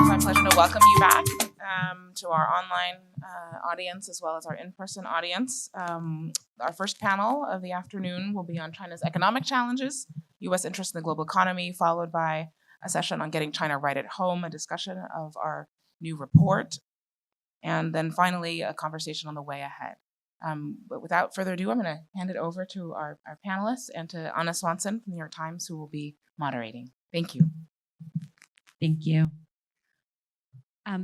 my pleasure to welcome you back to our online audience as well as our in-person audience. Our first panel of the afternoon will be on China's economic challenges, U.S. interest in the global economy, followed by a session on getting China right at home, a discussion of our new report, and then finally a conversation on the way ahead. But without further ado, I'm going to hand it over to our panelists and to Anna Swanson from the New York Times, who will be moderating. Thank you. Thank you.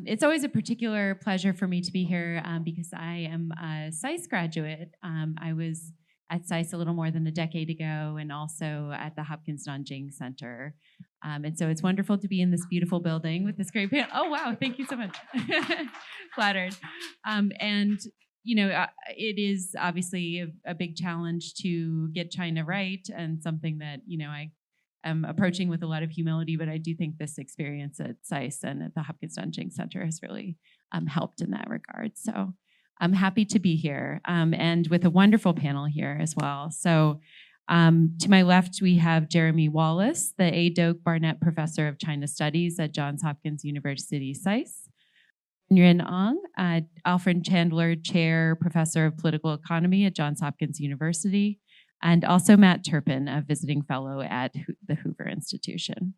It's always a particular pleasure for me to be here because I am a SAIS graduate. I was at SAIS a little more than a decade ago and also at the Hopkins Nanjing Center. And so it's wonderful to be in this beautiful building with this great panel. Oh, wow, thank you so much. Flattered. And, you know, it is obviously a big challenge to get China right and something that, you know, I'm approaching with a lot of humility, but I do think this experience at SAIS and at the Hopkins Nanjing Center has really helped in that regard. So I'm happy to be here and with a wonderful panel here as well. So to my left, we have Jeremy Wallace, the A. Doak Barnett Professor of China Studies at Johns Hopkins University SAIS. Yuan Ong, Alfred Chandler Chair, Professor of Political Economy at Johns Hopkins University. And also Matt Turpin, a visiting fellow at the Hoover Institution.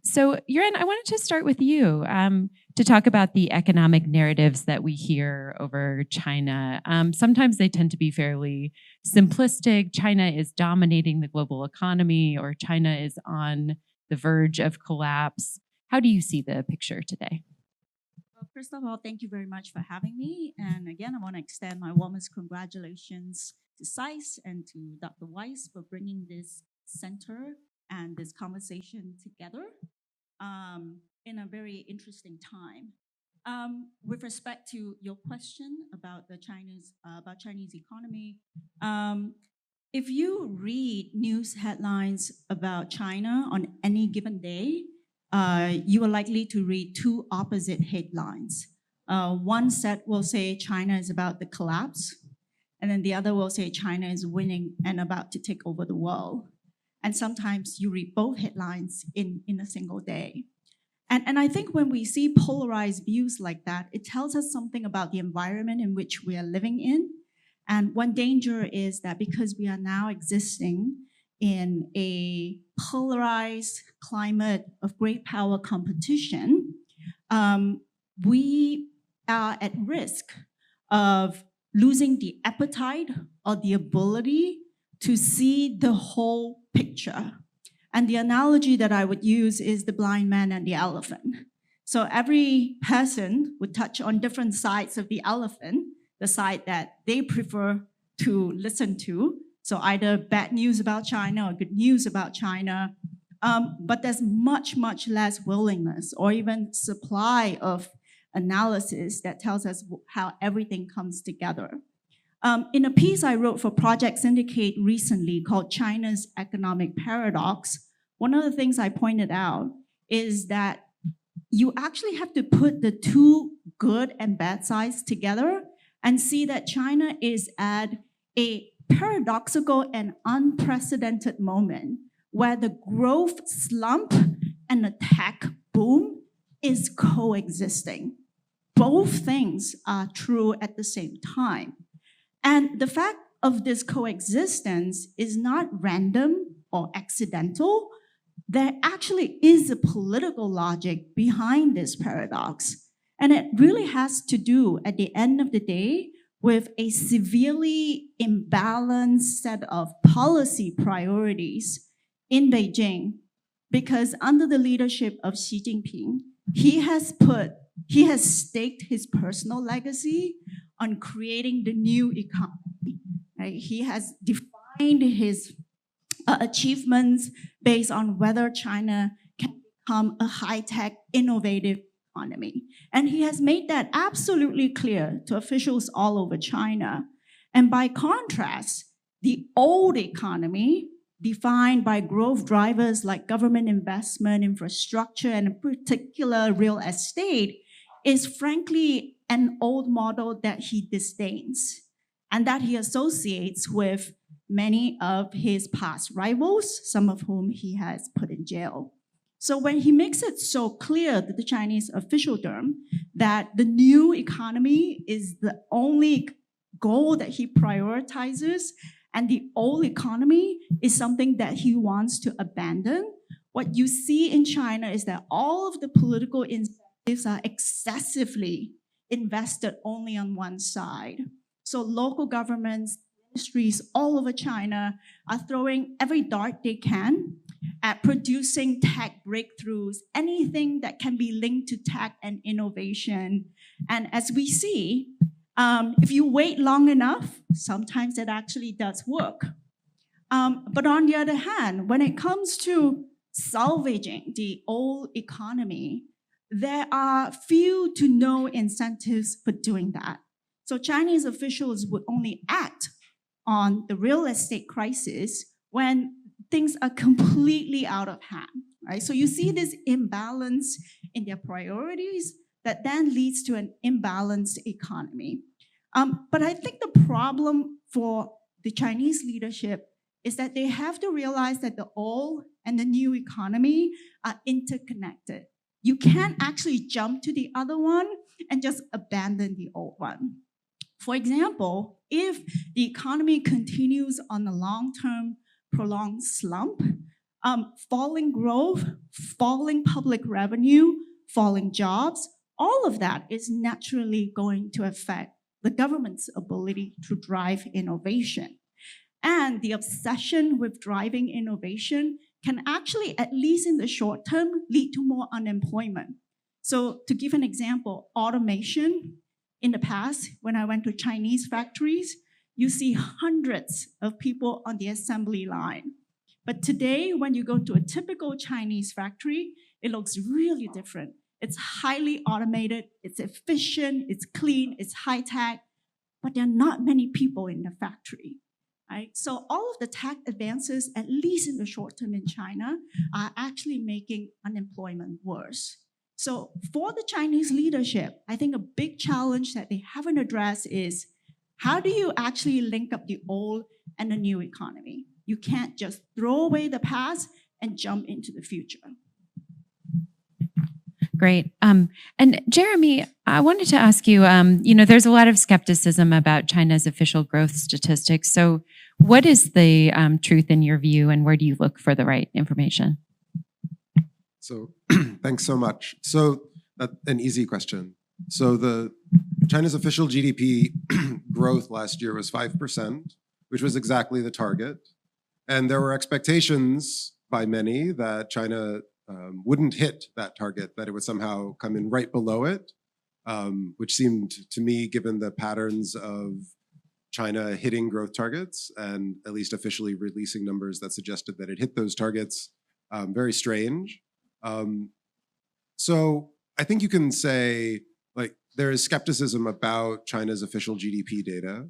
So, Yuan, I wanted to start with you to talk about the economic narratives that we hear over China. Sometimes they tend to be fairly simplistic. China is dominating the global economy, or China is on the verge of collapse. How do you see the picture today? Well, first of all, thank you very much for having me. And again, I want to extend my warmest congratulations to SAIS and to Dr. Weiss for bringing this center and this conversation together in a very interesting time. With respect to your question about the Chinese economy, if you read news headlines about China on any given day, you are likely to read two opposite headlines. One set will say China is about to collapse, and then the other will say China is winning and about to take over the world. And sometimes you read both headlines in a single day. And I think when we see polarized views like that, it tells us something about the environment in which we are living in. And one danger is that because we are now existing in a polarized climate of great power competition, we are at risk of losing the appetite or the ability to see the whole picture. And the analogy that I would use is the blind man and the elephant. So every person would touch on different sides of the elephant, the side that they prefer to listen to. So either bad news about China or good news about China. But there's much, much less willingness or even supply of analysis that tells us how everything comes together. In a piece I wrote for Project Syndicate recently called China's Economic Paradox, one of the things I pointed out is that you actually have to put the two good and bad sides together and see that China is at a paradoxical and unprecedented moment where the growth slump and the tech boom is coexisting. Both things are true at the same time. And the fact of this coexistence is not random or accidental. There actually is a political logic behind this paradox. And it really has to do, at the end of the day, with a severely imbalanced set of policy priorities in Beijing. Because under the leadership of Xi Jinping, he has staked his personal legacy on creating the new economy. Right? He has defined his achievements based on whether China can become a high-tech, innovative economy. And he has made that absolutely clear to officials all over China. And by contrast, the old economy, defined by growth drivers like government investment, infrastructure, and in particular real estate, is frankly an old model that he disdains and that he associates with many of his past rivals, some of whom he has put in jail. So when he makes it so clear that the Chinese officialdom that the new economy is the only goal that he prioritizes, and the old economy is something that he wants to abandon, what you see in China is that all of the political incentives are excessively invested only on one side. So local governments, ministries all over China are throwing every dart they can at producing tech breakthroughs, anything that can be linked to tech and innovation. And as we see, if you wait long enough, sometimes it actually does work. But on the other hand, when it comes to salvaging the old economy, there are few to no incentives for doing that. So Chinese officials would only act on the real estate crisis when things are completely out of hand, right? So you see this imbalance in their priorities that then leads to an imbalanced economy. But I think the problem for the Chinese leadership is that they have to realize that the old and the new economy are interconnected. You can't actually jump to the other one and just abandon the old one. For example, if the economy continues on a long-term prolonged slump, falling growth, falling public revenue, falling jobs, all of that is naturally going to affect the government's ability to drive innovation. And the obsession with driving innovation can actually, at least in the short term, lead to more unemployment. So to give an example, automation. In the past, when I went to Chinese factories, you see hundreds of people on the assembly line. But today, when you go to a typical Chinese factory, it looks really different. It's highly automated, it's efficient, it's clean, it's high tech, but there are not many people in the factory. Right? So all of the tech advances, at least in the short term in China, are actually making unemployment worse. So for the Chinese leadership, I think a big challenge that they haven't addressed is how do you actually link up the old and the new economy? You can't just throw away the past and jump into the future. Great. And Jeremy, I wanted to ask you, there's a lot of skepticism about China's official growth statistics. So what is the truth in your view, and where do you look for the right information? So thanks so much. So that's an easy question. So the China's official GDP growth last year was 5%, which was exactly the target. And there were expectations by many that China wouldn't hit that target, that it would somehow come in right below it, which seemed to me, given the patterns of China hitting growth targets and at least officially releasing numbers that suggested that it hit those targets, very strange. So I think you can say, like, there is skepticism about China's official GDP data,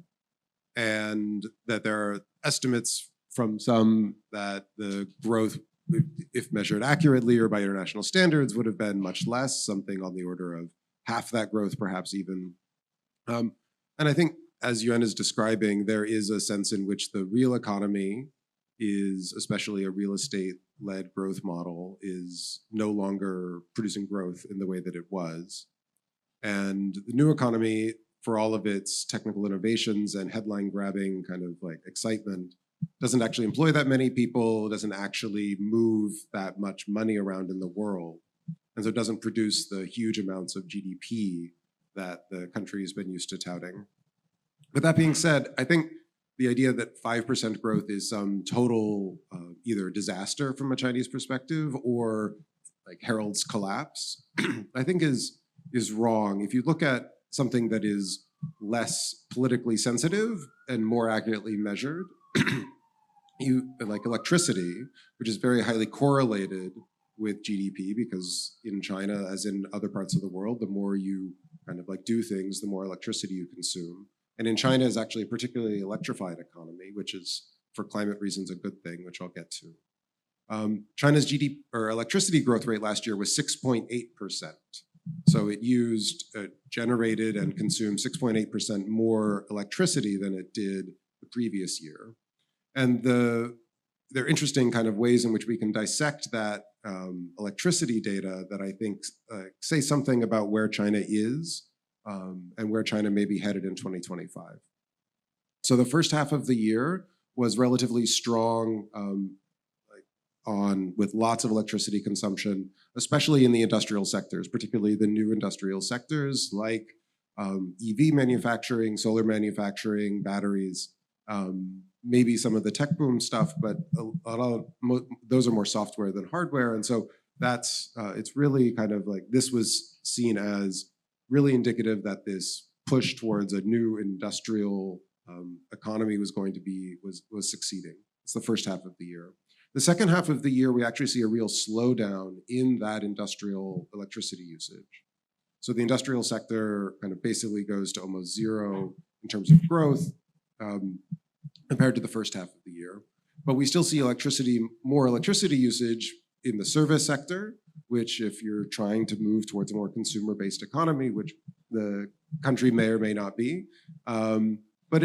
and that there are estimates from some that the growth, if measured accurately or by international standards, would have been much less, something on the order of half that growth, perhaps even. And I think, as Yuan is describing, there is a sense in which the real economy is, especially a real estate-led growth model, is no longer producing growth in the way that it was. And the new economy, for all of its technical innovations and headline-grabbing kind of like excitement, doesn't actually employ that many people, doesn't actually move that much money around in the world. And so it doesn't produce the huge amounts of GDP that the country has been used to touting. But that being said, I think the idea that 5% growth is some total either disaster from a Chinese perspective or like heralds collapse, I think is wrong. If you look at something that is less politically sensitive and more accurately measured, like electricity, which is very highly correlated with GDP, because in China, as in other parts of the world, the more you kind of like do things, the more electricity you consume. And in China is actually a particularly electrified economy, which is, for climate reasons, a good thing, which I'll get to. China's GDP or electricity growth rate last year was 6.8%. So it generated and consumed 6.8% more electricity than it did the previous year. And there are interesting kind of ways in which we can dissect that electricity data that I think say something about where China is and where China may be headed in 2025. So the first half of the year was relatively strong with lots of electricity consumption, especially in the industrial sectors, particularly the new industrial sectors like EV manufacturing, solar manufacturing, batteries, maybe some of the tech boom stuff, but those are more software than hardware. And so it's really kind of like, this was seen as really indicative that this push towards a new industrial economy was succeeding. It's the first half of the year. The second half of the year, we actually see a real slowdown in that industrial electricity usage. So the industrial sector kind of basically goes to almost zero in terms of growth compared to the first half of the year. But we still see more electricity usage in the service sector, which if you're trying to move towards a more consumer-based economy, which the country may or may not be, but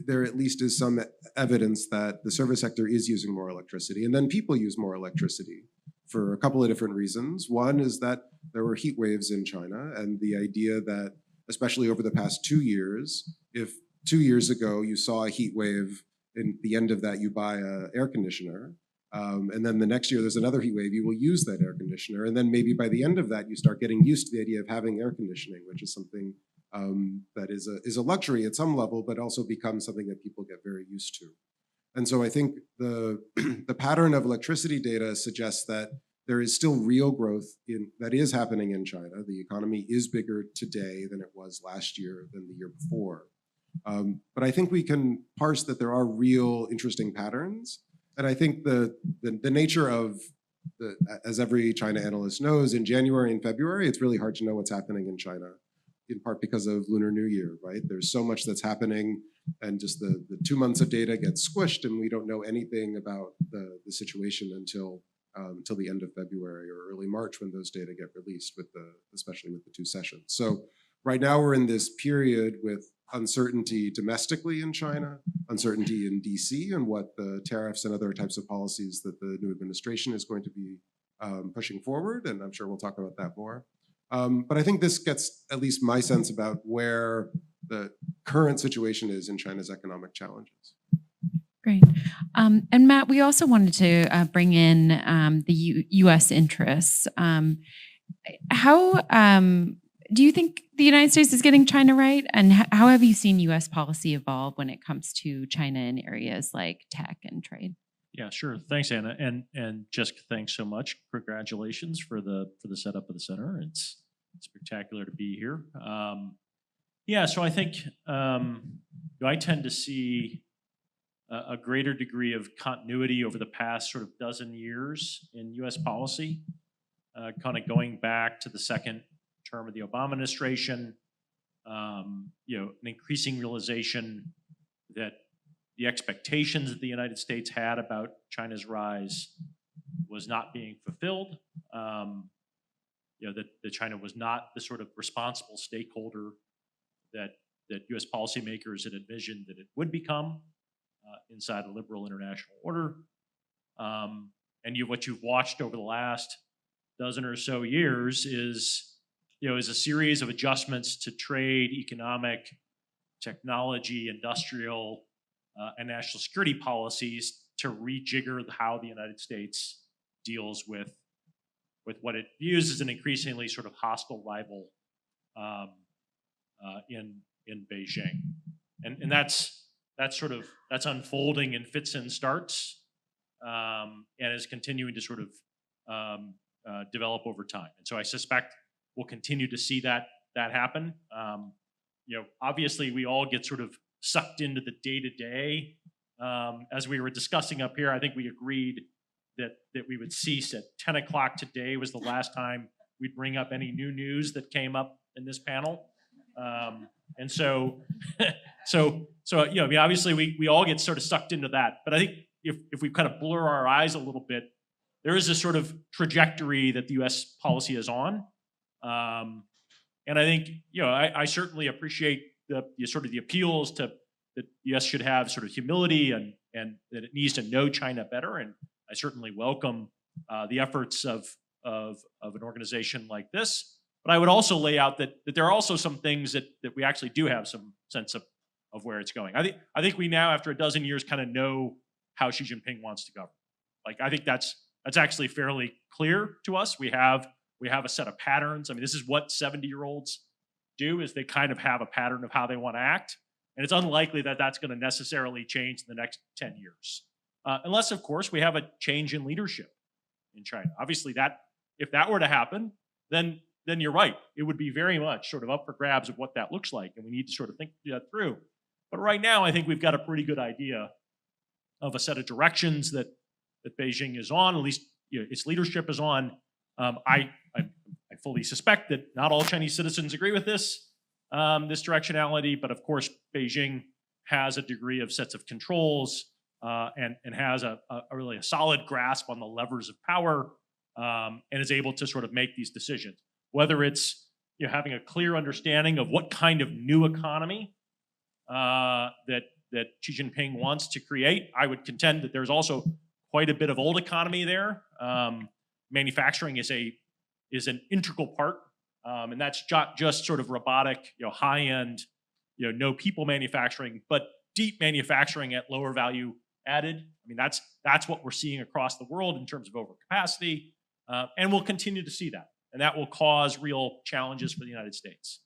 there at least is some evidence that the service sector is using more electricity. And then people use more electricity for a couple of different reasons. One is that there were heat waves in China, and the idea that, especially over the past 2 years, if 2 years ago you saw a heat wave, and at the end of that you buy an air conditioner, and then the next year there's another heat wave, you will use that air conditioner. And then maybe by the end of that, you start getting used to the idea of having air conditioning, which is something that is a luxury at some level, but also becomes something that people get very used to. And so I think the pattern of electricity data suggests that there is still real growth that is happening in China. The economy is bigger today than it was last year, than the year before. But I think we can parse that there are real interesting patterns. And I think the nature of, as every China analyst knows, in January and February, it's really hard to know what's happening in China, in part because of Lunar New Year, right? There's so much that's happening, and just the 2 months of data get squished, and we don't know anything about the situation until the end of February or early March, when those data get released, especially with the 2 sessions. So right now we're in this period with uncertainty domestically in China, uncertainty in DC, and what the tariffs and other types of policies that the new administration is going to be pushing forward, and I'm sure we'll talk about that more. But I think this gets at least my sense about where the current situation is in China's economic challenges. Great. And Matt, we also wanted to bring in the U.S. interests. How do you think the United States is getting China right? And how have you seen U.S. policy evolve when it comes to China in areas like tech and trade? Yeah, sure. Thanks, Anna. And Jessica, thanks so much. Congratulations for the setup of the center. It's spectacular to be here. Yeah, so I think I tend to see a greater degree of continuity over the past sort of dozen years in U.S. policy, kind of going back to the second term of the Obama administration. An increasing realization that the expectations that the United States had about China's rise was not being fulfilled. That China was not the sort of responsible stakeholder that U.S. policymakers had envisioned that it would become inside a liberal international order. And what you've watched over the last dozen or so years is a series of adjustments to trade, economic, technology, industrial, and national security policies to rejigger how the United States deals with what it views as an increasingly sort of hostile rival in Beijing, and that's unfolding in fits and starts, and is continuing to sort of develop over time. And so I suspect we'll continue to see that happen. Obviously we all get sort of sucked into the day-to-day. As we were discussing up here, I think we agreed that we would cease at 10 o'clock today was the last time we'd bring up any new news that came up in this panel. And so obviously we all get sort of sucked into that. But I think if we kind of blur our eyes a little bit, there is a sort of trajectory that the U.S. policy is on. And I think, I certainly appreciate the appeals to that the U.S. should have sort of humility and that it needs to know China better. And I certainly welcome the efforts of an organization like this. But I would also lay out that there are also some things that we actually do have some sense of where it's going. I think we now, after a dozen years, kind of know how Xi Jinping wants to govern. Like, I think that's actually fairly clear to us. We have a set of patterns. I mean, this is what 70-year-olds do, is they kind of have a pattern of how they want to act. And it's unlikely that that's going to necessarily change in the next 10 years. Unless, of course, we have a change in leadership in China. Obviously, if that were to happen, then you're right. It would be very much sort of up for grabs of what that looks like, and we need to sort of think that through. But right now, I think we've got a pretty good idea of a set of directions that Beijing is on, at least its leadership is on. I fully suspect that not all Chinese citizens agree with this directionality, but of course, Beijing has a degree of sets of controls and has a really solid grasp on the levers of power, and is able to sort of make these decisions. Whether it's having a clear understanding of what kind of new economy that Xi Jinping wants to create, I would contend that there's also quite a bit of old economy there. Manufacturing is an integral part, and that's just sort of robotic, high-end, no people manufacturing, but deep manufacturing at lower value added. I mean, that's what we're seeing across the world in terms of overcapacity, and we'll continue to see that, and that will cause real challenges for the United States.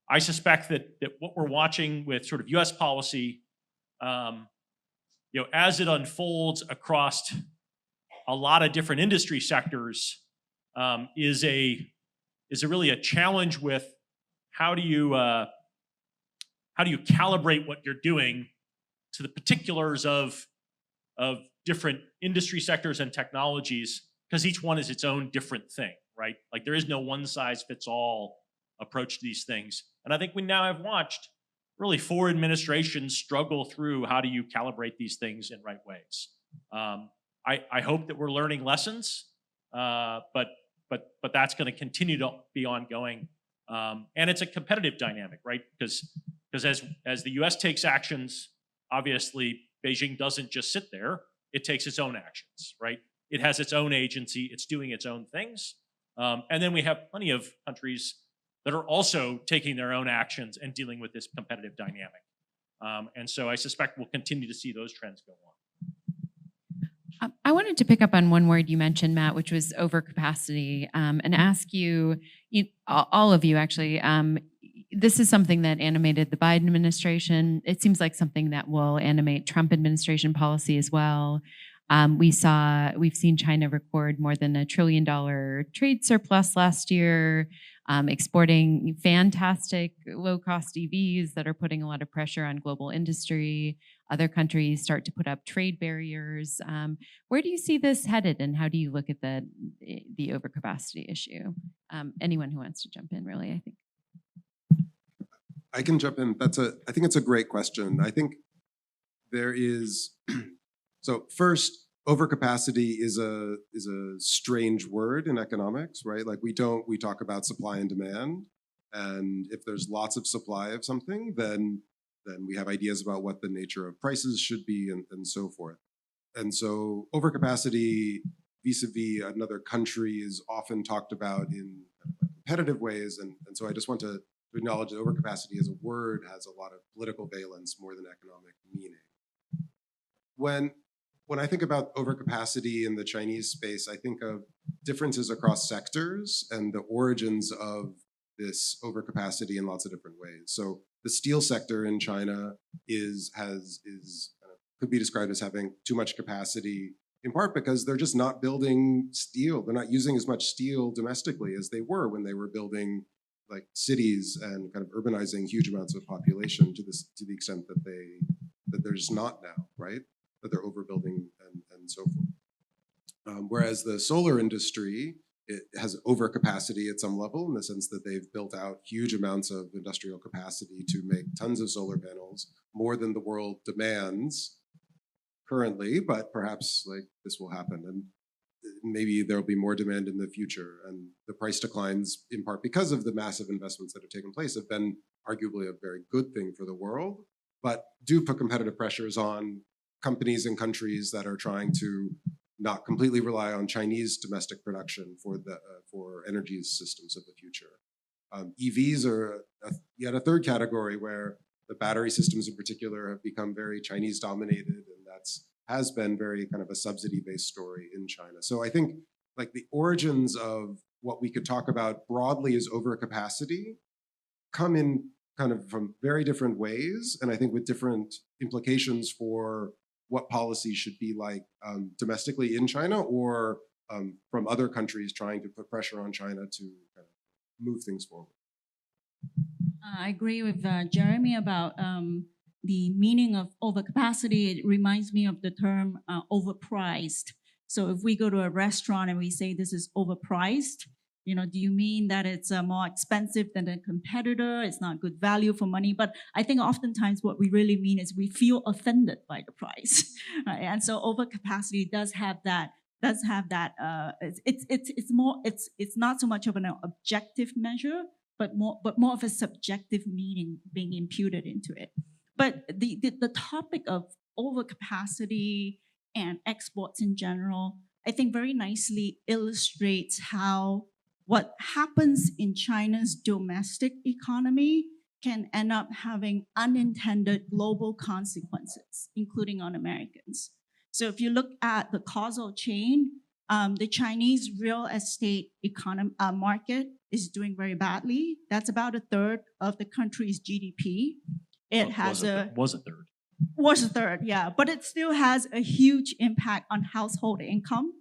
I suspect that what we're watching with sort of U.S. policy, as it unfolds across a lot of different industry sectors, is really a challenge with how do you calibrate what you're doing to the particulars of different industry sectors and technologies, because each one is its own different thing, right? Like, there is no one size fits all approach to these things. And I think we now have watched really 4 administrations struggle through how do you calibrate these things in right ways. I hope that we're learning lessons, but that's going to continue to be ongoing. And it's a competitive dynamic, right? Because as the U.S. takes actions, obviously Beijing doesn't just sit there. It takes its own actions, right? It has its own agency. It's doing its own things. And then we have plenty of countries that are also taking their own actions and dealing with this competitive dynamic. And so I suspect we'll continue to see those trends go on. I wanted to pick up on one word you mentioned, Matt, which was overcapacity, and ask you, all of you actually, this is something that animated the Biden administration. It seems like something that will animate Trump administration policy as well. We've seen China record more than $1 trillion trade surplus last year, exporting fantastic low-cost EVs that are putting a lot of pressure on global industry. Other countries start to put up trade barriers. Where do you see this headed, and how do you look at the overcapacity issue? Anyone who wants to jump in, really, I think. I can jump in. I think it's a great question. I think there is, so first, overcapacity is a strange word in economics, right? Like, we talk about supply and demand, and if there's lots of supply of something, then we have ideas about what the nature of prices should be, and so forth. And so overcapacity vis-a-vis another country is often talked about in competitive ways, and so I just want to acknowledge that overcapacity as a word has a lot of political valence more than economic meaning. When I think about overcapacity in the Chinese space, I think of differences across sectors and the origins of this overcapacity in lots of different ways. So the steel sector in China could be described as having too much capacity, in part because they're just not building steel. They're not using as much steel domestically as they were when they were building like cities and kind of urbanizing huge amounts of population to the extent that they're just not now, right? That they're overbuilding and so forth. Whereas the solar industry, it has overcapacity at some level in the sense that they've built out huge amounts of industrial capacity to make tons of solar panels, more than the world demands currently, but perhaps like this will happen. And maybe there'll be more demand in the future, and the price declines, in part because of the massive investments that have taken place, have been arguably a very good thing for the world. but do put competitive pressures on companies and countries that are trying to not completely rely on Chinese domestic production for energy systems of the future. EVs are yet a third category where the battery systems in particular have become very Chinese dominated, and has been very kind of a subsidy-based story in China. So I think like the origins of what we could talk about broadly as overcapacity come in kind of from very different ways, and I think with different implications for what policy should be like domestically in China or from other countries trying to put pressure on China to kind of move things forward. I agree with Jeremy about the meaning of overcapacity. It reminds me of the term overpriced. So if we go to a restaurant and we say this is overpriced, do you mean that it's more expensive than a competitor? It's not good value for money. But I think oftentimes what we really mean is we feel offended by the price, right? And so overcapacity does have that. It's not so much of an objective measure, but more of a subjective meaning being imputed into it. But the topic of overcapacity and exports in general, I think very nicely illustrates how what happens in China's domestic economy can end up having unintended global consequences, including on Americans. So if you look at the causal chain, the Chinese real estate market is doing very badly. That's about a third of the country's GDP. It was a third, yeah, but it still has a huge impact on household income.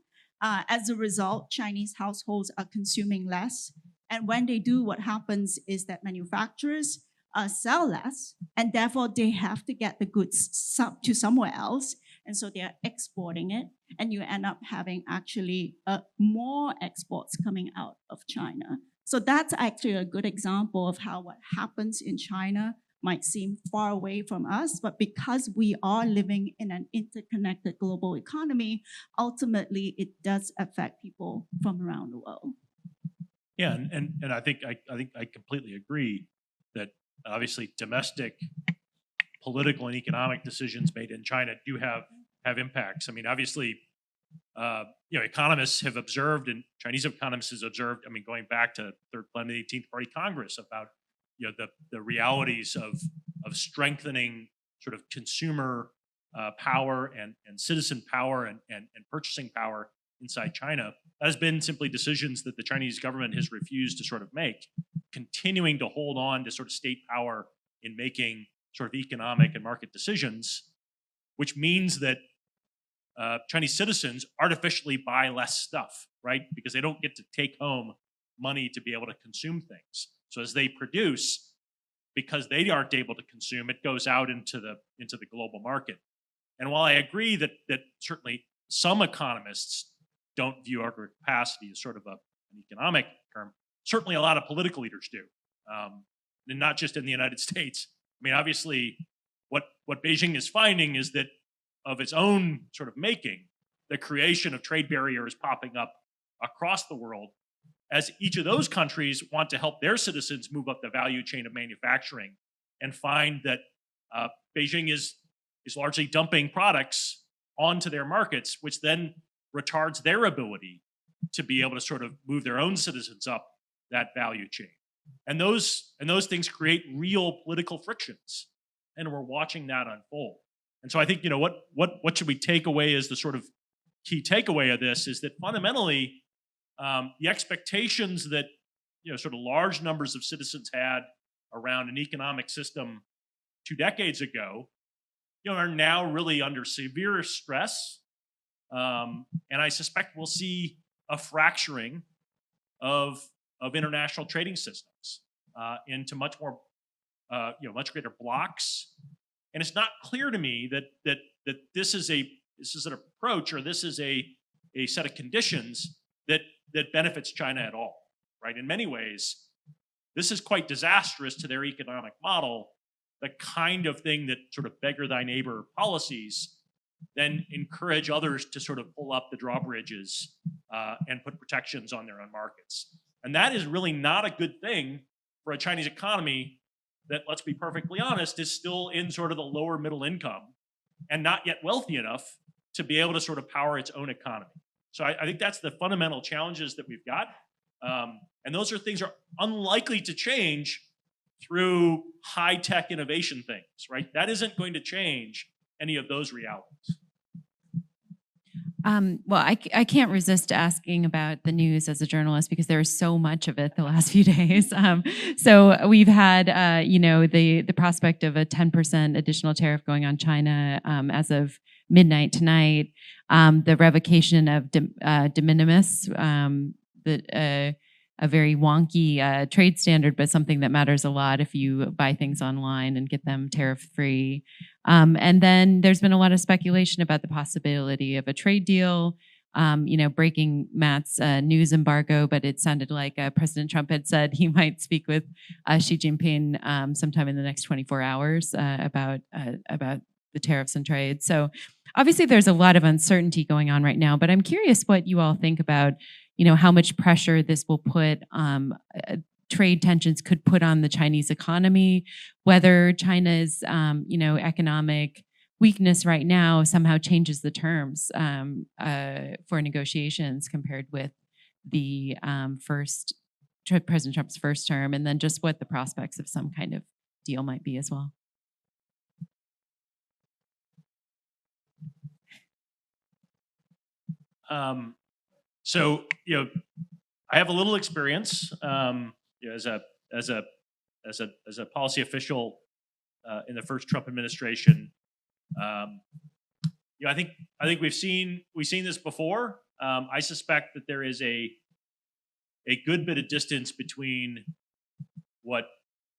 As a result, Chinese households are consuming less. And when they do, what happens is that manufacturers sell less, and therefore they have to get the goods to somewhere else. And so they're exporting it, and you end up having actually more exports coming out of China. So that's actually a good example of how what happens in China might seem far away from us, but because we are living in an interconnected global economy, ultimately it does affect people from around the world. Yeah, and I think I completely agree that obviously domestic political and economic decisions made in China do have impacts. I mean, obviously, economists have observed, and Chinese economists have observed. I mean, going back to Third Plenary 18th Party Congress about the realities of strengthening sort of consumer power and citizen power and purchasing power inside China. That has been simply decisions that the Chinese government has refused to sort of make, continuing to hold on to sort of state power in making sort of economic and market decisions, which means that Chinese citizens artificially buy less stuff, right? Because they don't get to take home money to be able to consume things. So as they produce, because they aren't able to consume, it goes out into the global market. And while I agree that certainly some economists don't view overcapacity as sort of an economic term, certainly a lot of political leaders do, and not just in the United States. I mean, obviously, what Beijing is finding is that of its own sort of making, the creation of trade barriers popping up across the world, as each of those countries want to help their citizens move up the value chain of manufacturing, and find that Beijing is largely dumping products onto their markets, which then retards their ability to be able to sort of move their own citizens up that value chain. And those things create real political frictions, and we're watching that unfold. And so I think what should we take away as the sort of key takeaway of this is that fundamentally the expectations that sort of large numbers of citizens had around an economic system 2 decades ago, are now really under severe stress, and I suspect we'll see a fracturing of international trading systems into much more, much greater blocks. And it's not clear to me that this is an approach, or this is a set of conditions that benefits China at all, right? In many ways, this is quite disastrous to their economic model, the kind of thing that sort of beggar thy neighbor policies then encourage others to sort of pull up the drawbridges and put protections on their own markets. And that is really not a good thing for a Chinese economy that, let's be perfectly honest, is still in sort of the lower middle income and not yet wealthy enough to be able to sort of power its own economy. So I think that's the fundamental challenges that we've got. And those are things are unlikely to change through high-tech innovation things, right? That isn't going to change any of those realities. Well, I can't resist asking about the news as a journalist because there is so much of it the last few days. So we've had, the prospect of a 10% additional tariff going on China as of midnight tonight. The revocation of de minimis, a very wonky trade standard, but something that matters a lot if you buy things online and get them tariff-free. And then there's been a lot of speculation about the possibility of a trade deal, breaking Matt's news embargo, but it sounded like President Trump had said he might speak with Xi Jinping sometime in the next 24 hours about the tariffs and trade. So obviously there's a lot of uncertainty going on right now, but I'm curious what you all think about how much pressure this will put, trade tensions could put on the Chinese economy, whether China's, economic weakness right now somehow changes the terms for negotiations compared with the President Trump's first term, and then just what the prospects of some kind of deal might be as well. So, I have a little experience as a policy official in the first Trump administration. I think we've seen this before. I suspect that there is a good bit of distance between what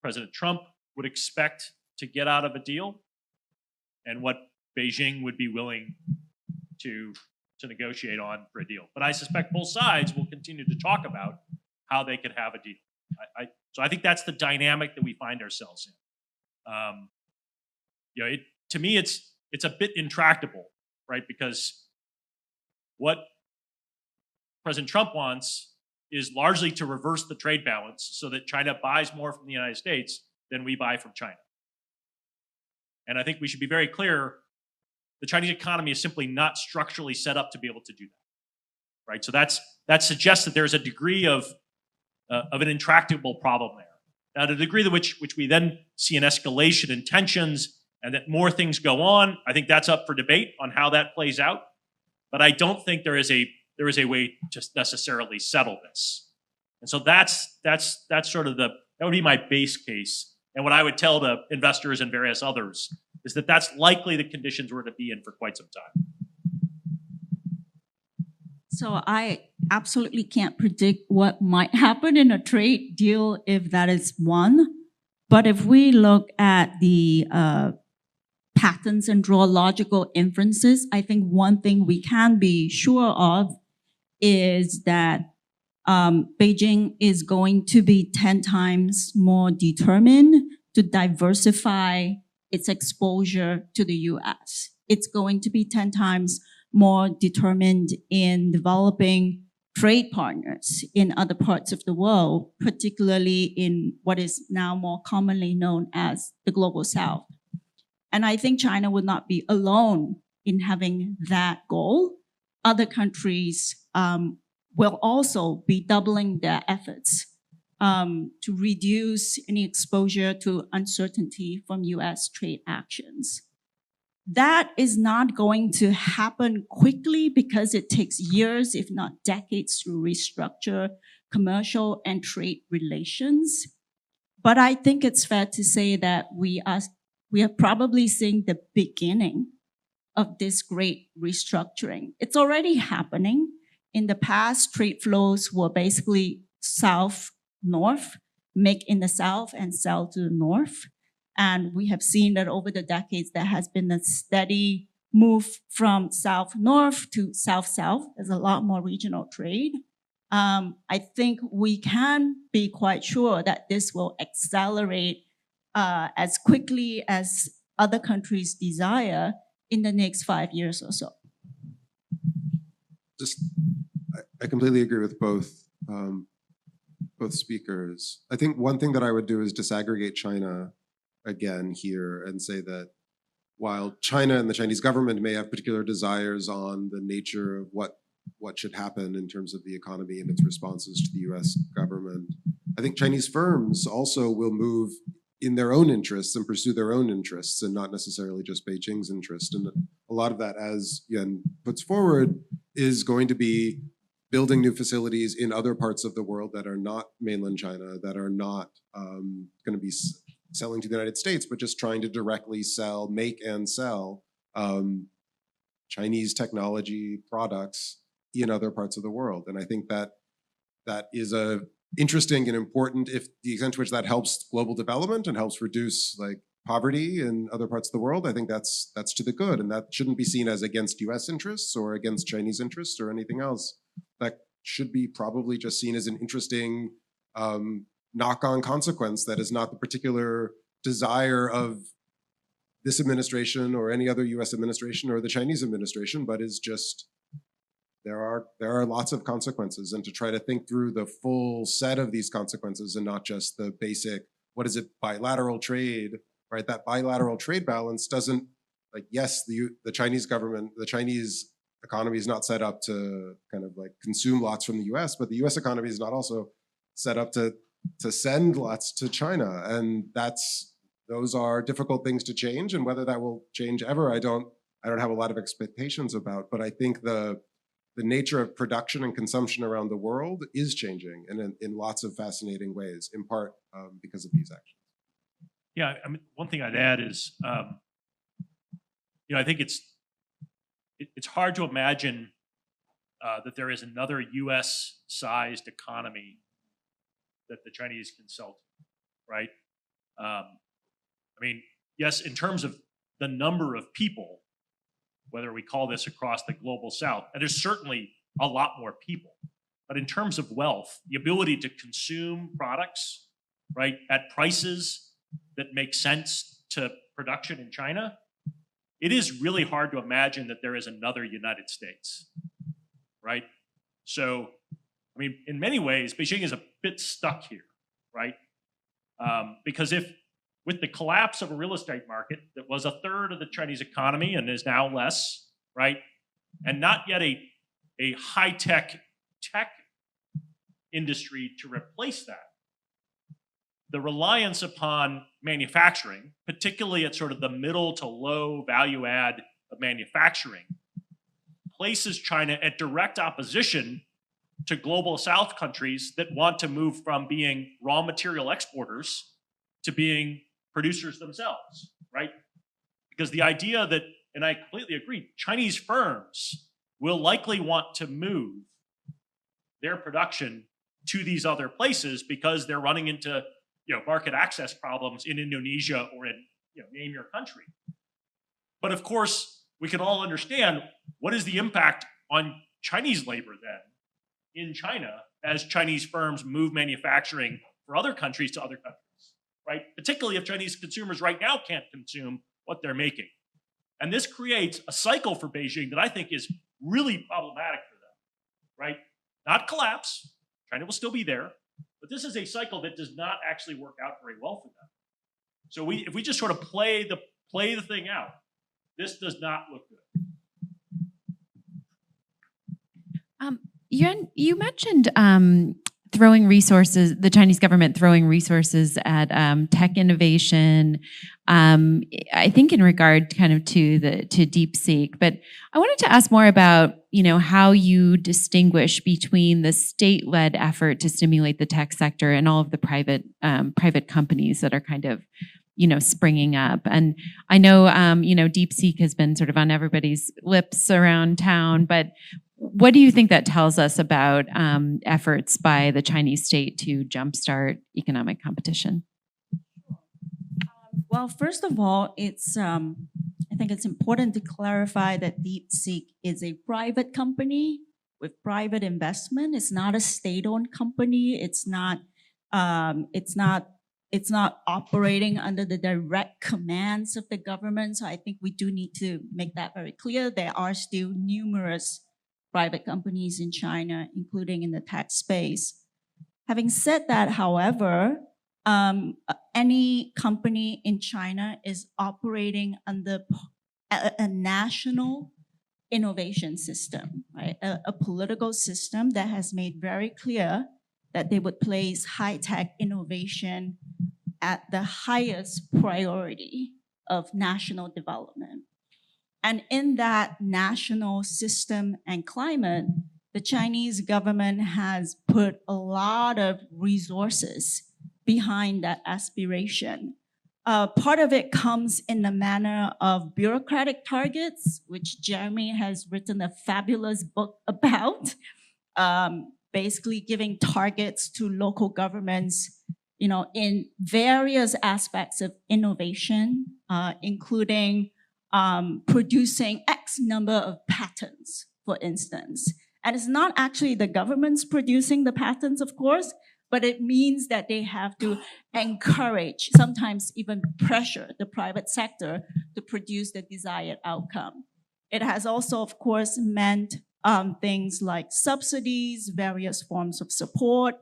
President Trump would expect to get out of a deal and what Beijing would be willing to negotiate on for a deal. But I suspect both sides will continue to talk about how they could have a deal. So I think that's the dynamic that we find ourselves in. To me, it's a bit intractable, right? Because what President Trump wants is largely to reverse the trade balance so that China buys more from the United States than we buy from China. And I think we should be very clear, the Chinese economy is simply not structurally set up to be able to do that, right? So that suggests that there's a degree of an intractable problem there. Now, to the degree to which we then see an escalation in tensions and that more things go on, I think that's up for debate on how that plays out. But I don't think there is a way to necessarily settle this. And so that's sort of that would be my base case. And what I would tell the investors and various others is that that's likely the conditions we're to be in for quite some time. So I absolutely can't predict what might happen in a trade deal if that is one. But if we look at the patterns and draw logical inferences, I think one thing we can be sure of is that Beijing is going to be 10 times more determined to diversify its exposure to the US. It's going to be 10 times more determined in developing trade partners in other parts of the world, particularly in what is now more commonly known as the Global South. And I think China would not be alone in having that goal. Other countries will also be doubling their efforts to reduce any exposure to uncertainty from US trade actions. That is not going to happen quickly because it takes years, if not decades, to restructure commercial and trade relations. But I think it's fair to say that we are probably seeing the beginning of this great restructuring. It's already happening. In the past, trade flows were basically south-north, make in the south and sell to the north. And we have seen that over the decades, there has been a steady move from south-north to south-south. There's a lot more regional trade. I think we can be quite sure that this will accelerate as quickly as other countries desire in the next 5 years or so. I completely agree with both both speakers. I think one thing that I would do is disaggregate China again here and say that while China and the Chinese government may have particular desires on the nature of what should happen in terms of the economy and its responses to the US government, I think Chinese firms also will move in their own interests and pursue their own interests and not necessarily just Beijing's interest. And a lot of that, as Yuan puts forward, is going to be building new facilities in other parts of the world that are not mainland China, that are not going to be selling to the United States, but just trying to directly make and sell Chinese technology products in other parts of the world. And I think that is a interesting and important, if the extent to which that helps global development and helps reduce like poverty in other parts of the world, I think that's to the good, and that shouldn't be seen as against US interests or against Chinese interests or anything else. That should be probably just seen as an interesting knock-on consequence that is not the particular desire of this administration or any other US administration or the Chinese administration, but is just there are lots of consequences, and to try to think through the full set of these consequences and not just the basic, what is it, bilateral trade, right? That bilateral trade balance doesn't, like, yes, the Chinese government, the Chinese economy is not set up to kind of like consume lots from the US, but the US economy is not also set up to send lots to China. And those are difficult things to change, and whether that will change ever, I don't have a lot of expectations about, but I think the nature of production and consumption around the world is changing, and in lots of fascinating ways, in part because of these actions. Yeah, I mean, one thing I'd add is, I think it's hard to imagine that there is another U.S.-sized economy that the Chinese can sell to, right? I mean, yes, in terms of the number of people, whether we call this across the global south, and there's certainly a lot more people, but in terms of wealth, the ability to consume products, right, at prices that make sense to production in China, it is really hard to imagine that there is another United States, right? So, I mean, in many ways, Beijing is a bit stuck here, right? Because with the collapse of a real estate market that was a third of the Chinese economy and is now less, right? And not yet a high-tech tech industry to replace that. The reliance upon manufacturing, particularly at sort of the middle to low value add of manufacturing, places China at direct opposition to global South countries that want to move from being raw material exporters to being producers themselves, right? Because the idea that, and I completely agree, Chinese firms will likely want to move their production to these other places because they're running into market access problems in Indonesia or in name your country. But of course, we can all understand what is the impact on Chinese labor then in China as Chinese firms move manufacturing for other countries to other countries. Right? Particularly if Chinese consumers right now can't consume what they're making. And this creates a cycle for Beijing that I think is really problematic for them, right? Not collapse, China will still be there, but this is a cycle that does not actually work out very well for them. So if we just sort of play the thing out, this does not look good. Yuan, you mentioned the Chinese government throwing resources at tech innovation, I think in regard kind of to DeepSeek. But I wanted to ask more about, how you distinguish between the state-led effort to stimulate the tech sector and all of the private companies that are kind of, springing up. And I know, DeepSeek has been sort of on everybody's lips around town, but what do you think that tells us about efforts by the Chinese state to jumpstart economic competition? Well, first of all, I think it's important to clarify that DeepSeek is a private company with private investment. It's not a state-owned company. It's not operating under the direct commands of the government. So I think we do need to make that very clear. There are still numerous private companies in China, including in the tech space. Having said that, however, any company in China is operating under a national innovation system, right? A political system that has made very clear that they would place high-tech innovation at the highest priority of national development. And in that national system and climate, the Chinese government has put a lot of resources behind that aspiration. Part of it comes in the manner of bureaucratic targets, which Jeremy has written a fabulous book about, basically giving targets to local governments, in various aspects of innovation, including producing X number of patents, for instance. And it's not actually the government's producing the patents, of course, but it means that they have to encourage, sometimes even pressure the private sector to produce the desired outcome. It has also, of course, meant things like subsidies, various forms of support.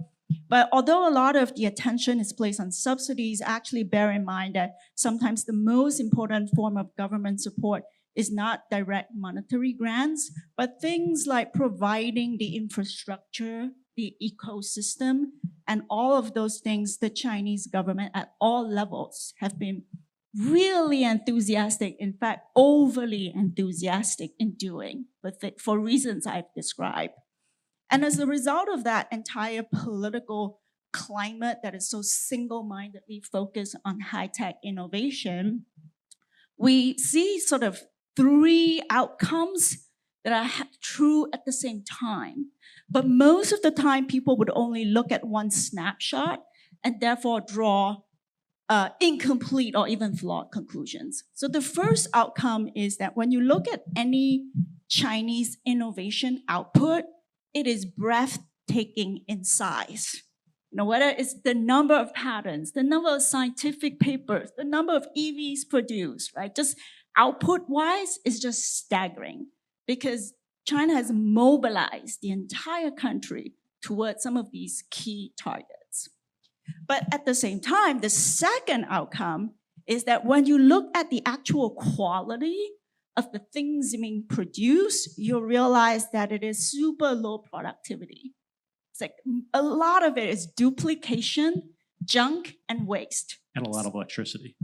But although a lot of the attention is placed on subsidies, actually bear in mind that sometimes the most important form of government support is not direct monetary grants, but things like providing the infrastructure, the ecosystem, and all of those things the Chinese government at all levels have been really enthusiastic, in fact, overly enthusiastic in doing, for reasons I've described. And as a result of that entire political climate that is so single-mindedly focused on high-tech innovation, we see sort of three outcomes that are true at the same time. But most of the time, people would only look at one snapshot and therefore draw incomplete or even flawed conclusions. So the first outcome is that when you look at any Chinese innovation output, it is breathtaking in size. Whether it's the number of patents, the number of scientific papers, the number of EVs produced, right? Just output-wise, it's just staggering because China has mobilized the entire country towards some of these key targets. But at the same time, the second outcome is that when you look at the actual quality of the things being produced, you'll realize that it is super low productivity. It's like a lot of it is duplication, junk, and waste. And a lot of electricity.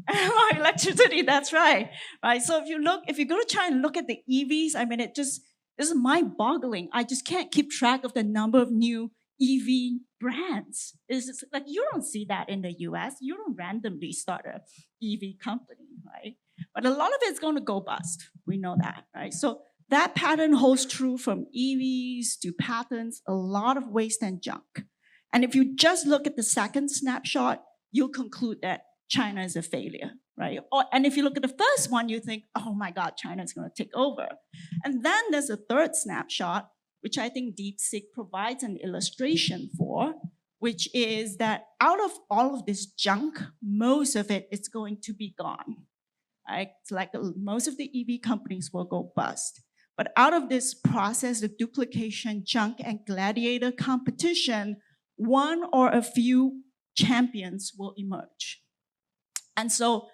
Electricity, that's right. Right. So if you go to China and look at the EVs, I mean, this is mind-boggling. I just can't keep track of the number of new EV brands. It's just like you don't see that in the US. You don't randomly start an EV company, right? But a lot of it's going to go bust. We know that, right? So that pattern holds true from EVs to patents, a lot of waste and junk. And if you just look at the second snapshot, you'll conclude that China is a failure, right? And if you look at the first one, you think, oh my God, China is going to take over. And then there's a third snapshot, which I think DeepSeek provides an illustration for, which is that out of all of this junk, most of it is going to be gone. Right? It's like most of the EV companies will go bust. But out of this process of duplication, junk, and gladiator competition, one or a few champions will emerge. And so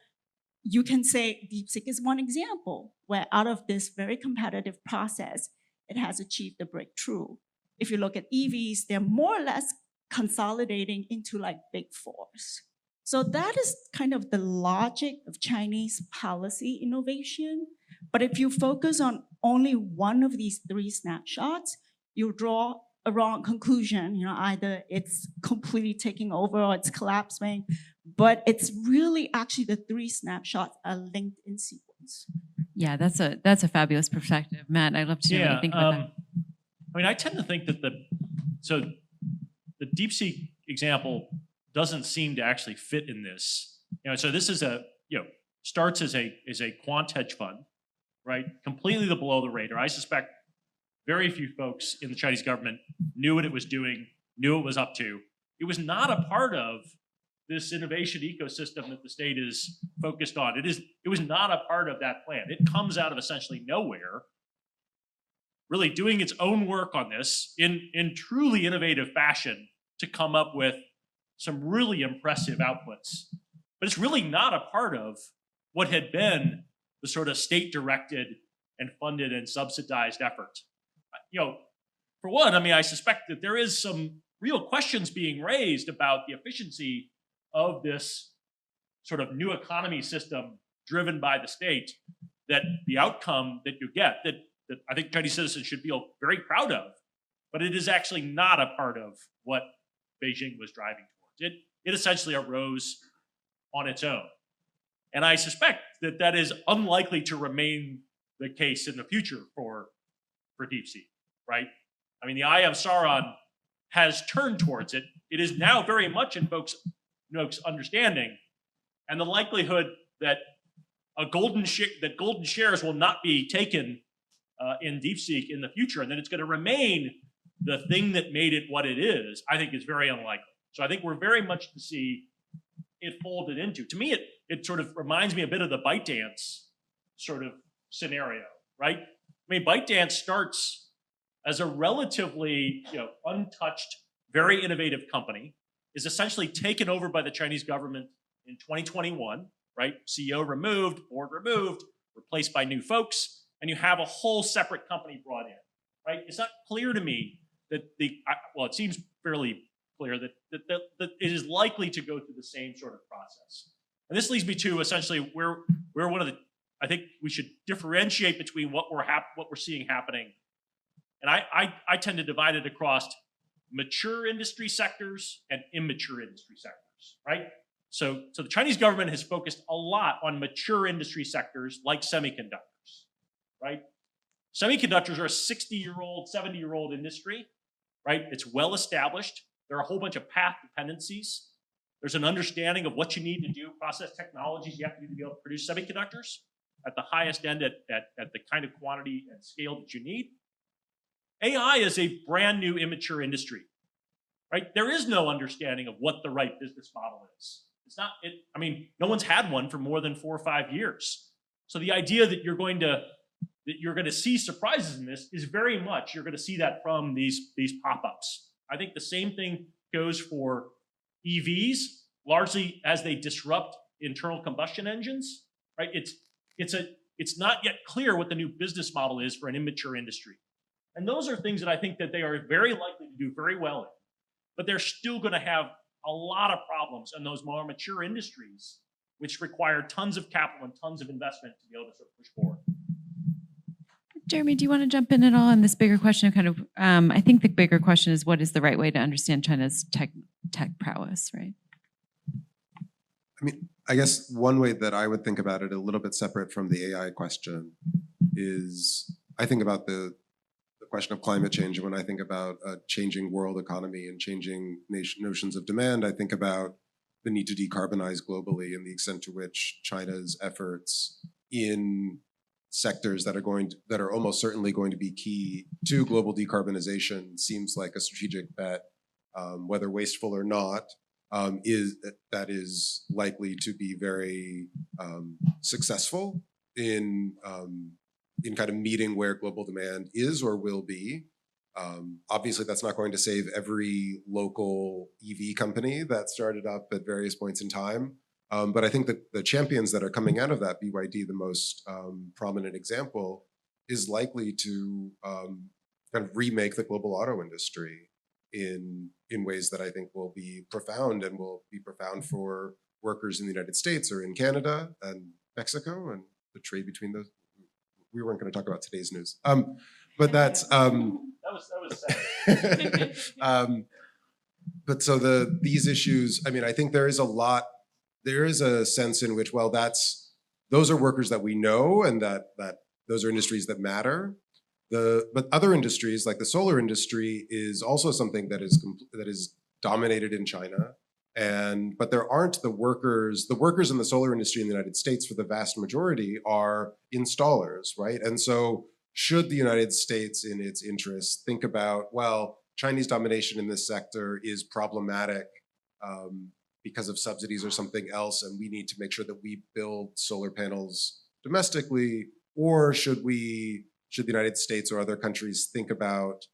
you can say DeepSeek is one example where out of this very competitive process, it has achieved a breakthrough. If you look at EVs, they're more or less consolidating into like big fours. So that is kind of the logic of Chinese policy innovation. But if you focus on only one of these three snapshots, you draw a wrong conclusion. Either it's completely taking over or it's collapsing. But it's really actually the three snapshots are linked in sequence. Yeah, that's a fabulous perspective, Matt. I'd love to know what you think about that. I mean, I tend to think that the DeepSeek example doesn't seem to actually fit in this. So this is starts as a quant hedge fund, right? Completely below the radar. I suspect very few folks in the Chinese government knew what it was doing, knew what it was up to. It was not a part of this innovation ecosystem that the state is focused on. It was not a part of that plan. It comes out of essentially nowhere, really doing its own work on this in truly innovative fashion to come up with some really impressive outputs. But it's really not a part of what had been the sort of state-directed and funded and subsidized effort. For one, I suspect that there is some real questions being raised about the efficiency of this sort of new economy system driven by the state, that the outcome that you get, that I think Chinese citizens should feel very proud of, but it is actually not a part of what Beijing was driving towards. It essentially arose on its own. And I suspect that that is unlikely to remain the case in the future for DeepSeek, right? The Eye of Sauron has turned towards it. It is now very much in folks' understanding, and the likelihood that golden shares will not be taken in DeepSeek in the future, and that it's going to remain the thing that made it what it is, I think is very unlikely. So I think we're very much to see it folded into. To me, it sort of reminds me a bit of the ByteDance sort of scenario, right? ByteDance starts as a relatively untouched, very innovative company, is essentially taken over by the Chinese government in 2021, right? CEO removed, board removed, replaced by new folks, and you have a whole separate company brought in, right? It's not clear to me that it seems fairly clear that it is likely to go through the same sort of process. And this leads me to essentially where one of the, I think we should differentiate between what we're seeing happening. And I tend to divide it across mature industry sectors and immature industry sectors, right? So the Chinese government has focused a lot on mature industry sectors like semiconductors, right? Semiconductors are a 60-year-old, 70-year-old industry, right? It's well established. There are a whole bunch of path dependencies. There's an understanding of what you need to do, process technologies you have to do to be able to produce semiconductors at the highest end at the kind of quantity and scale that you need. AI is a brand new immature industry, right? There is no understanding of what the right business model is. It's not, no one's had one for more than 4 or 5 years. So the idea that you're going to see surprises in this is very much, you're going to see that from these pop-ups. I think the same thing goes for EVs, largely as they disrupt internal combustion engines, right? It's not yet clear what the new business model is for an immature industry. And those are things that I think that they are very likely to do very well in, but they're still going to have a lot of problems in those more mature industries, which require tons of capital and tons of investment to be able to sort of push forward. Jeremy, do you want to jump in at all on this bigger question? I think the bigger question is, what is the right way to understand China's tech prowess, right? I guess one way that I would think about it, a little bit separate from the AI question, is I think about the question of climate change. And when I think about a changing world economy and changing notions of demand, I think about the need to decarbonize globally and the extent to which China's efforts in sectors that are almost certainly going to be key to global decarbonization seems like a strategic bet, whether wasteful or not, is likely to be very successful in kind of meeting where global demand is or will be. Obviously, that's not going to save every local EV company that started up at various points in time. But I think that the champions that are coming out of that, BYD, the most prominent example, is likely to kind of remake the global auto industry in ways that I think will be profound, and will be profound for workers in the United States or in Canada and Mexico, and the trade between those. We weren't going to talk about today's news, but that's that was sad. But so these issues. I think there is a sense in which, well, those are workers that we know, and that those are industries that matter. But other industries, like the solar industry, is also something that is dominated in China. But there aren't the workers. The workers in the solar industry in the United States, for the vast majority, are installers, right? And so should the United States, in its interests, think about, well, Chinese domination in this sector is problematic because of subsidies or something else, and we need to make sure that we build solar panels domestically? Or should the United States or other countries think about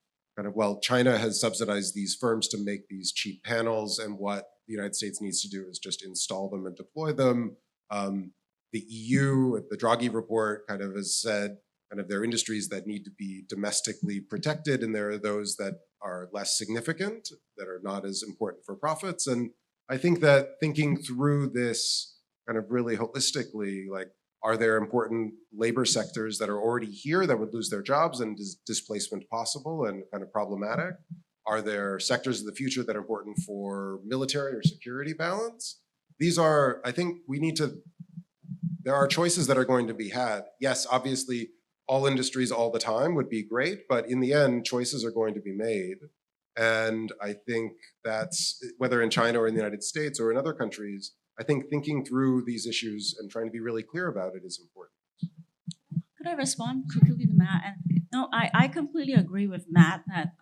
kind of, well, China has subsidized these firms to make these cheap panels, and what the United States needs to do is just install them and deploy them. The EU, the Draghi report kind of has said, kind of there are industries that need to be domestically protected, and there are those that are less significant, that are not as important for profits. And I think that thinking through this kind of really holistically, like, are there important labor sectors that are already here that would lose their jobs, and is displacement possible and kind of problematic? Are there sectors of the future that are important for military or security balance? These are, I think we need to, there are choices that are going to be had. Yes, obviously, all industries all the time would be great, but in the end, choices are going to be made. And I think that's, whether in China or in the United States or in other countries, I think thinking through these issues and trying to be really clear about it is important. Could I respond quickly to Matt? And no, I completely agree with Matt that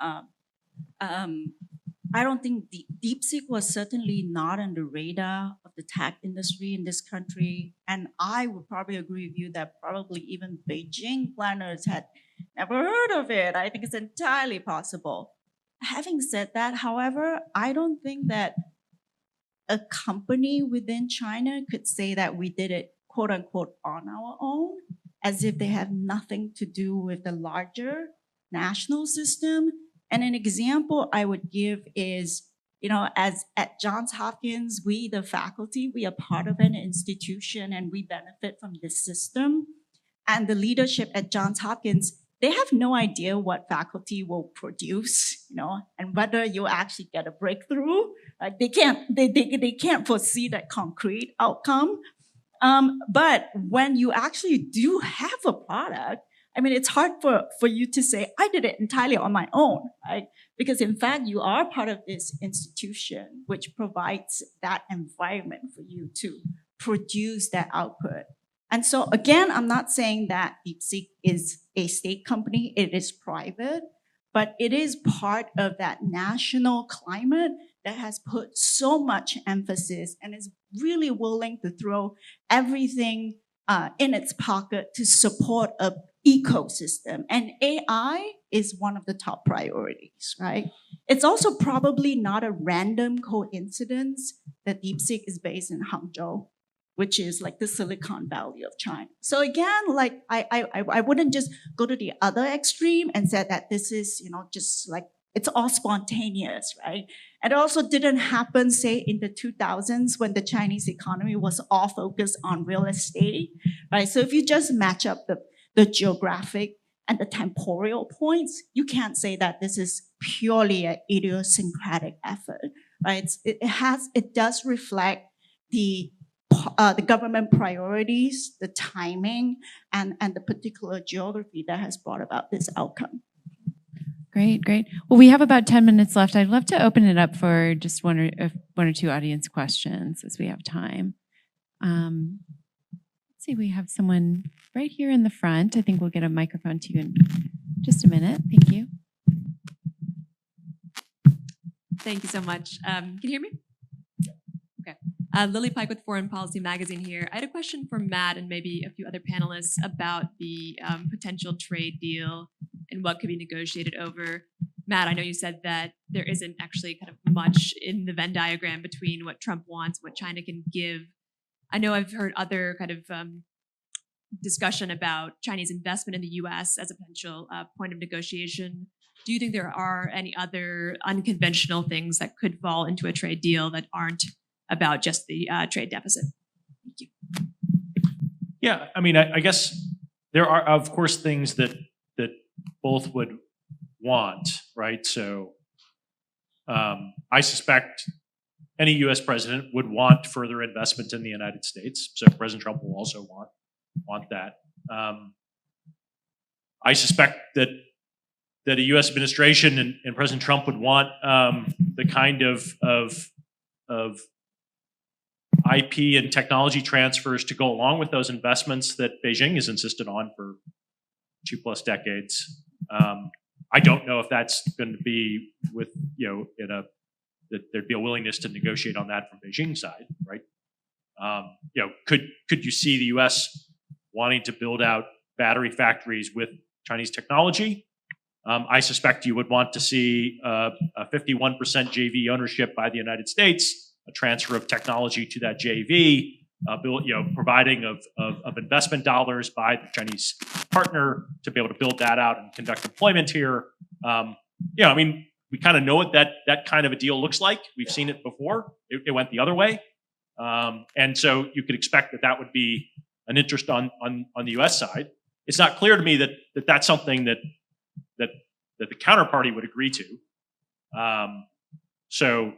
I don't think DeepSeek was certainly not on the radar of the tech industry in this country. And I would probably agree with you that probably even Beijing planners had never heard of it. I think it's entirely possible. Having said that, however, I don't think that a company within China could say that we did it, quote unquote, on our own, as if they have nothing to do with the larger national system. And an example I would give is, as at Johns Hopkins, we, the faculty, we are part of an institution and we benefit from this system. And the leadership at Johns Hopkins, they have no idea what faculty will produce, and whether you'll actually get a breakthrough. Like they can't foresee that concrete outcome. But when you actually do have a product, I mean, it's hard for you to say, I did it entirely on my own, right? Because in fact, you are part of this institution, which provides that environment for you to produce that output. And so again, I'm not saying that DeepSeek is a state company, it is private, but it is part of that national climate that has put so much emphasis and is really willing to throw everything in its pocket to support a ecosystem. And AI is one of the top priorities, right? It's also probably not a random coincidence that DeepSeek is based in Hangzhou, which is like the Silicon Valley of China. So again, like I wouldn't just go to the other extreme and say that this is, just like it's all spontaneous, right? It also didn't happen, say, in the 2000s when the Chinese economy was all focused on real estate, right? So if you just match up the geographic and the temporal points, you can't say that this is purely an idiosyncratic effort, right? It does reflect the government priorities, the timing, and the particular geography that has brought about this outcome. Great, great. Well, we have about 10 minutes left. I'd love to open it up for just one or two audience questions as we have time. Let's see, we have someone right here in the front. I think we'll get a microphone to you in just a minute. Thank you. Thank you so much. Can you hear me? Okay. Lily Pike with Foreign Policy Magazine here. I had a question for Matt and maybe a few other panelists about the potential trade deal and what could be negotiated over. Matt, I know you said that there isn't actually kind of much in the Venn diagram between what Trump wants, what China can give. I know I've heard other kind of discussion about Chinese investment in the US as a potential point of negotiation. Do you think there are any other unconventional things that could fall into a trade deal that aren't about just the trade deficit? Thank you. Yeah, I mean, I guess there are, of course, things that both would want, right? So I suspect any U.S. president would want further investment in the United States. So President Trump will also want that. I suspect that a U.S. administration and President Trump would want the kind of IP and technology transfers to go along with those investments that Beijing has insisted on for 2+ decades. I don't know if that's going to be with, that there'd be a willingness to negotiate on that from Beijing's side, right? Could you see the U.S. wanting to build out battery factories with Chinese technology? I suspect you would want to see a 51% JV ownership by the United States, a transfer of technology to that JV, providing of investment dollars by the Chinese partner to be able to build that out and conduct deployment here. I mean, we kind of know what that kind of a deal looks like. We've seen it before. It went the other way. And so you could expect that would be an interest on the US side. It's not clear to me that that's something that the counterparty would agree to. So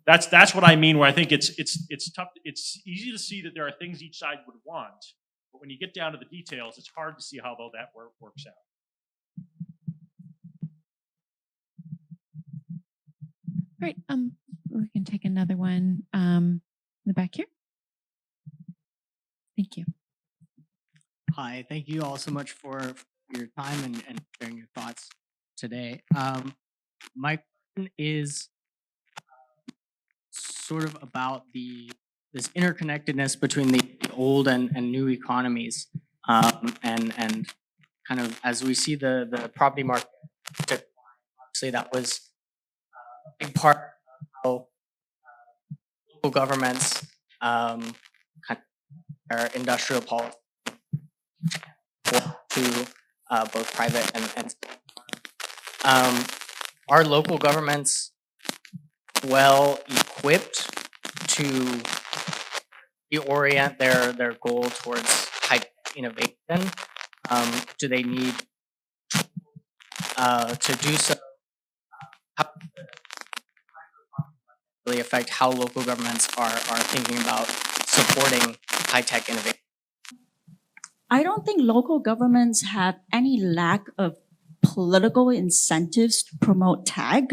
that's what I mean, where I think it's tough. It's easy to see that there are things each side would want, but when you get down to the details, it's hard to see how all that works out. Great. We can take another one in the back here. Thank you. Hi, thank you all so much for your time and sharing your thoughts today. My question is sort of about this interconnectedness between the old and new economies, and kind of as we see the property market decline. Obviously, that was a big part of how local governments kind of their industrial policy to both private and are local governments well equipped to reorient their goal towards high innovation? Do they need to do so? How does it really affect how local governments are thinking about supporting high-tech innovation? I don't think local governments have any lack of political incentives to promote tech.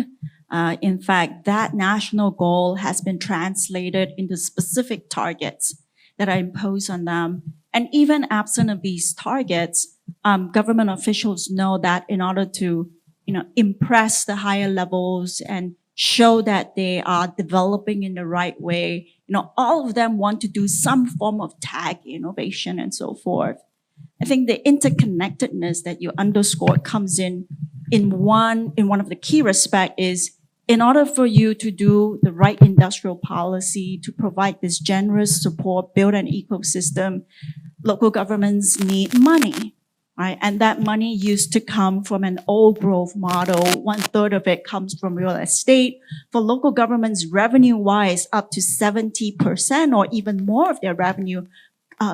In fact, that national goal has been translated into specific targets that are imposed on them. And even absent of these targets, government officials know that in order to, impress the higher levels and show that they are developing in the right way, all of them want to do some form of tech innovation and so forth. I think the interconnectedness that you underscored comes in one of the key respects is in order for you to do the right industrial policy, to provide this generous support, build an ecosystem, local governments need money, right? And that money used to come from an old growth model. 1/3 of it comes from real estate. For local governments, revenue-wise, up to 70% or even more of their revenue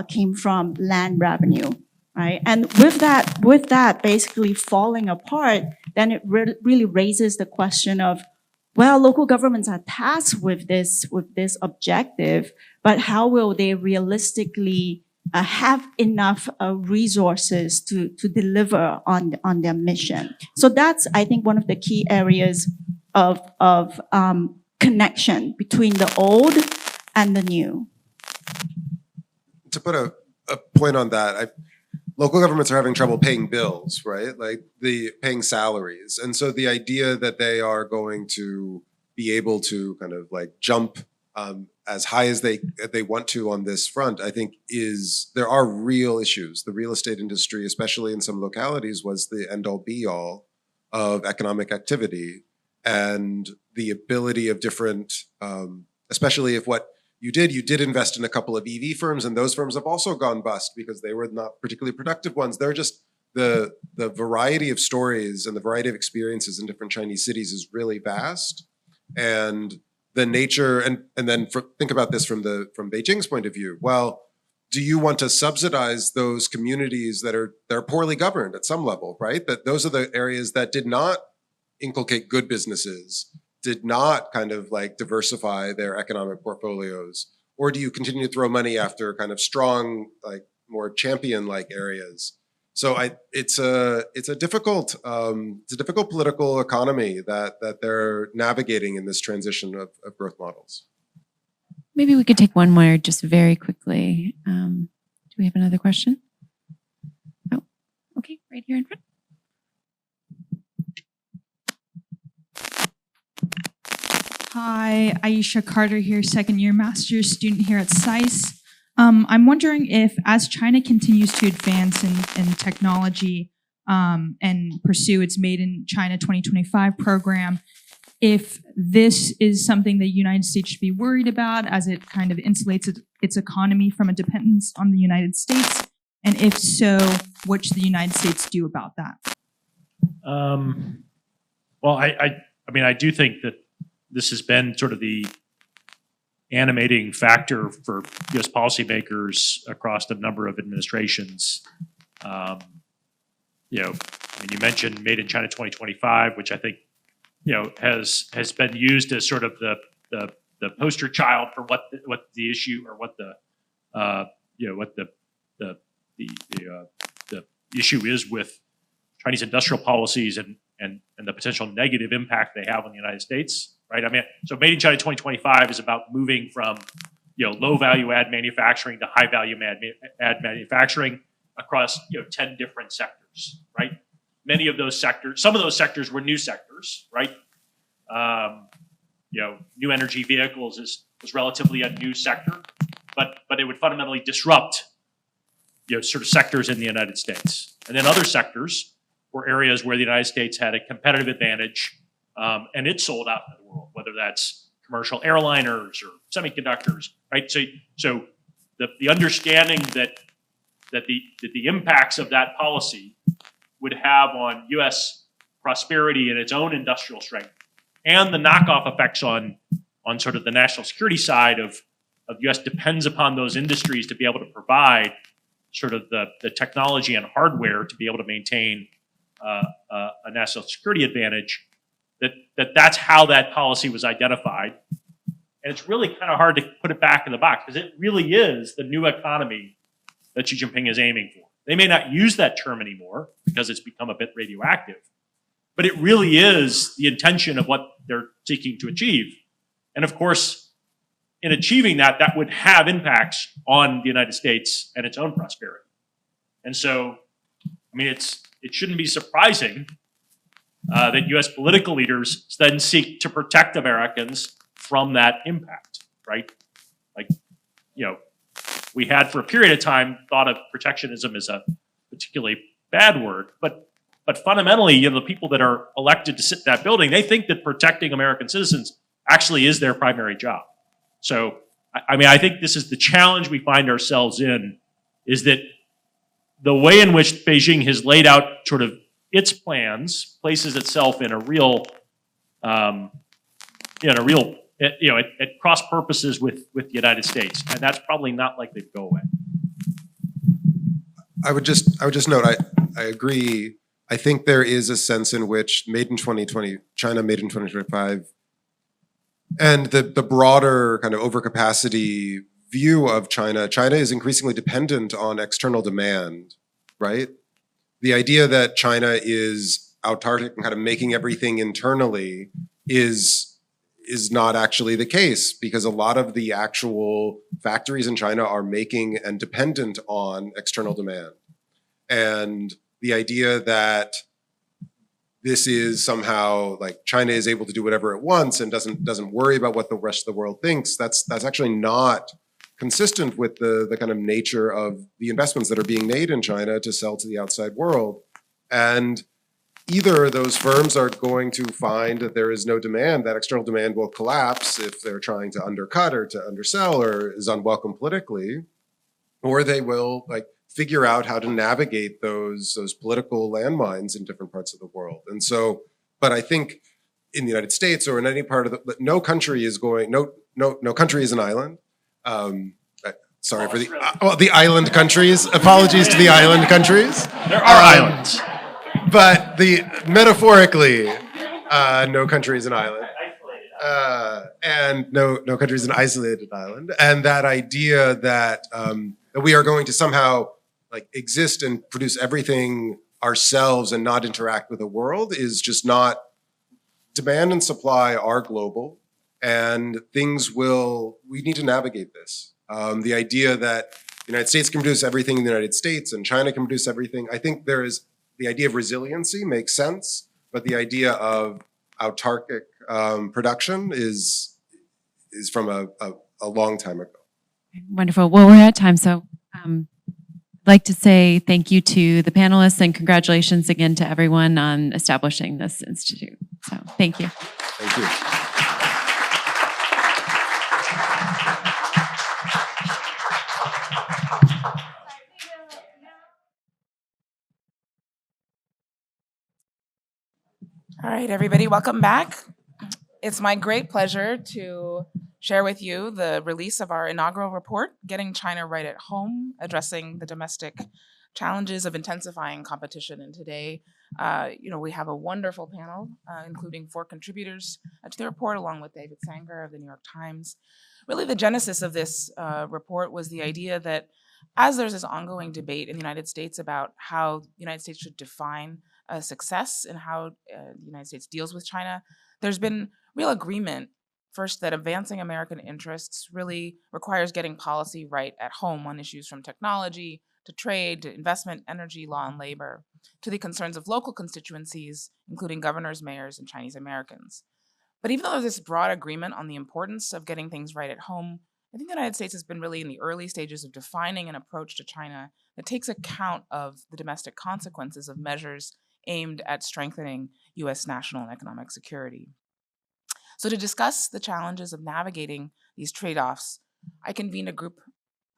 came from land revenue, right? And with that basically falling apart, then it really raises the question of, well, local governments are tasked with this objective, but how will they realistically have enough resources to deliver on their mission? So that's, I think, one of the key areas of connection between the old and the new. To put a point on that, local governments are having trouble paying bills, right? Like paying salaries. And so the idea that they are going to be able to kind of like jump as high as they want to on this front, I think there are real issues. The real estate industry, especially in some localities, was the end-all be-all of economic activity, and the ability of different, especially if what you did invest in a couple of EV firms, and those firms have also gone bust because they were not particularly productive ones. They're just the variety of stories and the variety of experiences in different Chinese cities is really vast, and the nature and then think about this from Beijing's point of view. Well, do you want to subsidize those communities they're poorly governed at some level, right? That those are the areas that did not inculcate good businesses, did not kind of like diversify their economic portfolios? Or do you continue to throw money after kind of strong, like more champion-like areas? So it's a difficult political economy that they're navigating in this transition of growth models. Maybe we could take one more just very quickly. Do we have another question? Oh, okay, right here in front. Hi, Aisha Carter here, second-year master's student here at SAIS. I'm wondering if, as China continues to advance in technology, and pursue its Made in China 2025 program, if this is something the United States should be worried about as it kind of insulates its economy from a dependence on the United States, and if so, what should the United States do about that? Well, I mean, I do think that this has been sort of the animating factor for U.S. policymakers across a number of administrations. You know, I mean, you mentioned Made in China 2025, which I think, you know, has been used as sort of the poster child for what the issue, or what the you know, what the issue is with Chinese industrial policies and the potential negative impact they have on the United States, right? I mean, so Made in China 2025 is about moving from, you know, low value add manufacturing to high value add manufacturing across, you know, 10 different sectors, right? Many of those sectors, some of those sectors were new sectors, right? You know, new energy vehicles was relatively a new sector, but it would fundamentally disrupt, you know, sort of sectors in the United States. And then other sectors were areas where the United States had a competitive advantage, and it sold out to the world, whether that's commercial airliners or semiconductors, right? So the understanding that the impacts of that policy would have on U.S. prosperity and its own industrial strength, and the knockoff effects on sort of the national security side of U.S. depends upon those industries to be able to provide sort of the technology and hardware to be able to maintain a national security advantage. That's how that policy was identified, and it's really kind of hard to put it back in the box, because it really is the new economy that Xi Jinping is aiming for. They may not use that term anymore because it's become a bit radioactive, but it really is the intention of what they're seeking to achieve. And of course, in achieving that, that would have impacts on the United States and its own prosperity. And so, I mean, it shouldn't be surprising that U.S. political leaders then seek to protect Americans from that impact, right? Like, you know, we had for a period of time thought of protectionism as a particularly bad word, but fundamentally, you know, the people that are elected to sit in that building, they think that protecting American citizens actually is their primary job. So, I mean, I think this is the challenge we find ourselves in, is that the way in which Beijing has laid out sort of its plans places itself in a real, at cross purposes with the United States, and that's probably not likely to go away. I would just note, I agree. I think there is a sense in which Made in 2020, China Made in 2025, and the broader kind of overcapacity view of China is increasingly dependent on external demand, right? The idea that China is autarkic and kind of making everything internally is not actually the case, because a lot of the actual factories in China are making and dependent on external demand. And the idea that this is somehow like China is able to do whatever it wants and doesn't worry about what the rest of the world thinks, that's actually not consistent with the kind of nature of the investments that are being made in China to sell to the outside world. And either those firms are going to find that there is no demand, that external demand will collapse if they're trying to undercut or to undersell or is unwelcome politically, or they will like figure out how to navigate those political landmines in different parts of the world. And so, but I think in the United States or in any part of no country is no country is an island. Sorry for the island countries. Apologies to the island countries. There are islands. But metaphorically, no country is an island. And no country is an isolated island. And that idea that we are going to somehow like exist and produce everything ourselves and not interact with the world is just not. Demand and supply are global, and we need to navigate this. The idea that the United States can produce everything in the United States and China can produce everything, I think the idea of resiliency makes sense, but the idea of autarkic production is from a long time ago. Wonderful. Well, we're at time, so I'd like to say thank you to the panelists and congratulations again to everyone on establishing this institute. So thank you. Thank you. All right, everybody, welcome back. It's my great pleasure to share with you the release of our inaugural report, Getting China Right at Home, Addressing the Domestic Challenges of Intensifying Competition. And today, we have a wonderful panel, including 4 contributors to the report, along with David Sanger of the New York Times. Really, the genesis of this report was the idea that as there's this ongoing debate in the United States about how the United States should define success and how the United States deals with China, there's been real agreement, first, that advancing American interests really requires getting policy right at home on issues from technology to trade to investment, energy, law, and labor, to the concerns of local constituencies, including governors, mayors, and Chinese Americans. But even though there's this broad agreement on the importance of getting things right at home, I think the United States has been really in the early stages of defining an approach to China that takes account of the domestic consequences of measures aimed at strengthening U.S. national and economic security. So to discuss the challenges of navigating these trade-offs, I convened a group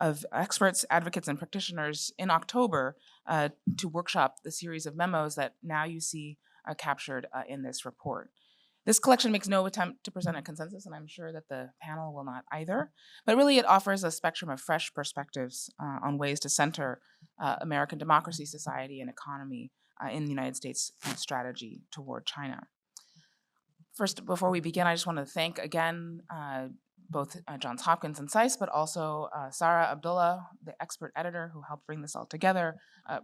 of experts, advocates, and practitioners in October to workshop the series of memos that now you see captured in this report. This collection makes no attempt to present a consensus, and I'm sure that the panel will not either, but really it offers a spectrum of fresh perspectives on ways to center American democracy, society, and economy in the United States strategy toward China. First, before we begin, I just want to thank again both Johns Hopkins and SAIS, but also Sarah Abdullah, the expert editor who helped bring this all together,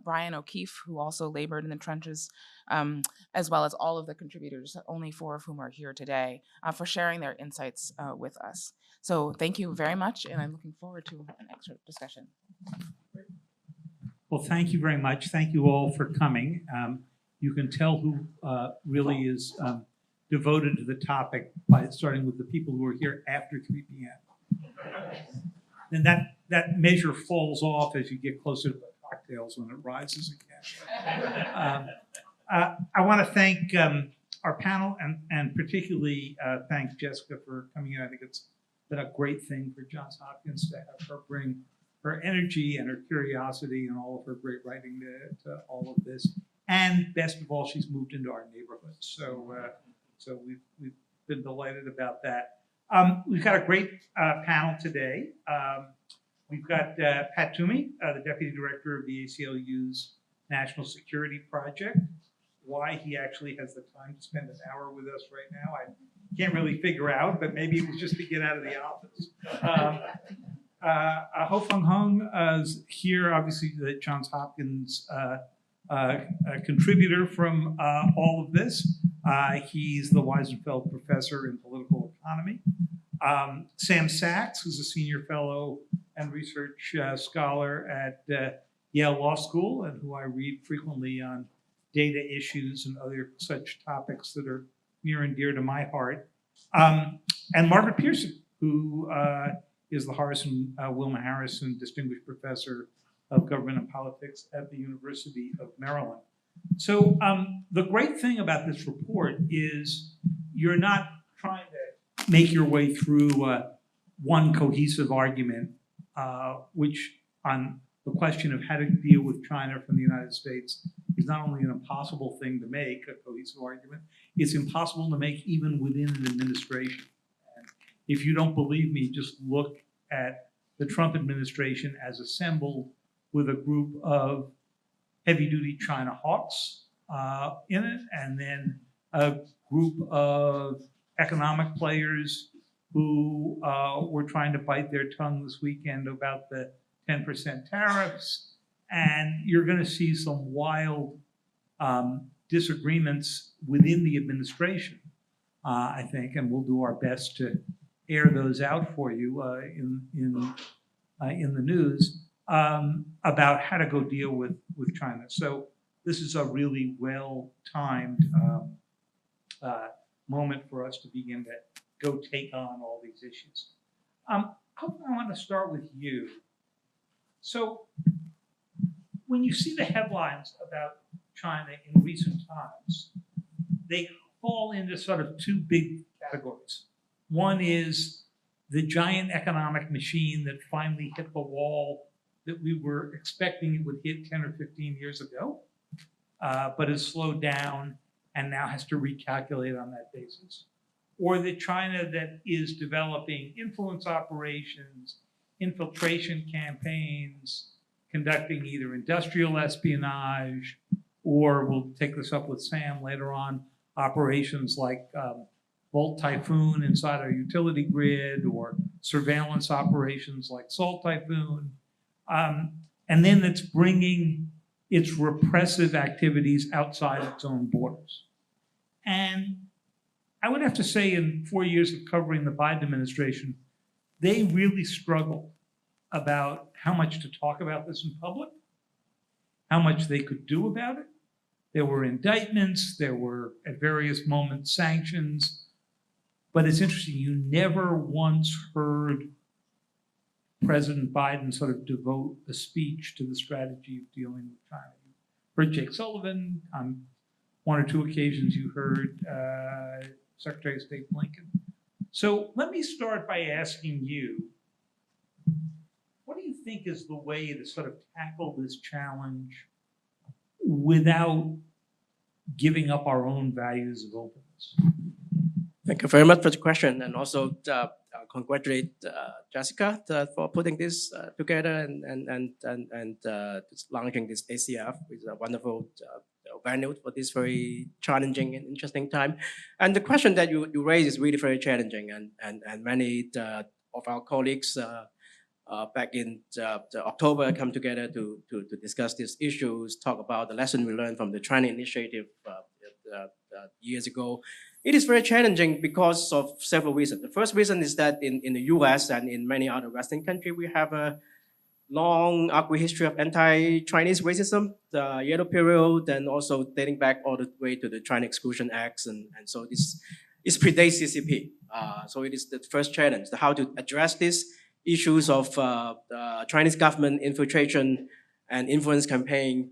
Brian O'Keefe, who also labored in the trenches, as well as all of the contributors, only 4 of whom are here today, for sharing their insights with us. So thank you very much, and I'm looking forward to an extra discussion. Well, thank you very much. Thank you all for coming. You can tell who really is devoted to the topic by starting with the people who are here after 3 p.m. And that measure falls off as you get closer to the cocktails when it rises again. I want to thank our panel and particularly thank Jessica for coming in. I think it's been a great thing for Johns Hopkins to have her bring her energy and her curiosity and all of her great writing to all of this. And best of all, she's moved into our neighborhood. So we've been delighted about that. We've got a great panel today. We've got Pat Toomey, the Deputy Director of the ACLU's National Security Project. Why he actually has the time to spend an hour with us right now, I can't really figure out, but maybe it was just to get out of the office. Ho Fung Hung is here, obviously the Johns Hopkins contributor from all of this. He's the Weisenfeld Professor in Political Economy. Sam Sachs, who's a Senior Fellow and Research Scholar at Yale Law School, and who I read frequently on data issues and other such topics that are near and dear to my heart. And Margaret Pearson, who is the Wilma Harrison Distinguished Professor of Government and Politics at the University of Maryland. So the great thing about this report is you're not trying to make your way through one cohesive argument, which on the question of how to deal with China from the United States is not only an impossible thing to make, a cohesive argument, it's impossible to make even within an administration. And if you don't believe me, just look at the Trump administration as assembled with a group of heavy-duty China hawks in it, and then a group of economic players who were trying to bite their tongue this weekend about the 10% tariffs. And you're going to see some wild disagreements within the administration, I think, and we'll do our best to air those out for you in the news about how to go deal with China. So this is a really well-timed moment for us to begin to go take on all these issues. I want to start with you. So when you see the headlines about China in recent times, they fall into sort of two big categories. One is the giant economic machine that finally hit the wall that we were expecting it would hit 10 or 15 years ago, but has slowed down and now has to recalculate on that basis. Or the China that is developing influence operations, infiltration campaigns, conducting either industrial espionage, or we'll take this up with Sam later on, operations like Volt Typhoon inside our utility grid, or surveillance operations like Salt Typhoon. And then it's bringing its repressive activities outside its own borders. And I would have to say, in 4 years of covering the Biden administration, they really struggled about how much to talk about this in public, how much they could do about it. There were indictments, there were at various moments sanctions, but it's interesting, you never once heard President Biden sort of devote a speech to the strategy of dealing with China. You heard Jake Sullivan, on one or two occasions you heard Secretary of State Blinken. So let me start by asking you, what do you think is the way to sort of tackle this challenge without giving up our own values of openness? Thank you very much for the question, and also congratulate Jessica for putting this together and launching this ACF with a wonderful venue for this very challenging and interesting time. And the question that you raise is really very challenging, and many of our colleagues back in October come together to discuss these issues, talk about the lesson we learned from the China initiative years ago. It is very challenging because of several reasons. The first reason is that in the US and in many other Western countries, we have a long, ugly history of anti-Chinese racism, the Yellow Period, and also dating back all the way to the China Exclusion Acts. And so this predates CCP. So it is the first challenge, how to address these issues of Chinese government infiltration and influence campaign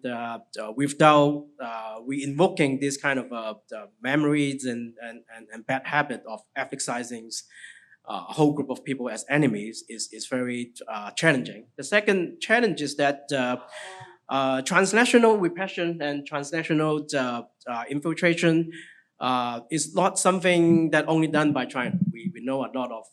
without re-invoking this kind of memories and bad habit of emphasizing a whole group of people as enemies is very challenging. The second challenge is that transnational repression and transnational infiltration is not something that only done by China. We know a lot of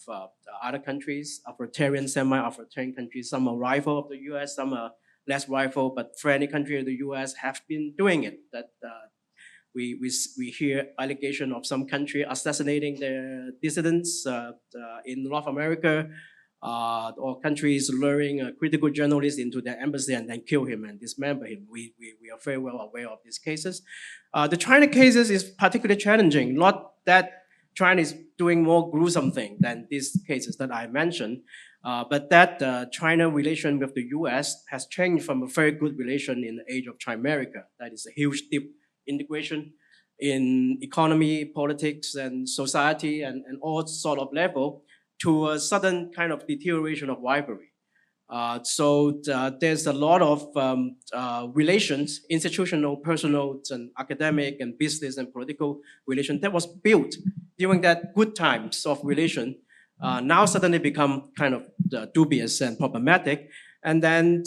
other countries, authoritarian, semi-authoritarian countries, some are rival of the US, some are less rival, but friendly countries of the US have been doing it. That we hear allegation of some country assassinating their dissidents in North America, or countries luring a critical journalist into their embassy and then kill him and dismember him. We are very well aware of these cases. The China cases is particularly challenging. Not that China is doing more gruesome thing than these cases that I mentioned, but that China relation with the US has changed from a very good relation in the age of Chimerica. That is a huge, deep integration in economy, politics, and society, and all sort of level, to a sudden kind of deterioration of rivalry. So there's a lot of relations, institutional, personal, and academic, and business and political relations that was built during that good times of relation, now suddenly become kind of dubious and problematic. And then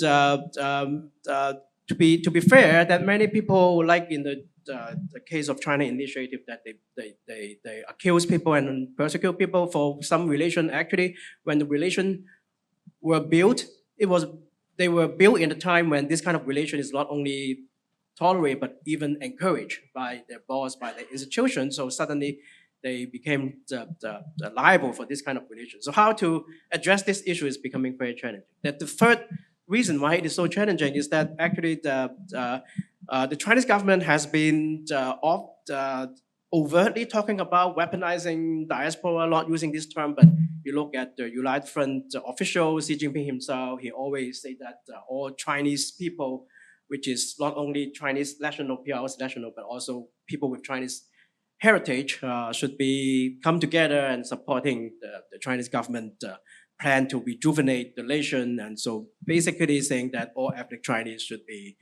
to be fair, that many people, like in the case of China initiative, that they accuse people and persecute people for some relation. Actually, when the relation were built, they were built in a time when this kind of relation is not only tolerated but even encouraged by their boss, by the institution. So suddenly they became liable for this kind of relation. So how to address this issue is becoming very challenging. That the third reason why it is so challenging is that actually the Chinese government has been overtly talking about weaponizing diaspora, not using this term, but you look at the United Front official, Xi Jinping himself, he always say that all Chinese people, which is not only Chinese national, PRS national, but also people with Chinese heritage should be come together and supporting the Chinese government plan to rejuvenate the nation. And so basically saying that all ethnic Chinese should be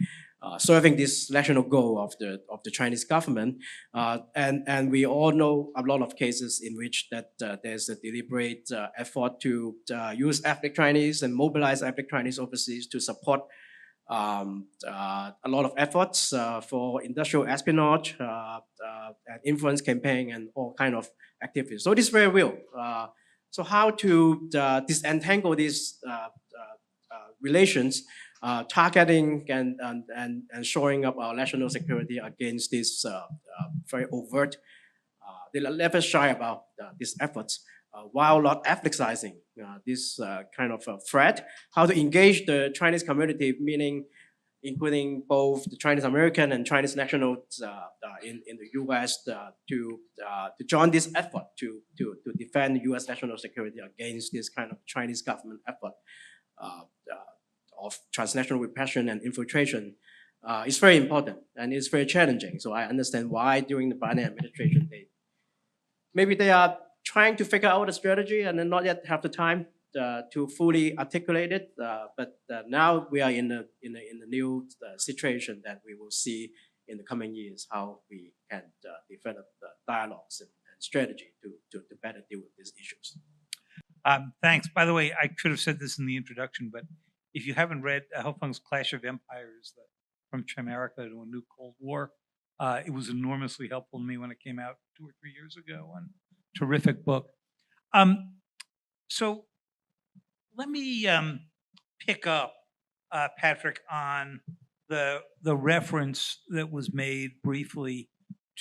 serving this national goal of the Chinese government. And we all know a lot of cases in which that there's a deliberate effort to use ethnic Chinese and mobilize ethnic Chinese overseas to support a lot of efforts for industrial espionage and influence campaign and all kind of activities. So this is very real. So how to disentangle these relations, targeting and shoring up our national security against this very overt, they are never shy about these efforts, while not ethnicizing this kind of threat. How to engage the Chinese community, meaning including both the Chinese American and Chinese nationals in the U.S. To join this effort to defend U.S. national security against this kind of Chinese government effort of transnational repression and infiltration. It's very important and it's very challenging. So I understand why during the Biden administration maybe they are trying to figure out a strategy and then not yet have the time to fully articulate it. But now we are in a new situation that we will see in the coming years how we can develop dialogues and strategy to better deal with these issues. Thanks. By the way, I should have said this in the introduction, but if you haven't read Hopefung's Clash of Empires, From Chimerica to a New Cold War, it was enormously helpful to me when it came out 2 or 3 years ago. And terrific book. So let me pick up, Patrick, on the reference that was made briefly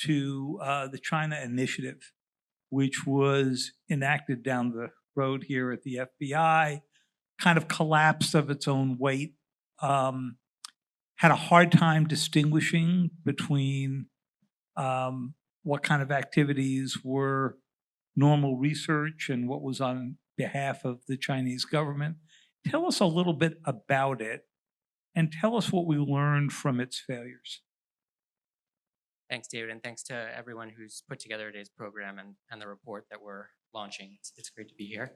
to the China Initiative, which was enacted down the road here at the FBI, kind of collapsed of its own weight, had a hard time distinguishing between what kind of activities were normal research and what was on behalf of the Chinese government. Tell us a little bit about it and tell us what we learned from its failures. Thanks, David, and thanks to everyone who's put together today's program and the report that we're launching. It's great to be here.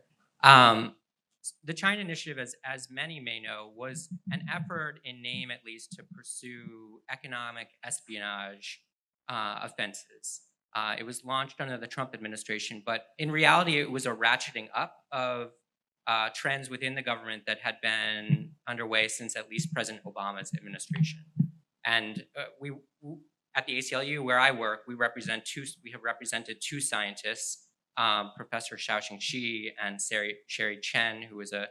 The China Initiative, as many may know, was an effort in name at least to pursue economic espionage offenses. It was launched under the Trump administration, but in reality, it was a ratcheting up of trends within the government that had been underway since at least President Obama's administration. And we, at the ACLU, where I work, we have represented two scientists, Professor Xiaoxing Shi and Sherry Chen, who was a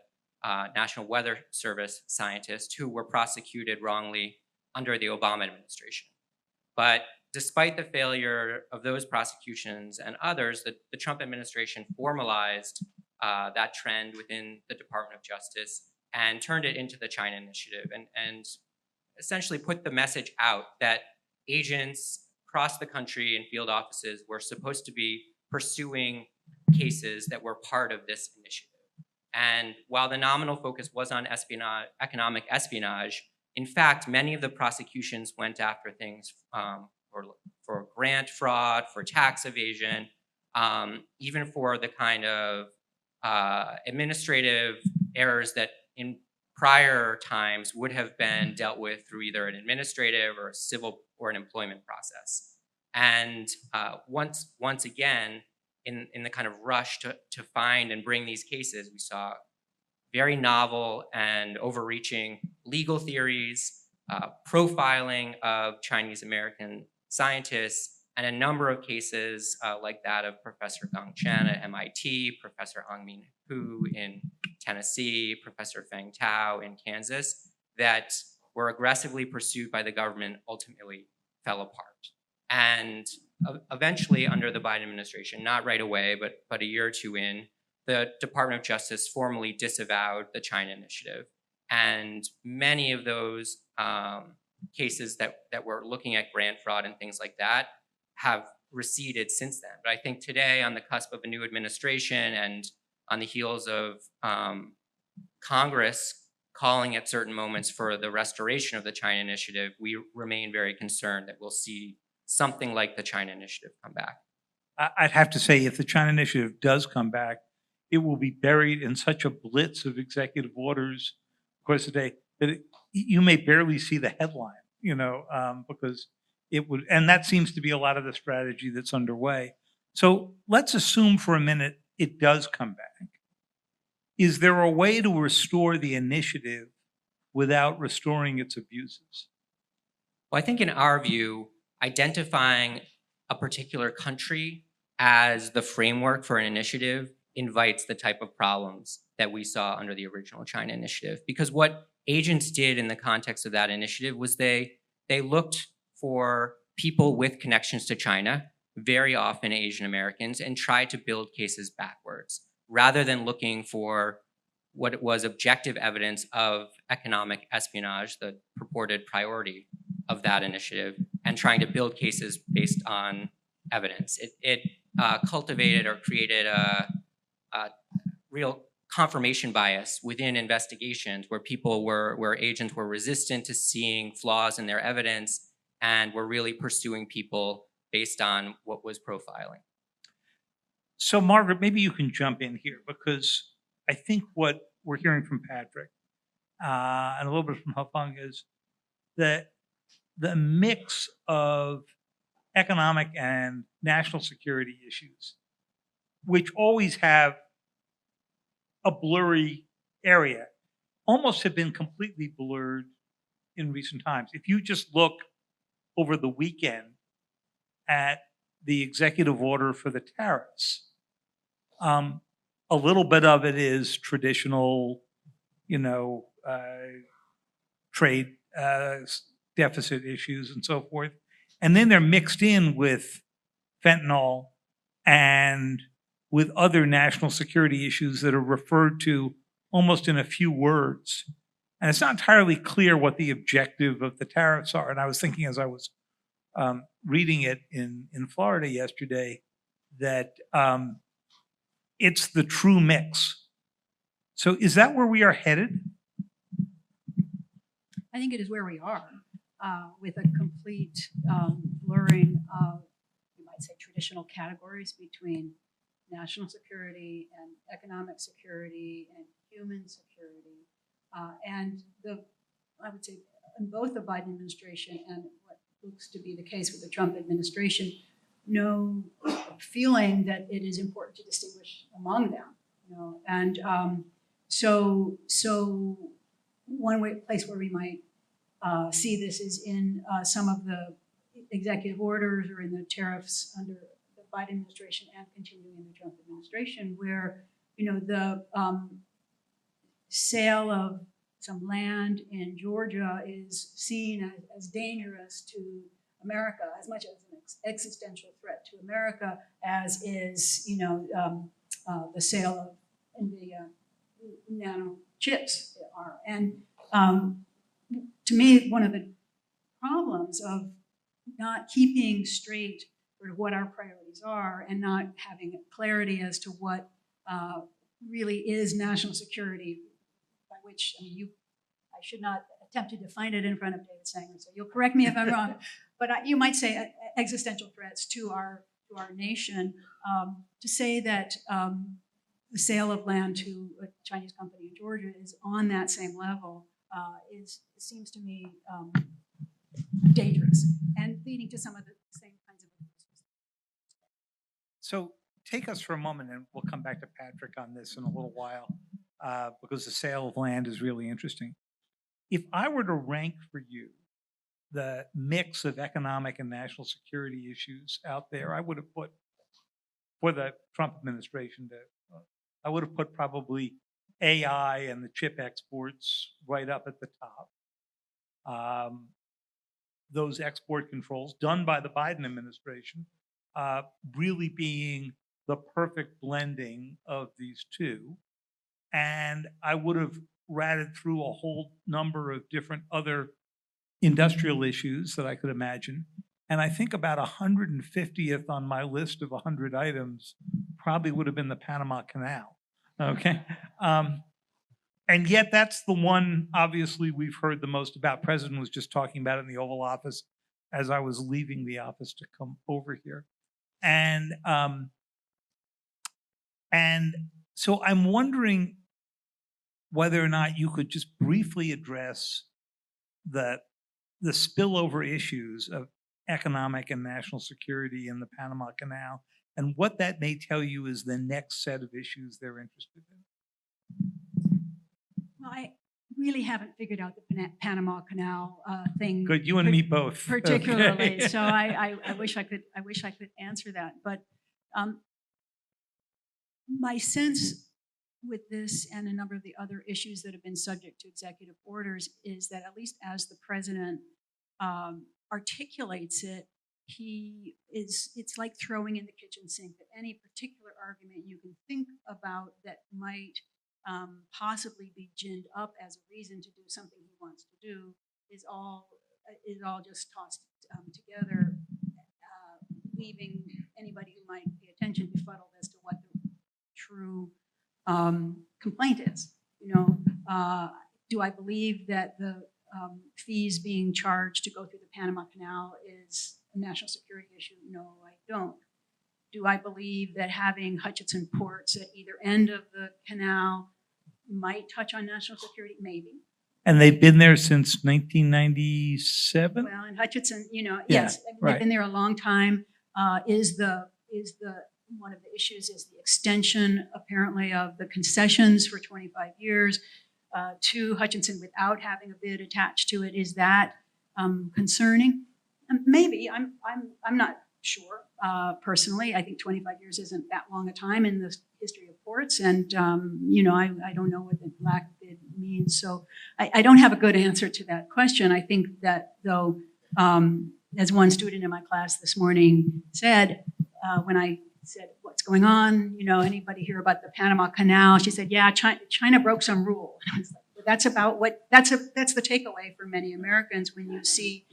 National Weather Service scientist, who were prosecuted wrongly under the Obama administration. But despite the failure of those prosecutions and others, the Trump administration formalized that trend within the Department of Justice and turned it into the China Initiative and essentially put the message out that agents across the country in field offices were supposed to be pursuing cases that were part of this initiative. And while the nominal focus was on espionage, economic espionage, in fact, many of the prosecutions went after things for grant fraud, for tax evasion, even for the kind of administrative errors that in prior times would have been dealt with through either an administrative or a civil or an employment process. And once again, in the kind of rush to find and bring these cases, we saw very novel and overreaching legal theories, profiling of Chinese American scientists, and a number of cases like that of Professor Gang Chen at MIT, Professor Hongmin Hu in Tennessee, Professor Feng Tao in Kansas, that were aggressively pursued by the government, ultimately fell apart. And eventually, under the Biden administration, not right away, but a year or two in, the Department of Justice formally disavowed the China Initiative. And many of those cases that were looking at grant fraud and things like that have receded since then. But I think today, on the cusp of a new administration and on the heels of Congress calling at certain moments for the restoration of the China Initiative, we remain very concerned that we'll see something like the China Initiative come back. I'd have to say, if the China Initiative does come back, it will be buried in such a blitz of executive orders, of course, today that you may barely see the headline, because it would, and that seems to be a lot of the strategy that's underway. So let's assume for a minute it does come back. Is there a way to restore the initiative without restoring its abuses? Well, I think in our view, identifying a particular country as the framework for an initiative invites the type of problems that we saw under the original China initiative. Because what agents did in the context of that initiative was they looked for people with connections to China, very often Asian Americans, and tried to build cases backwards, rather than looking for what was objective evidence of economic espionage, the purported priority of that initiative, and trying to build cases based on evidence. It cultivated or created a real confirmation bias within investigations where agents were resistant to seeing flaws in their evidence and were really pursuing people based on what was profiling. So Margaret, maybe you can jump in here, because I think what we're hearing from Patrick and a little bit from Hafeng is that the mix of economic and national security issues, which always have a blurry area, almost have been completely blurred in recent times. If you just look over the weekend at the executive order for the tariffs, a little bit of it is traditional, trade deficit issues and so forth. And then they're mixed in with fentanyl and with other national security issues that are referred to almost in a few words. And it's not entirely clear what the objective of the tariffs are. And I was thinking as I was reading it in Florida yesterday that it's the true mix. So is that where we are headed? I think it is where we are, with a complete blurring of, you might say, traditional categories between national security and economic security and human security. And I would say in both the Biden administration and what looks to be the case with the Trump administration, no feeling that it is important to distinguish among them. And so one place where we might see this is in some of the executive orders or in the tariffs under the Biden administration and continuing in the Trump administration, where the sale of some land in Georgia is seen as dangerous to America, as much as an existential threat to America as is the sale of NVIDIA nano chips are. And to me, one of the problems of not keeping straight sort of what our priorities are and not having clarity as to what really is national security, by which, I should not attempt to define it in front of David Sanger, so you'll correct me if I'm wrong, but you might say existential threats to our nation. To say that the sale of land to a Chinese company in Georgia is on that same level seems to me dangerous and leading to some of the same kinds of abuses. So take us for a moment, and we'll come back to Patrick on this in a little while, because the sale of land is really interesting. If I were to rank for you the mix of economic and national security issues out there, I would have put, for the Trump administration, I would have put probably AI and the chip exports right up at the top. Those export controls done by the Biden administration really being the perfect blending of these two. And I would have ratted through a whole number of different other industrial issues that I could imagine. And I think about 150th on my list of 100 items probably would have been the Panama Canal. Okay. And yet that's the one, obviously, we've heard the most about. President was just talking about it in the Oval Office as I was leaving the office to come over here. And So I'm wondering whether or not you could just briefly address the spillover issues of economic and national security in the Panama Canal, and what that may tell you is the next set of issues they're interested in. Well, I really haven't figured out the Panama Canal thing. Good, you and me both. Particularly, Okay. so I wish I could answer that. But my sense with this and a number of the other issues that have been subject to executive orders is that, at least as the president articulates it, it's like throwing in the kitchen sink, that any particular argument you can think about that might possibly be ginned up as a reason to do something he wants to do is all just tossed together, leaving anybody who might pay attention befuddled as to what the true complaint is. Do I believe that the fees being charged to go through the Panama Canal is a national security issue? No, I don't. Do I believe that having Hutchinson ports at either end of the canal might touch on national security? Maybe. And they've been there since 1997? Well, in Hutchinson, Yeah, yes, right. they've been there a long time. Is the one of the issues is the extension, apparently, of the concessions for 25 years to Hutchinson without having a bid attached to it. Is that concerning? Maybe. I'm not sure personally. I think 25 years isn't that long a time in the history of ports, and I don't know what the lack of bid means. So I don't have a good answer to that question. I think that, though, as one student in my class this morning said, when I said, "What's going on? Anybody hear about the Panama Canal?" She said, "Yeah, China broke some rule." I was like, well, that's the takeaway for many Americans when you see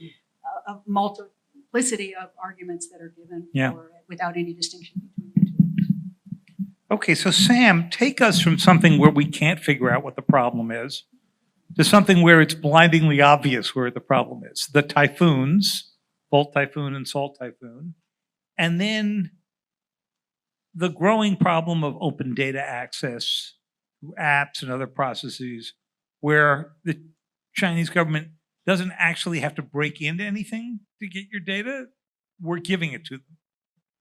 a multiplicity of arguments that are given for it without any distinction between the two. Okay, so Sam, take us from something where we can't figure out what the problem is to something where it's blindingly obvious where the problem is. The typhoons, Volt Typhoon and Salt Typhoon, and then the growing problem of open data access to apps and other processes where the Chinese government doesn't actually have to break into anything to get your data. We're giving it to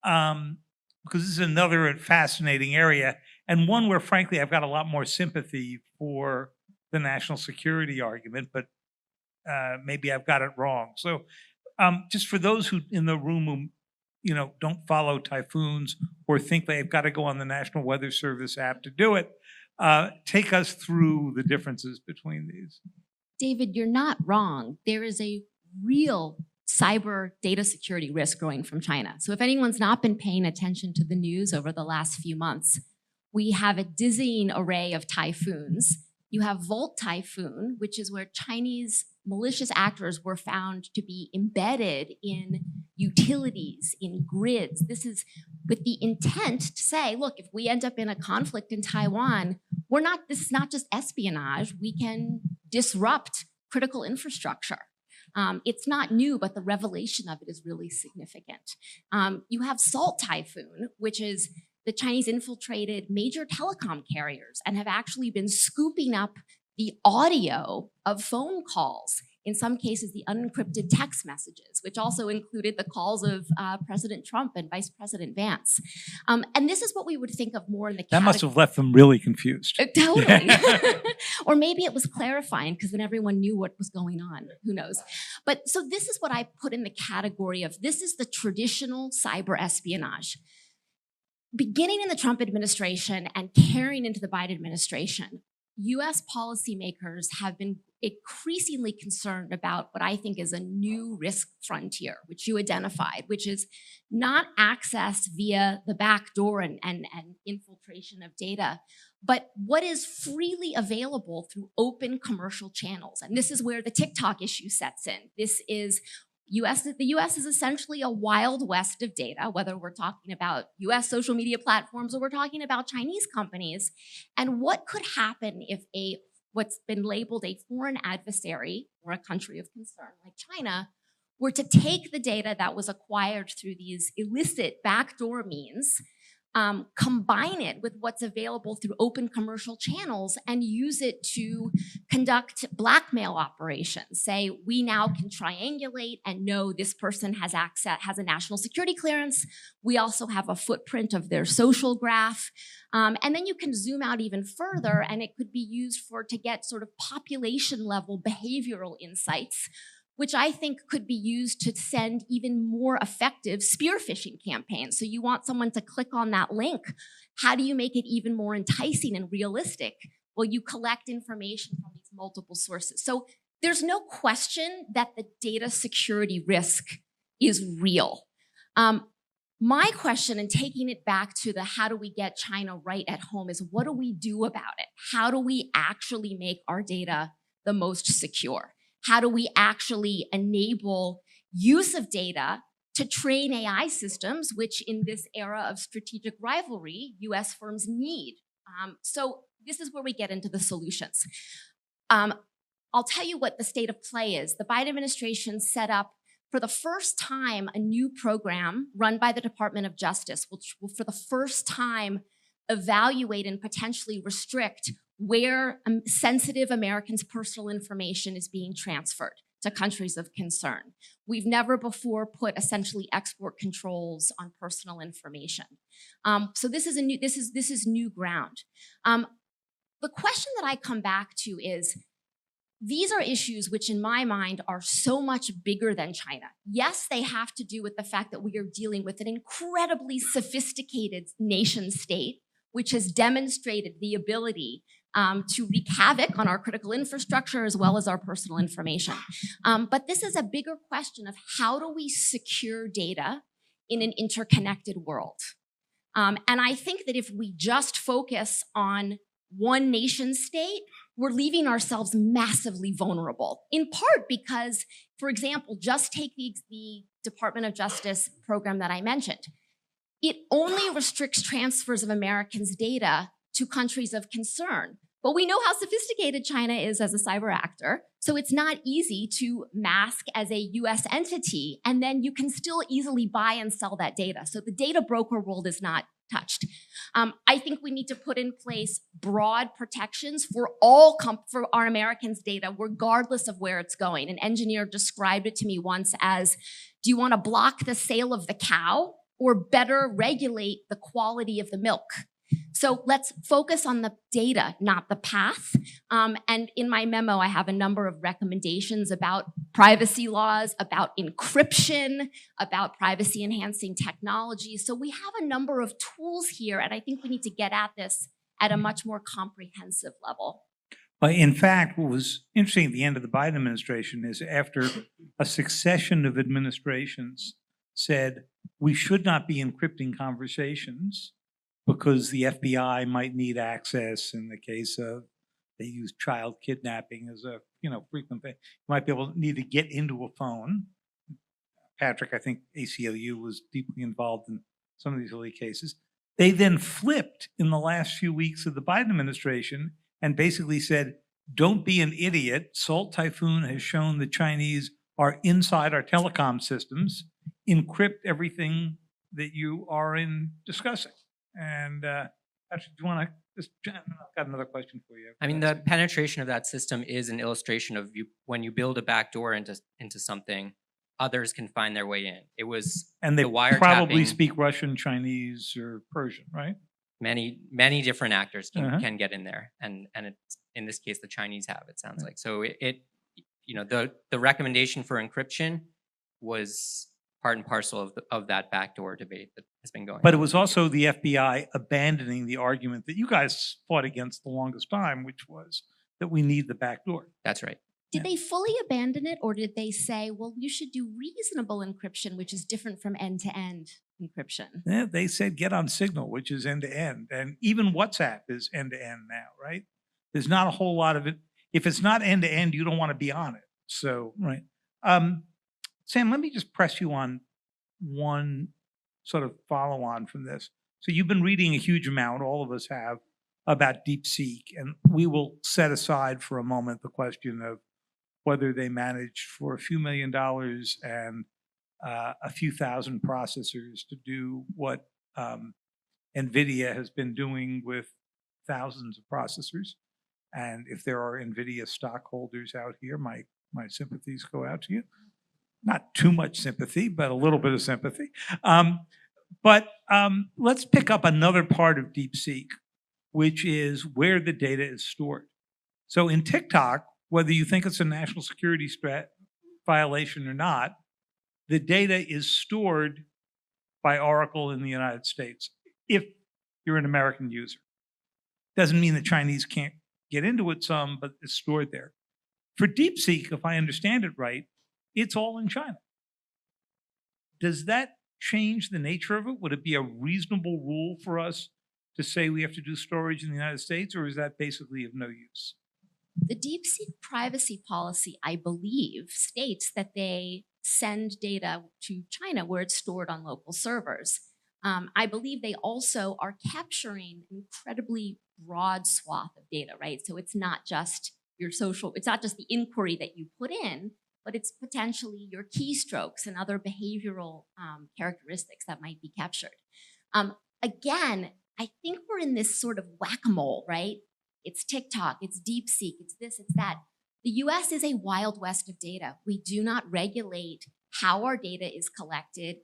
them. Because this is another fascinating area, and one where, frankly, I've got a lot more sympathy for the national security argument, but maybe I've got it wrong. So just for those who in the room who don't follow typhoons or think they've got to go on the National Weather Service app to do it, take us through the differences between these. David, you're not wrong. There is a real cyber data security risk growing from China. So if anyone's not been paying attention to the news over the last few months, we have a dizzying array of typhoons. You have Volt Typhoon, which is where Chinese malicious actors were found to be embedded in utilities, in grids. This is with the intent to say, look, if we end up in a conflict in Taiwan, this is not just espionage, we can disrupt critical infrastructure. It's not new, but the revelation of it is really significant. You have Salt Typhoon, which is the Chinese infiltrated major telecom carriers and have actually been scooping up the audio of phone calls, in some cases the unencrypted text messages, which also included the calls of President Trump and Vice President Vance. And this is what we would think of more in the That must have left them really confused. Totally. Or maybe it was clarifying because then everyone knew what was going on. Who knows? But so this is what I put in the category of this is the traditional cyber espionage. Beginning in the Trump administration and carrying into the Biden administration, US policymakers have been increasingly concerned about what I think is a new risk frontier, which you identified, which is not access via the back door and infiltration of data, but what is freely available through open commercial channels. And this is where the TikTok issue sets in. The US is essentially a wild west of data, whether we're talking about US social media platforms or we're talking about Chinese companies. And what could happen if what's been labeled a foreign adversary or a country of concern like China were to take the data that was acquired through these illicit backdoor means, combine it with what's available through open commercial channels and use it to conduct blackmail operations. Say, we now can triangulate and know this person has a national security clearance. We also have a footprint of their social graph. And then you can zoom out even further, and it could be used to get sort of population level behavioral insights, which I think could be used to send even more effective spear phishing campaigns. So you want someone to click on that link. How do you make it even more enticing and realistic? Well, you collect information from these multiple sources. So there's no question that the data security risk is real. My question, and taking it back to the how do we get China right at home, is what do we do about it? How do we actually make our data the most secure? How do we actually enable use of data to train AI systems, which in this era of strategic rivalry, US firms need? So this is where we get into the solutions. I'll tell you what the state of play is. The Biden administration set up for the first time a new program run by the Department of Justice, which will for the first time evaluate and potentially restrict where sensitive Americans' personal information is being transferred to countries of concern. We've never before put essentially export controls on personal information. So this is new ground. The question that I come back to is, these are issues which in my mind are so much bigger than China. Yes, they have to do with the fact that we are dealing with an incredibly sophisticated nation state, which has demonstrated the ability to wreak havoc on our critical infrastructure as well as our personal information. But this is a bigger question of how do we secure data in an interconnected world? And I think that if we just focus on one nation state, we're leaving ourselves massively vulnerable, in part because, for example, just take the Department of Justice program that I mentioned. It only restricts transfers of Americans' data to countries of concern. But we know how sophisticated China is as a cyber actor, so it's not easy to mask as a US entity, and then you can still easily buy and sell that data. So the data broker world is not touched. I think we need to put in place broad protections for for our Americans' data, regardless of where it's going. An engineer described it to me once as, do you want to block the sale of the cow or better regulate the quality of the milk? So let's focus on the data, not the path. And in my memo, I have a number of recommendations about privacy laws, about encryption, about privacy enhancing technology. So we have a number of tools here, and I think we need to get at this at a much more comprehensive level. But in fact, what was interesting at the end of the Biden administration is after a succession of administrations said, we should not be encrypting conversations because the FBI might need access in the case of, they use child kidnapping as a frequent thing. You might be able to need to get into a phone. Patrick, I think ACLU was deeply involved in some of these early cases. They then flipped in the last few weeks of the Biden administration and basically said, don't be an idiot. Salt Typhoon has shown the Chinese are inside our telecom systems. Encrypt everything that you are discussing. And actually, do you want to just, I've got another question for you. I mean, the penetration of that system is an illustration of when you build a backdoor into something, others can find their way in. It was and they the wiretapping. Probably speak Russian, Chinese, or Persian, right? Many different actors can get in there, and it's, in this case, the Chinese have. It sounds like so. The recommendation for encryption was part and parcel of that backdoor debate that has been going. But it was also the FBI abandoning the argument that you guys fought against the longest time, which was that we need the backdoor. That's right. Did they fully abandon it, or did they say, well, you should do reasonable encryption, which is different from end-to-end encryption? Yeah, they said get on Signal, which is end-to-end. And even WhatsApp is end-to-end now, right? There's not a whole lot of it. If it's not end-to-end, you don't want to be on it. So, right. Sam, let me just press you on one sort of follow-on from this. So you've been reading a huge amount, all of us have, about DeepSeek, and we will set aside for a moment the question of whether they managed for a few $1 million and a few thousand processors to do what NVIDIA has been doing with thousands of processors. And if there are NVIDIA stockholders out here, my sympathies go out to you. Not too much sympathy, but a little bit of sympathy. But let's pick up another part of DeepSeek, which is where the data is stored. So in TikTok, whether you think it's a national security violation or not, the data is stored by Oracle in the United States, if you're an American user. Doesn't mean the Chinese can't get into it some, but it's stored there. For DeepSeek, if I understand it right, it's all in China. Does that change the nature of it? Would it be a reasonable rule for us to say we have to do storage in the United States, or is that basically of no use? The DeepSeek privacy policy, I believe, states that they send data to China where it's stored on local servers. I believe they also are capturing an incredibly broad swath of data, right? So it's not just it's not just the inquiry that you put in, but it's potentially your keystrokes and other behavioral characteristics that might be captured. Again, I think we're in this sort of whack-a-mole, right? It's TikTok, it's DeepSeek, it's this, it's that. The US is a wild west of data. We do not regulate how our data is collected,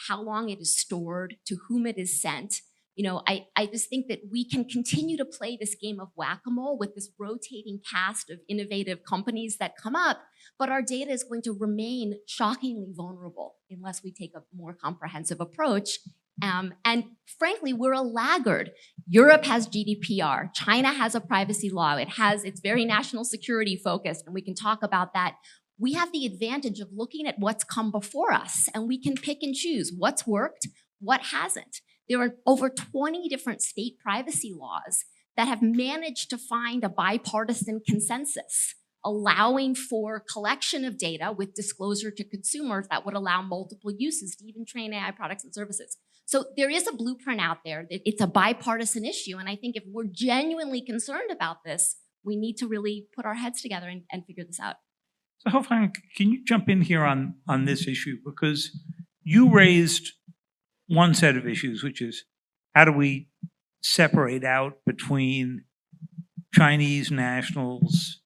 how long it is stored, to whom it is sent. You know, I just think that we can continue to play this game of whack-a-mole with this rotating cast of innovative companies that come up, but our data is going to remain shockingly vulnerable unless we take a more comprehensive approach. And frankly, we're a laggard. Europe has GDPR. China has a privacy law. It's very national security focused, and we can talk about that. We have the advantage of looking at what's come before us, and we can pick and choose what's worked, what hasn't. There are over 20 different state privacy laws that have managed to find a bipartisan consensus, allowing for collection of data with disclosure to consumers that would allow multiple uses to even train AI products and services. So there is a blueprint out there. It's a bipartisan issue. And I think if we're genuinely concerned about this, we need to really put our heads together and figure this out. So Hofang, can you jump in here on this issue? Because you raised one set of issues, which is how do we separate out between Chinese nationals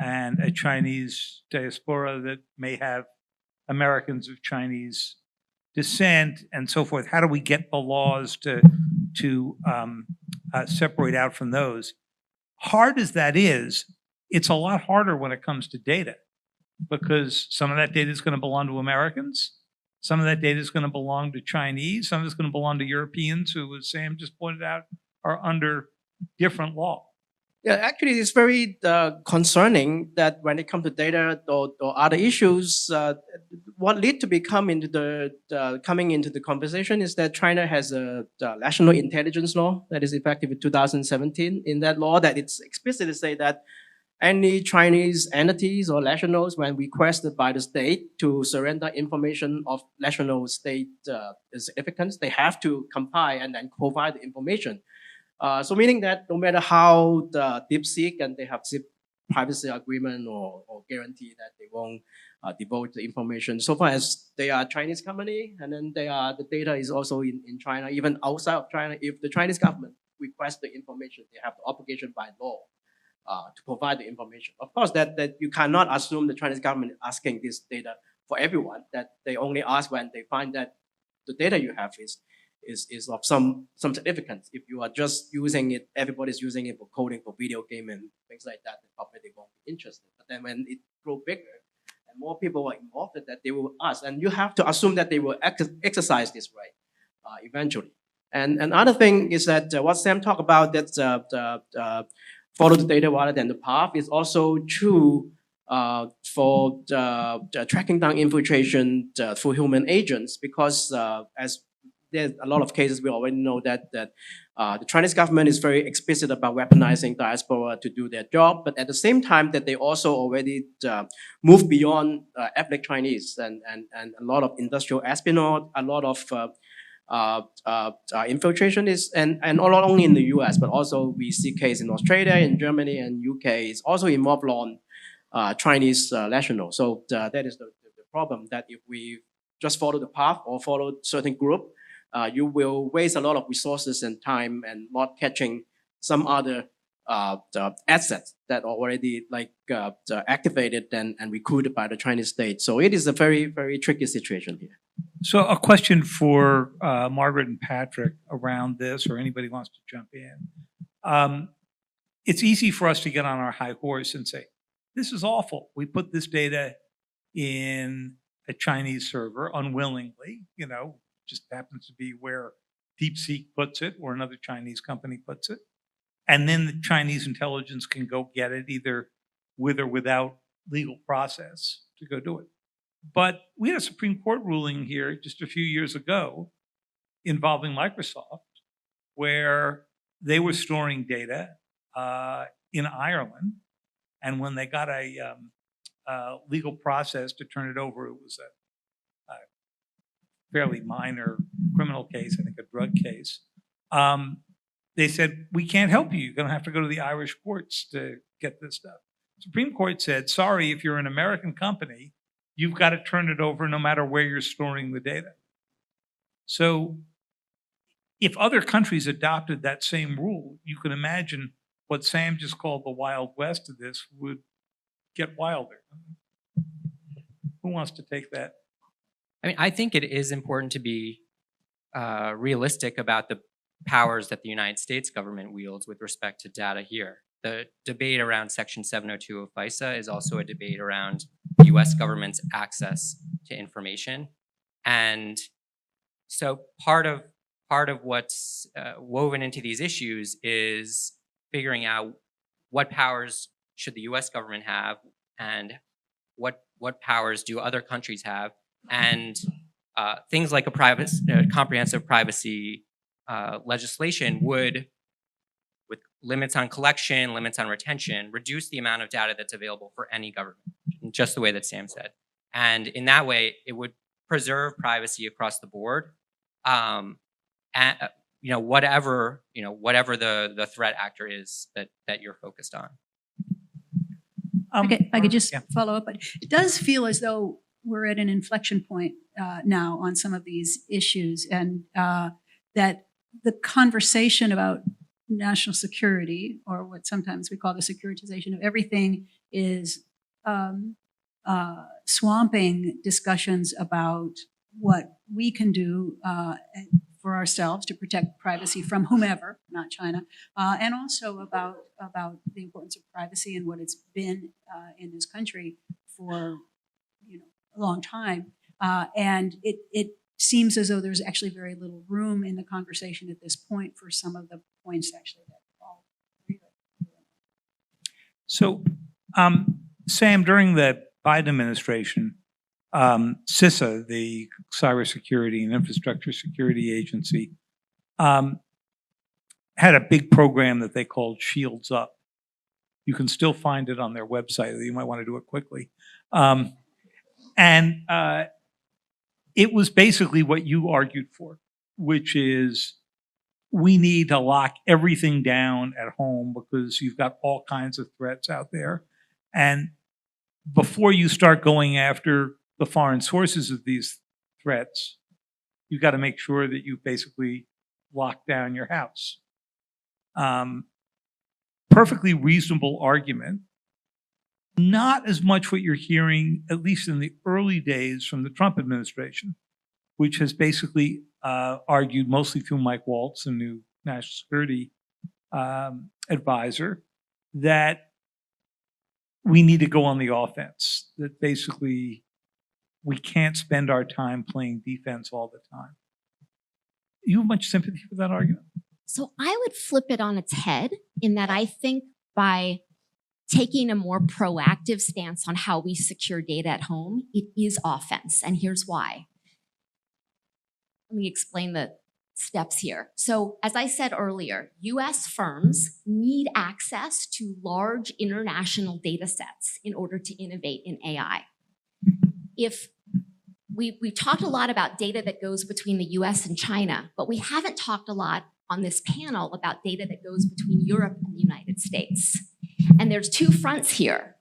and a Chinese diaspora that may have Americans of Chinese descent and so forth? How do we get the laws to separate out from those? Hard as that is, it's a lot harder when it comes to data, because some of that data is going to belong to Americans, some of that data is going to belong to Chinese, some of it's going to belong to Europeans who, as Sam just pointed out, are under different law. Yeah, actually, it's very concerning that when it comes to data or other issues, what lead to become into coming into the conversation is that China has a national intelligence law that is effective in 2017. In that law, that it's explicitly say that any Chinese entities or nationals, when requested by the state to surrender information of national state significance, they have to comply and then provide the information. So meaning that no matter how the DeepSeek and they have privacy agreement or guarantee that they won't divulge the information, so far as they are a Chinese company and then the data is also in China, even outside of China, if the Chinese government requests the information, they have the obligation by law to provide the information. Of course, that you cannot assume the Chinese government is asking this data for everyone, that they only ask when they find that the data you have is of some significance. If you are just using it, everybody's using it for coding, for video game and things like that, then probably they won't be interested. But then when it grows bigger and more people are involved, that they will ask, and you have to assume that they will exercise this right eventually. And another thing is that what Sam talked about, that follow the data rather than the path, is also true for tracking down infiltration through human agents, because as there's a lot of cases we already know that the Chinese government is very explicit about weaponizing diaspora to do their job, but at the same time that they also already move beyond ethnic Chinese and a lot of industrial espionage, a lot of infiltration is, and not only in the US, but also we see case in Australia, in Germany, and UK is also involved on Chinese nationals. So that is the problem, that if we just follow the path or follow certain group, you will waste a lot of resources and time and not catching some other the assets that are already activated and recruited by the Chinese state. So it is a very, very tricky situation here. So a question for Margaret and Patrick around this, or anybody wants to jump in. It's easy for us to get on our high horse and say, this is awful. We put this data in a Chinese server unwillingly, just happens to be where DeepSeek puts it or another Chinese company puts it. And then the Chinese intelligence can go get it either with or without legal process to go do it. But we had a Supreme Court ruling here just a few years ago involving Microsoft, where they were storing data in Ireland. And when they got a legal process to turn it over, it was a fairly minor criminal case, I think a drug case. They said, we can't help you. You're going to have to go to the Irish courts to get this stuff. Supreme Court said, sorry, if you're an American company, you've got to turn it over no matter where you're storing the data. So if other countries adopted that same rule, you can imagine what Sam just called the Wild West of this would get wilder. Who wants to take that? I mean, I think it is important to be realistic about the powers that the United States government wields with respect to data here. The debate around Section 702 of FISA is also a debate around the US government's access to information. And so part of what's woven into these issues is figuring out what powers should the US government have and what powers do other countries have. And things like a comprehensive privacy legislation would, with limits on collection, limits on retention, reduce the amount of data that's available for any government, just the way that Sam said. And in that way, it would preserve privacy across the board, and whatever the threat actor is that you're focused on. Okay, if I could just follow up. But it does feel as though we're at an inflection point now on some of these issues, and that the conversation about national security, or what sometimes we call the securitization of everything, is swamping discussions about what we can do for ourselves to protect privacy from whomever, not China, and also about the importance of privacy and what it's been in this country for a long time. And it seems as though there's actually very little room in the conversation at this point for some of the points actually that all agree with. So, Sam, during the Biden administration, CISA, the Cybersecurity and Infrastructure Security Agency, had a big program that they called Shields Up. You can still find it on their website. You might want to do it quickly. It was basically what you argued for, which is we need to lock everything down at home because you've got all kinds of threats out there. And before you start going after the foreign sources of these threats, you've got to make sure that you basically lock down your house. Perfectly reasonable argument. Not as much what you're hearing, at least in the early days, from the Trump administration, which has basically argued mostly through Mike Waltz, the new national security advisor, that we need to go on the offense, that basically we can't spend our time playing defense all the time. You have much sympathy for that argument? So I would flip it on its head in that I think by taking a more proactive stance on how we secure data at home, it is offense. And here's why. Let me explain the steps here. So as I said earlier, US firms need access to large international data sets in order to innovate in AI. If we talked a lot about data that goes between the US and China, but we haven't talked a lot on this panel about data that goes between Europe and the United States. And there's two fronts here.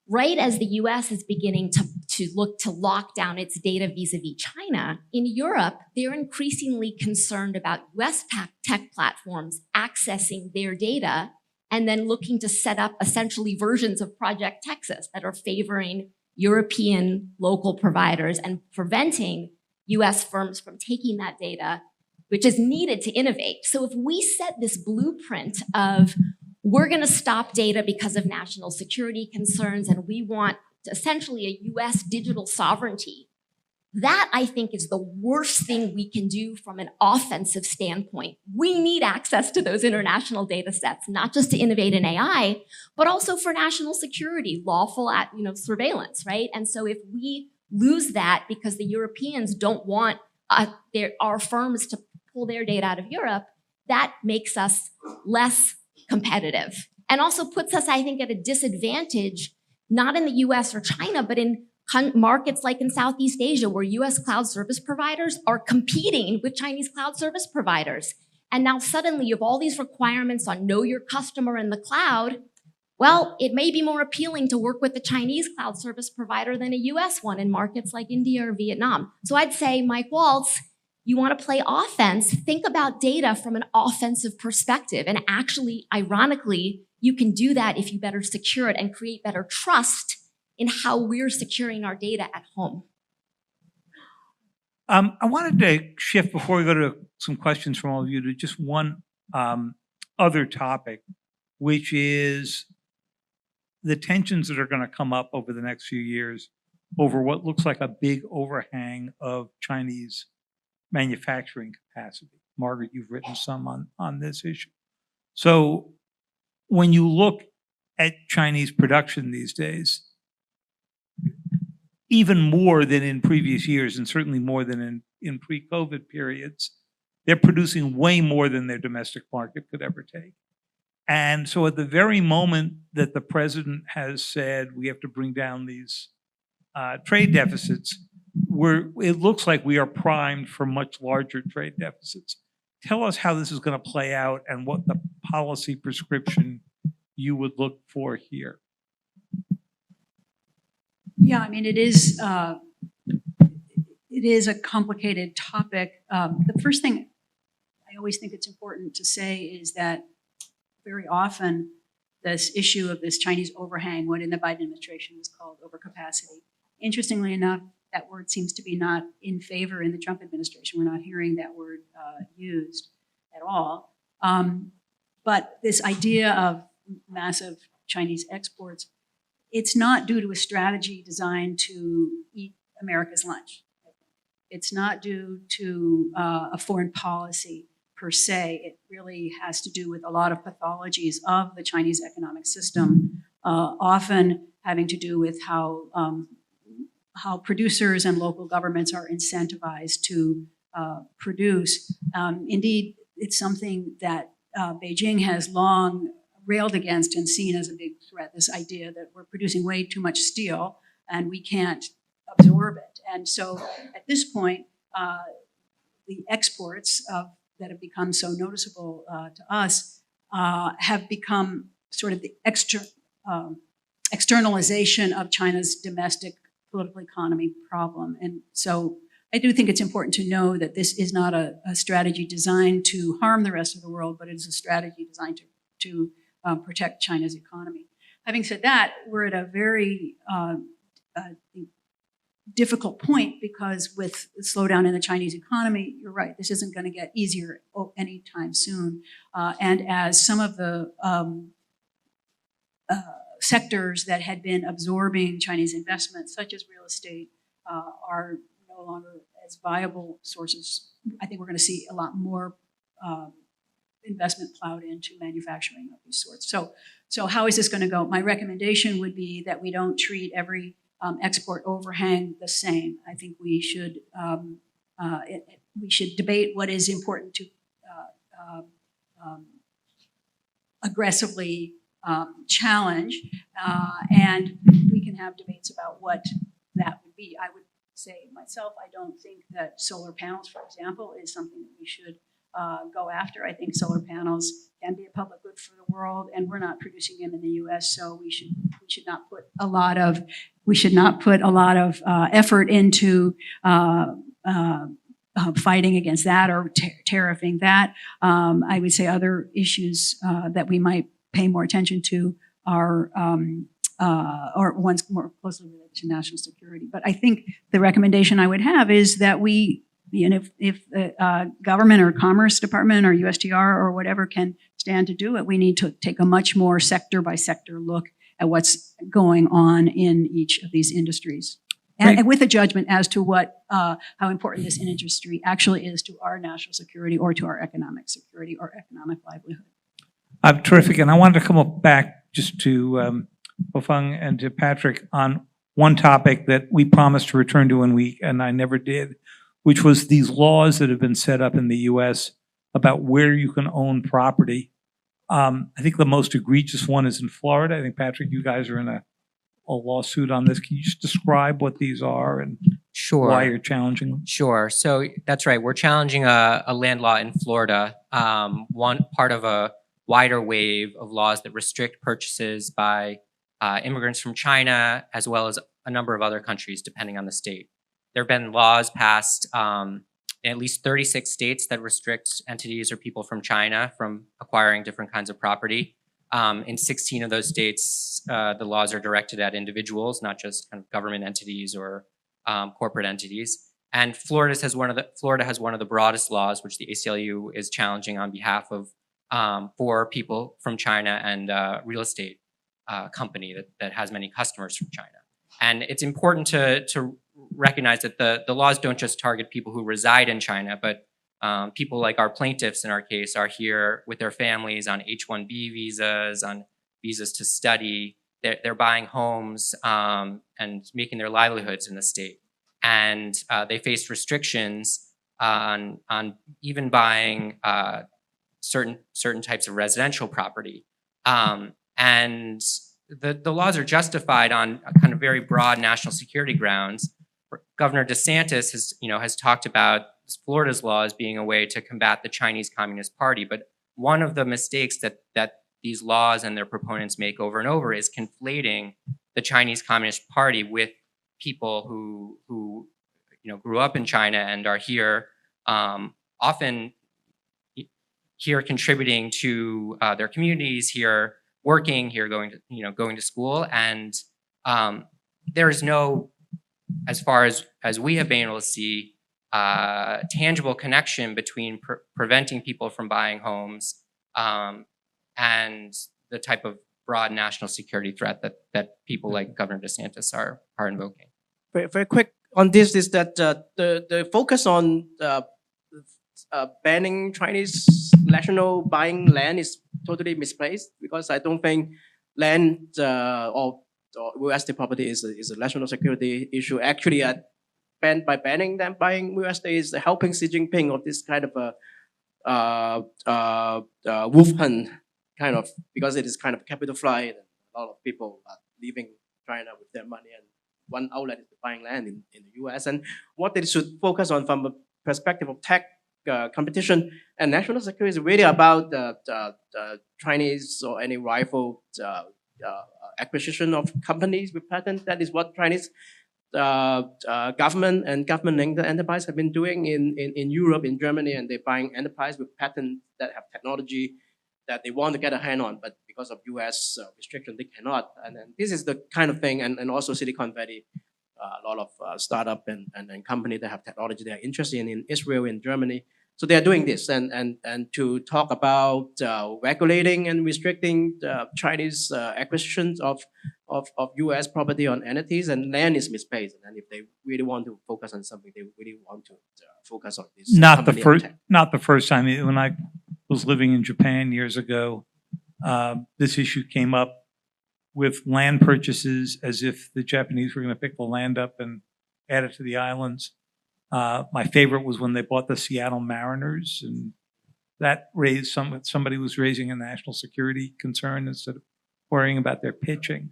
Right as the US is beginning to look to lock down its data vis-a-vis China. In Europe, they're increasingly concerned about US tech platforms accessing their data and then looking to set up essentially versions of Project Texas that are favoring European local providers and preventing US firms from taking that data, which is needed to innovate. So if we set this blueprint of we're gonna stop data because of national security concerns and we want essentially a US digital sovereignty, that I think is the worst thing we can do from an offensive standpoint. We need access to those international data sets, not just to innovate in AI, but also for national security, lawful surveillance, right? And so if we lose that because the Europeans don't want our firms to pull their data out of Europe, that makes us less competitive and also puts us, I think, at a disadvantage, not in the US or China, but in markets like in Southeast Asia, where US cloud service providers are competing with Chinese cloud service providers. And now suddenly you have all these requirements on know your customer in the cloud. Well, it may be more appealing to work with a Chinese cloud service provider than a US one in markets like India or Vietnam. So I'd say, Mike Waltz, you want to play offense, think about data from an offensive perspective. And actually, ironically, you can do that if you better secure it and create better trust in how we're securing our data at home. I wanted to shift before we go to some questions from all of you to just one other topic, which is the tensions that are going to come up over the next few years over what looks like a big overhang of Chinese manufacturing capacity. Margaret, you've written some on this issue. So when you look at Chinese production these days, even more than in previous years, and certainly more than in pre-COVID periods, they're producing way more than their domestic market could ever take. And so at the very moment that the president has said we have to bring down these trade deficits, it looks like we are primed for much larger trade deficits. Tell us how this is going to play out and what the policy prescription you would look for here. Yeah, I mean, it is a complicated topic. The first thing I always think it's important to say is that very often this issue of this Chinese overhang, what in the Biden administration was called overcapacity. Interestingly enough, that word seems to be not in favor in the Trump administration. We're not hearing that word used at all. But this idea of massive Chinese exports, it's not due to a strategy designed to eat America's lunch. It's not due to a foreign policy per se. It really has to do with a lot of pathologies of the Chinese economic system, often having to do with how producers and local governments are incentivized to produce. Indeed, it's something that Beijing has long railed against and seen as a big threat, this idea that we're producing way too much steel and we can't absorb it. And so at this point, the exports that have become so noticeable to us have become sort of the externalization of China's domestic political economy problem. And so I do think it's important to know that this is not a strategy designed to harm the rest of the world, but it is a strategy designed to protect China's economy. Having said that, we're at a very difficult point because with the slowdown in the Chinese economy, you're right, this isn't going to get easier anytime soon. And as some of the sectors that had been absorbing Chinese investment, such as real estate, are no longer as viable sources, I think we're going to see a lot more investment plowed into manufacturing of these sorts. So how is this going to go? My recommendation would be that we don't treat every export overhang the same. I think we should debate what is important to aggressively challenge, and we can have debates about what that would be. I would say myself, I don't think that solar panels, for example, is something that we should go after. I think solar panels can be a public good for the world, and we're not producing them in the U.S., so we should not put a lot of effort into fighting against that or tariffing that. I would say other issues that we might pay more attention to are or ones more closely related to national security. But I think the recommendation I would have is that we, if the government or Commerce Department or USTR or whatever can stand to do it, we need to take a much more sector by sector look at what's going on in each of these industries. And with a judgment as to how important this industry actually is to our national security or to our economic security or economic livelihood. Terrific. And I wanted to come up back just to Ho-Fung and to Patrick on one topic that we promised to return to and I never did, which was these laws that have been set up in the U.S. about where you can own property. I think the most egregious one is in Florida. I think, Patrick, you guys are in a lawsuit on this. Can you just describe what these are and why you're challenging them? Sure. So that's right. We're challenging a land law in Florida, one part of a wider wave of laws that restrict purchases by immigrants from China, as well as a number of other countries, depending on the state. There have been laws passed in at least 36 states that restrict entities or people from China from acquiring different kinds of property. In 16 of those states, the laws are directed at individuals, not just kind of government entities or corporate entities. And Florida has one of the broadest laws, which the ACLU is challenging on behalf of for people from China and real estate company that has many customers from China. And it's important to recognize that the laws don't just target people who reside in China, but people like our plaintiffs in our case are here with their families on H-1B visas, on visas to study. They're buying homes and making their livelihoods in the state. And they face restrictions on even buying certain types of residential property. And the laws are justified on a kind of very broad national security grounds. Governor DeSantis has talked about Florida's law as being a way to combat the Chinese Communist Party. But one of the mistakes that these laws and their proponents make over and over is conflating the Chinese Communist Party with people who grew up in China and are here, often here contributing to their communities, here working, here going to school, and there is no, as far as we have been able to see, tangible connection between preventing people from buying homes and the type of broad national security threat that people like Governor DeSantis are invoking. Very, very quick on this is that the focus on banning Chinese national buying land is totally misplaced, because I don't think land or real estate property is a national security issue. Actually, by banning them buying real estate is helping Xi Jinping of this kind of wolf hunt, kind of, because it is kind of capital flight. And a lot of people are leaving China with their money, and one outlet is buying land in the US. And what they should focus on from a perspective of tech competition and national security is really about the Chinese or any rival acquisition of companies with patents. That is what Chinese government and government enterprise have been doing in Europe, in Germany, and they're buying enterprise with patents that have technology that they want to get a hand on, but because of US restriction, they cannot. And this is the kind of thing, and also Silicon Valley, a lot of startup and company that have technology they are interested in Israel, in Germany. So they are doing this, and to talk about regulating and restricting Chinese acquisitions of US property on entities, and land is misplaced. And if they really want to focus on something, they really want to focus on this. Not the first time. When I was living in Japan years ago, this issue came up with land purchases, as if the Japanese were going to pick the land up and add it to the islands. My favorite was when they bought the Seattle Mariners, and that raised somebody was raising a national security concern instead of worrying about their pitching.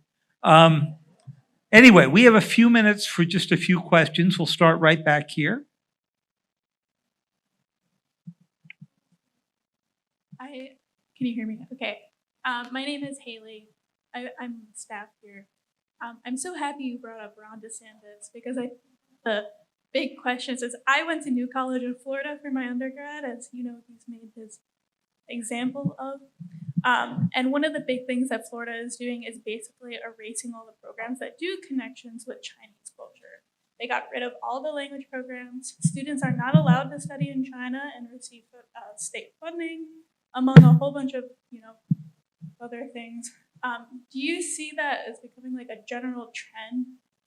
Anyway, we have a few minutes for just a few questions. We'll start right back here. Can you hear me? Okay. My name is Haley. I'm staff here. I'm so happy you brought up Ron DeSantis because the big question is I went to New College in Florida for my undergrad, as you know, he's made his example of. And one of the big things that Florida is doing is basically erasing all the programs that do connections with Chinese culture. They got rid of all the language programs. Students are not allowed to study in China and receive state funding, among a whole bunch of other things. Do you see that as becoming like a general trend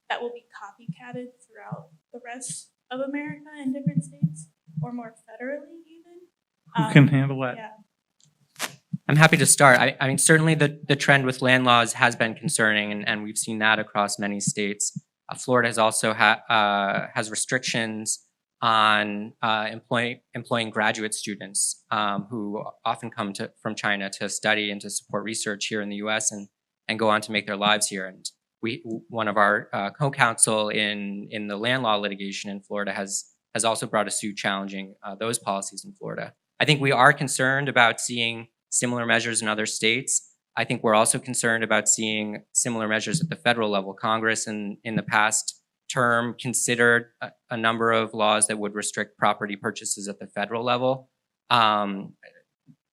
that will be copycatted throughout the rest of America in different states, or more federally even? Who can handle that? Yeah. I'm happy to start. I mean, certainly the trend with land laws has been concerning, and we've seen that across many states. Florida has also has restrictions on employing graduate students who often come from China to study and to support research here in the U.S. and go on to make their lives here. And one of our co-counsel in the land law litigation in Florida has also brought a suit challenging those policies in Florida. I think we are concerned about seeing similar measures in other states. I think we're also concerned about seeing similar measures at the federal level. Congress in the past term considered a number of laws that would restrict property purchases at the federal level,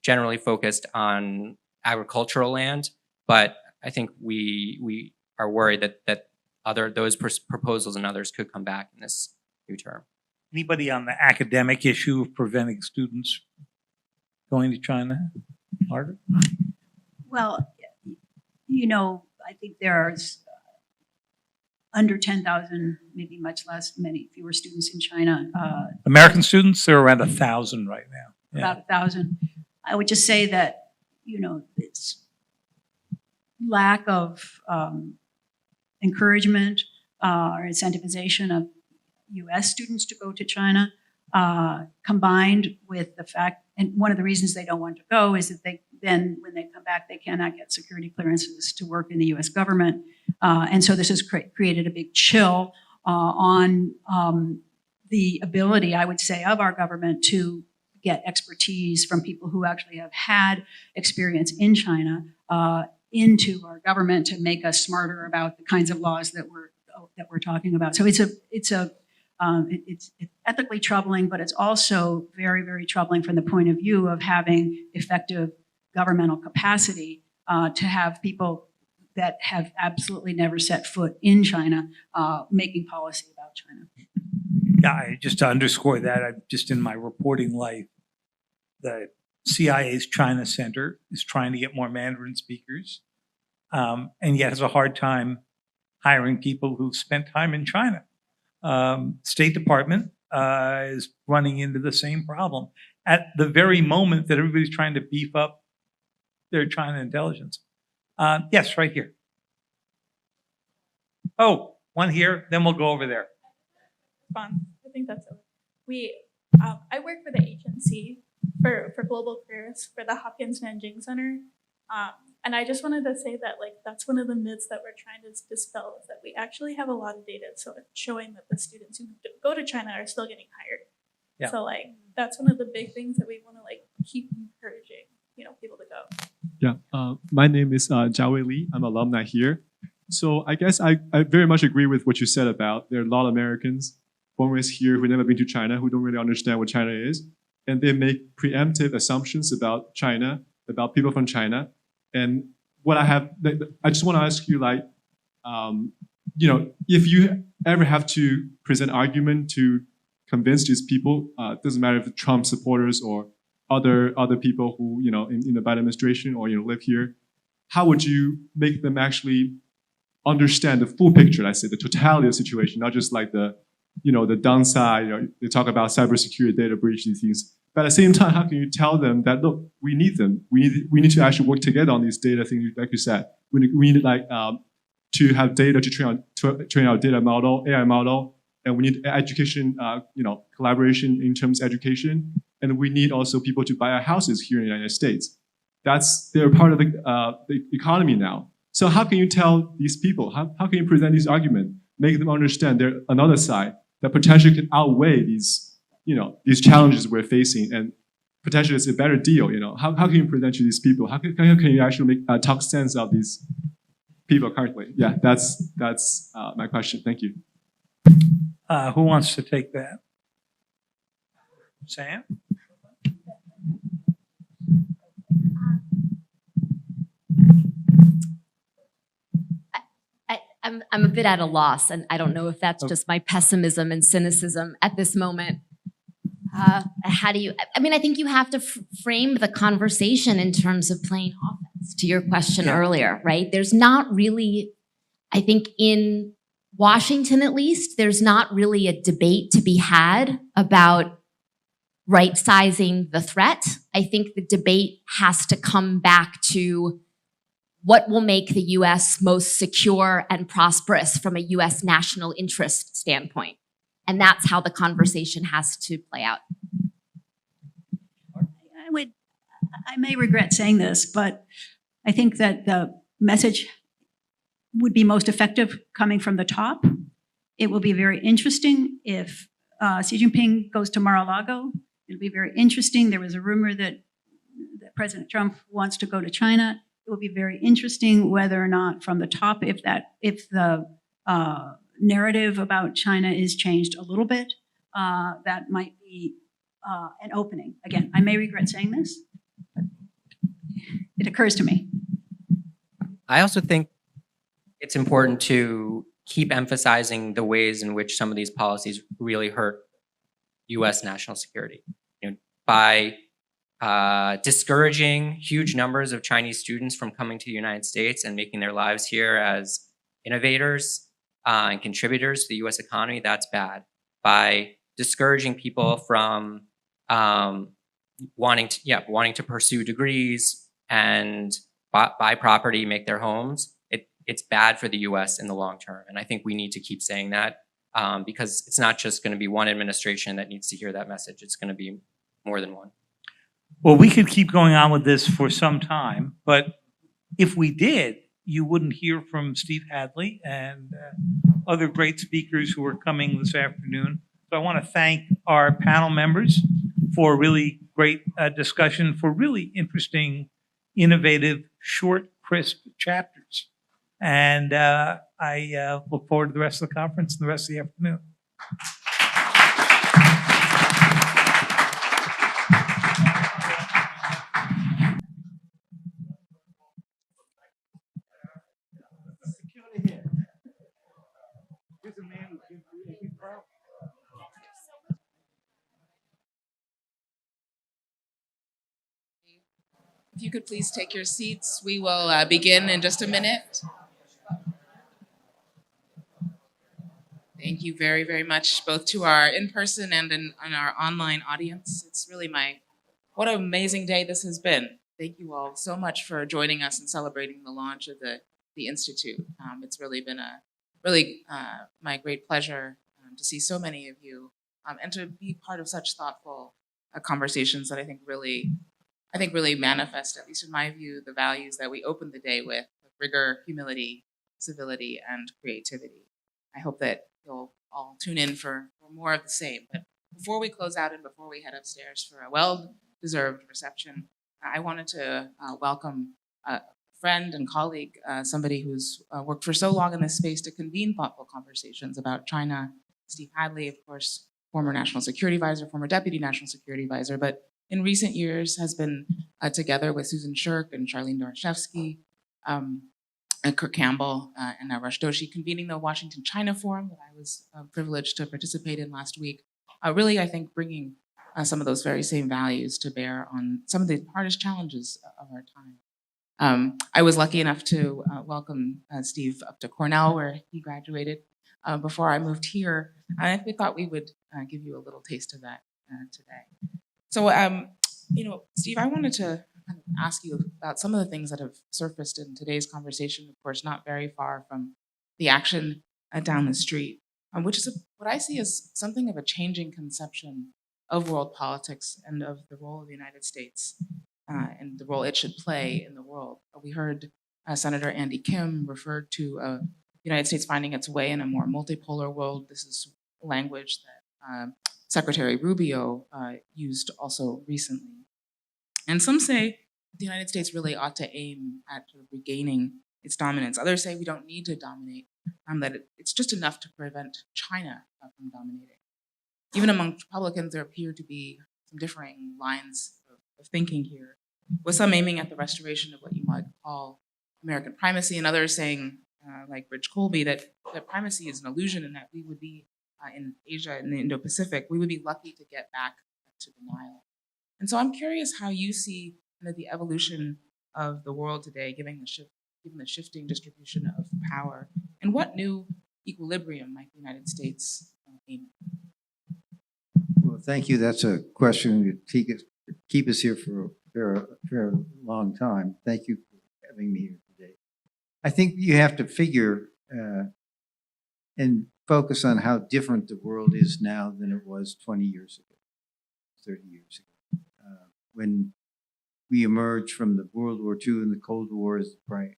generally focused on agricultural land. But I think we are worried that those proposals and others could come back in this new term. Anybody on the academic issue of preventing students going to China? Margaret? Well, I think there's under 10,000, maybe much less, many fewer students in China. American students, there are around 1,000 right now. Yeah. About 1,000. I would just say that, it's lack of encouragement or incentivization of U.S. students to go to China, combined with the fact, and one of the reasons they don't want to go is that when they come back, they cannot get security clearances to work in the U.S. government. And so this has created a big chill on the ability, I would say, of our government to get expertise from people who actually have had experience in China into our government to make us smarter about the kinds of laws that we're talking about. So it's ethically troubling, but it's also very, very troubling from the point of view of having effective governmental capacity to have people that have absolutely never set foot in China making policy about China. Yeah, just to underscore that, I'm just in my reporting life, the CIA's China Center is trying to get more Mandarin speakers, and yet has a hard time hiring people who've spent time in China. State Department is running into the same problem at the very moment that everybody's trying to beef up their China intelligence. Yes, right here. Oh, one here, then we'll go over there. Fun. I think that's it. I work for the agency for global careers for the Hopkins Nanjing Center. And I just wanted to say that that's one of the myths that we're trying to dispel is that we actually have a lot of data showing that the students who go to China are still getting hired. Yeah. So that's one of the big things that we want to keep encouraging people to go. Yeah, my name is Jiawei Li. I'm an alumni here. So I guess I very much agree with what you said about there are a lot of Americans born and raised here who've never been to China, who don't really understand what China is. And they make preemptive assumptions about China, about people from China. And what I just want to ask you, if you ever have to present argument to convince these people, doesn't matter if Trump supporters or other people who, in the Biden administration or, live here, how would you make them actually understand the full picture, let's say, the totality of the situation, not just the downside, they talk about cybersecurity, data breach, these things. But at the same time, how can you tell them that, look, we need them. We need to actually work together on these data things, like you said. We need to have data to train our data model, AI model, and we need education, collaboration in terms of education, and we need also people to buy our houses here in the United States. They're part of the economy now. So how can you tell these people? How can you present these arguments, make them understand there's another side that potentially can outweigh these challenges we're facing, and potentially it's a better deal. How can you present to these people? How can you actually talk sense of these people currently? Yeah, that's my question. Thank you. Who wants to take that? Sam? I'm a bit at a loss, and I don't know if that's just my pessimism and cynicism at this moment. How do you, I think you have to frame the conversation in terms of playing offense, to your question earlier, right? There's not really, I think in Washington at least, there's not really a debate to be had about right-sizing the threat. I think the debate has to come back to what will make the US most secure and prosperous from a US national interest standpoint. And that's how the conversation has to play out. I may regret saying this, but I think that the message would be most effective coming from the top. It will be very interesting if Xi Jinping goes to Mar-a-Lago. It'll be very interesting. There was a rumor that President Trump wants to go to China. It will be very interesting whether or not from the top, if the narrative about China is changed a little bit, that might be an opening. Again, I may regret saying this, but it occurs to me. I also think it's important to keep emphasizing the ways in which some of these policies really hurt U.S. national security. By discouraging huge numbers of Chinese students from coming to the United States and making their lives here as innovators and contributors to the U.S. economy, that's bad. By discouraging people from wanting to pursue degrees and buy property, make their homes, it's bad for the U.S. in the long term. And I think we need to keep saying that because it's not just going to be one administration that needs to hear that message. It's going to be more than one. Well, we could keep going on with this for some time, but if we did, you wouldn't hear from Steve Hadley and other great speakers who are coming this afternoon. So I want to thank our panel members for a really great discussion, for really interesting, innovative, short, crisp chapters. And I look forward to the rest of the conference and the rest of the afternoon. If you could please take your seats, we will begin in just a minute. Thank you very, very much, both to our in-person and our online audience. It's really what an amazing day this has been. Thank you all so much for joining us and celebrating the launch of the Institute. It's really been my great pleasure to see so many of you and to be part of such thoughtful conversations that I think really manifest, at least in my view, the values that we opened the day with rigor, humility, civility, and creativity. I hope that you'll all tune in for more of the same. But before we close out and before we head upstairs for a well-deserved reception, I wanted to welcome a friend and colleague, somebody who's worked for so long in this space to convene thoughtful conversations about China. Steve Hadley, of course, former National Security Advisor, former Deputy National Security Advisor, but in recent years has been together with Susan Shirk and Charlene Dorashevsky, and Kirk Campbell and Rush Doshi, convening the Washington China Forum that I was privileged to participate in last week. Really, I think, bringing some of those very same values to bear on some of the hardest challenges of our time. I was lucky enough to welcome Steve up to Cornell, where he graduated before I moved here. And we thought we would give you a little taste of that today. So, Steve, I wanted to kind of ask you about some of the things that have surfaced in today's conversation, of course, not very far from the action down the street, which is what I see as something of a changing conception of world politics and of the role of the United States and the role it should play in the world. We heard Senator Andy Kim referred to the United States finding its way in a more multipolar world. This is language that Secretary Rubio used also recently. And some say the United States really ought to aim at sort of regaining its dominance. Others say we don't need to dominate, that it's just enough to prevent China from dominating. Even among Republicans, there appear to be some differing lines of thinking here, with some aiming at the restoration of what you might call American primacy, and others saying, like Rich Colby, that primacy is an illusion and that we would be in Asia and the Indo-Pacific, we would be lucky to get back to the Nile. And so I'm curious how you see the evolution of the world today, given the shifting distribution of power, and what new equilibrium might the United States aim at? Well, thank you. That's a question that keep us here for a very long time. Thank you for having me here today. I think you have to figure and focus on how different the world is now than it was 20 years ago, 30 years ago. When we emerged from the World War II and the Cold War as the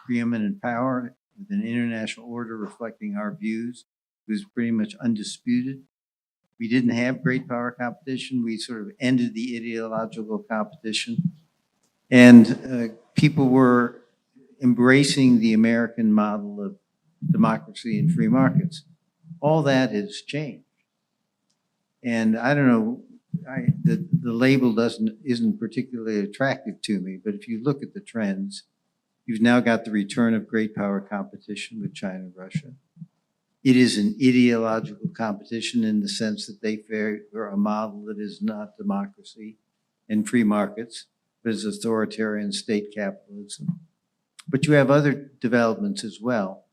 preeminent power, with an international order reflecting our views, it was pretty much undisputed. We didn't have great power competition. We sort of ended the ideological competition. And people were embracing the American model of democracy and free markets. All that has changed. And I don't know, the label isn't particularly attractive to me, but if you look at the trends, you've now got the return of great power competition with China and Russia. It is an ideological competition in the sense that they favor a model that is not democracy and free markets, but is authoritarian state capitalism. But you have other developments as well.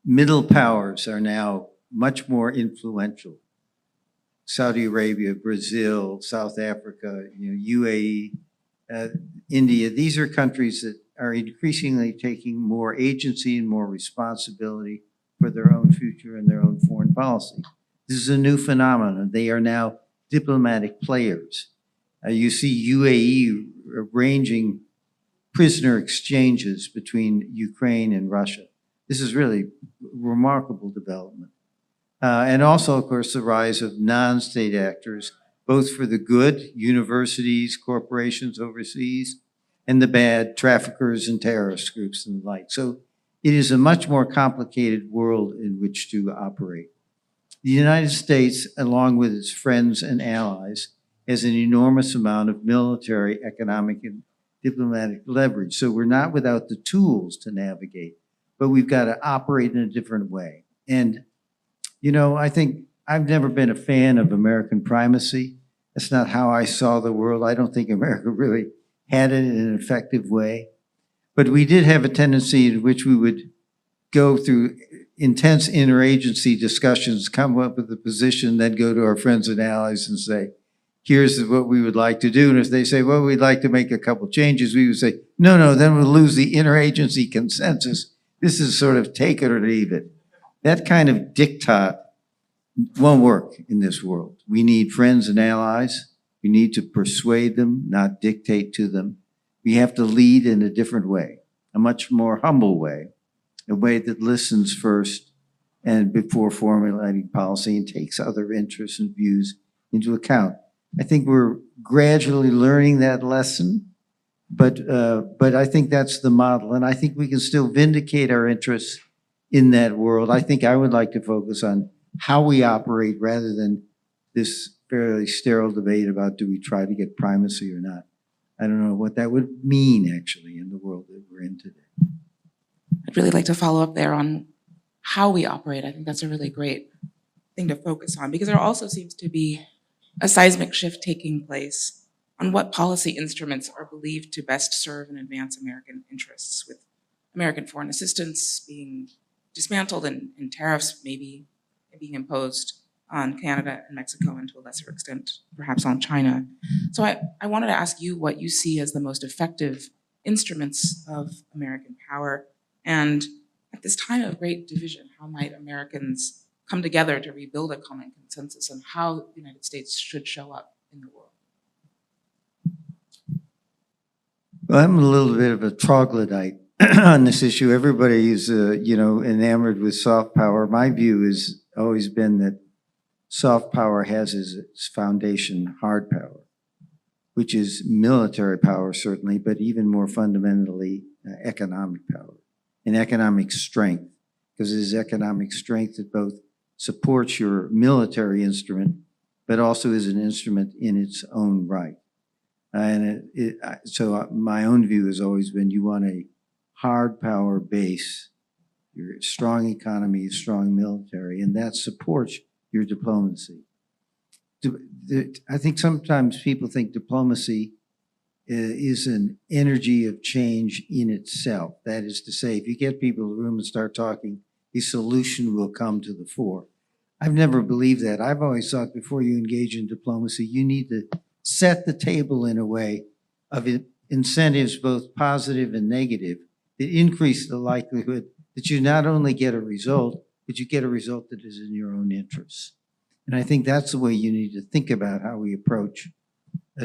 Middle powers are now much more influential. Saudi Arabia, Brazil, South Africa, UAE, India, these are countries that are increasingly taking more agency and more responsibility for their own future and their own foreign policy. This is a new phenomenon. They are now diplomatic players. You see UAE arranging prisoner exchanges between Ukraine and Russia. This is really a remarkable development. And also, of course, the rise of non-state actors, both for the good, universities, corporations overseas, and the bad, traffickers and terrorist groups and the like. So it is a much more complicated world in which to operate. The United States, along with its friends and allies, has an enormous amount of military, economic, and diplomatic leverage. So we're not without the tools to navigate, but we've got to operate in a different way. And, I think I've never been a fan of American primacy. That's not how I saw the world. I don't think America really had it in an effective way. But we did have a tendency in which we would go through intense interagency discussions, come up with a position, then go to our friends and allies and say, here's what we would like to do. And if they say, well, we'd like to make a couple changes, we would say, no, then we'll lose the interagency consensus. This is sort of take it or leave it. That kind of diktat won't work in this world. We need friends and allies. We need to persuade them, not dictate to them. We have to lead in a different way, a much more humble way, a way that listens first and before formulating policy and takes other interests and views into account. I think we're gradually learning that lesson, but I think that's the model, and I think we can still vindicate our interests in that world. I think I would like to focus on how we operate rather than this fairly sterile debate about do we try to get primacy or not. I don't know what that would mean actually in the world that we're in today. I'd really like to follow up there on how we operate. I think that's a really great thing to focus on, because there also seems to be a seismic shift taking place on what policy instruments are believed to best serve and advance American interests, with American foreign assistance being dismantled and tariffs maybe being imposed on Canada and Mexico, and to a lesser extent, perhaps on China. So I wanted to ask you what you see as the most effective instruments of American power, and at this time of great division, how might Americans come together to rebuild a common consensus on how the United States should show up in the world? Well, I'm a little bit of a troglodyte on this issue. Everybody is, enamored with soft power. My view has always been that soft power has as its foundation hard power. which is military power, certainly, but even more fundamentally, economic power and economic strength, because it is economic strength that both supports your military instrument, but also is an instrument in its own right. So my own view has always been you want a hard power base, your strong economy, strong military, and that supports your diplomacy. I think sometimes people think diplomacy is an energy of change in itself. That is to say, if you get people in the room and start talking, a solution will come to the fore. I've never believed that. I've always thought before you engage in diplomacy, you need to set the table in a way of incentives, both positive and negative, that increase the likelihood that you not only get a result, but you get a result that is in your own interests. And I think that's the way you need to think about how we approach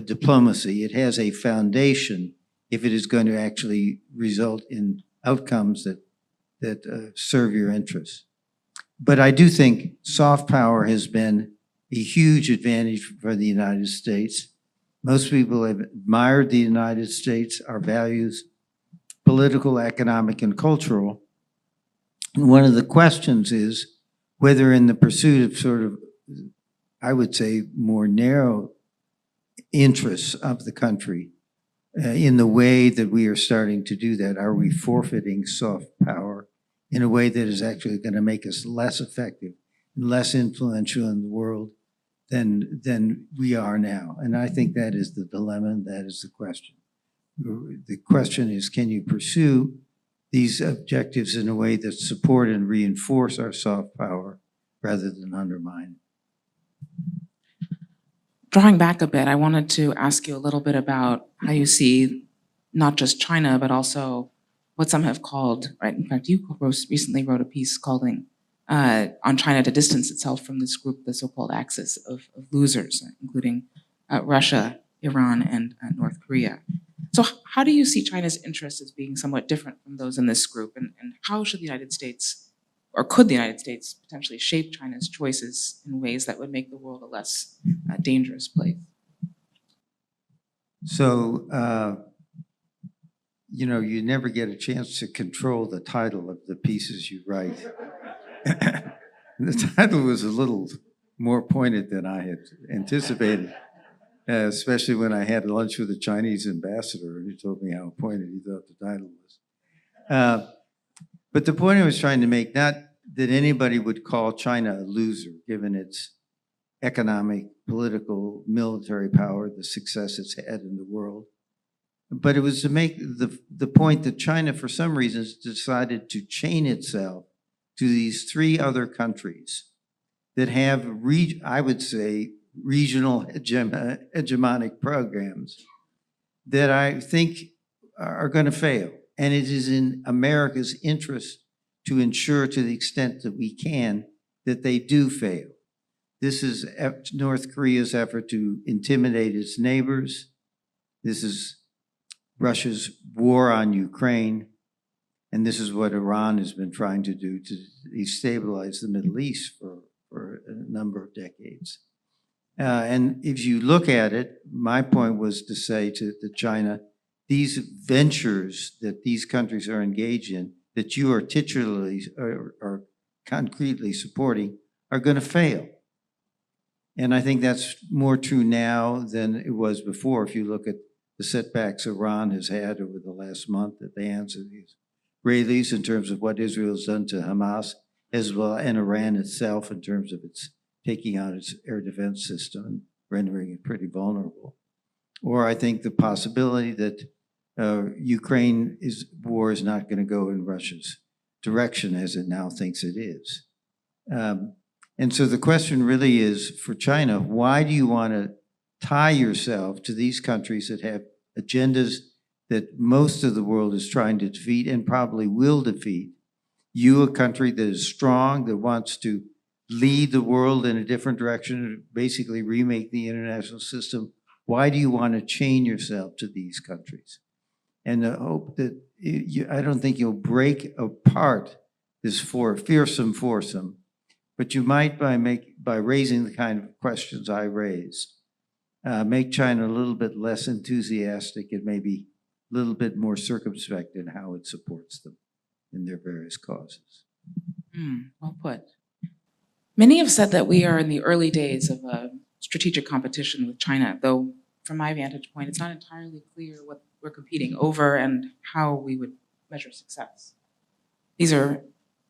diplomacy. It has a foundation if it is going to actually result in outcomes that serve your interests. But I do think soft power has been a huge advantage for the United States. Most people have admired the United States, our values, political, economic, and cultural. And one of the questions is whether in the pursuit of sort of, I would say, more narrow interests of the country, in the way that we are starting to do that, are we forfeiting soft power in a way that is actually going to make us less effective and less influential in the world than we are now? And I think that is the dilemma, and that is the question. The question is, can you pursue these objectives in a way that support and reinforce our soft power rather than undermine it? Drawing back a bit, I wanted to ask you a little bit about how you see not just China, but also what some have called, right? In fact, you recently wrote a piece calling on China to distance itself from this group, the so-called axis of losers, including Russia, Iran, and North Korea. So how do you see China's interests as being somewhat different from those in this group? And how should the United States, or could the United States potentially shape China's choices in ways that would make the world a less dangerous place? So, you know, you never get a chance to control the title of the pieces you write. The title was a little more pointed than I had anticipated, especially when I had lunch with the Chinese ambassador and he told me how pointed he thought the title was. But the point I was trying to make, not that anybody would call China a loser, given its economic, political, military power, the success it's had in the world. But it was to make the point that China, for some reasons, decided to chain itself to these three other countries that have, I would say, regional hegemonic programs that I think are going to fail. And it is in America's interest to ensure, to the extent that we can, that they do fail. This is North Korea's effort to intimidate its neighbors. This is Russia's war on Ukraine. And this is what Iran has been trying to do to destabilize the Middle East for a number of decades. And if you look at it, my point was to say to China, these ventures that these countries are engaged in, that you are titularly or concretely supporting, are going to fail. And I think that's more true now than it was before. If you look at the setbacks Iran has had over the last month at the hands of the Israelis in terms of what Israel has done to Hamas, as well, and Iran itself in terms of its taking out its air defense system and rendering it pretty vulnerable. Or I think the possibility that Ukraine's war is not going to go in Russia's direction as it now thinks it is. And so the question really is for China, why do you want to tie yourself to these countries that have agendas that most of the world is trying to defeat and probably will defeat? You, a country that is strong, that wants to lead the world in a different direction, basically remake the international system, why do you want to chain yourself to these countries? And the hope that I don't think you'll break apart this fearsome foursome, but you might by raising the kind of questions I raised, make China a little bit less enthusiastic and maybe a little bit more circumspect in how it supports them in their various causes. Well put. Many have said that we are in the early days of a strategic competition with China, though from my vantage point, it's not entirely clear what we're competing over and how we would measure success. These are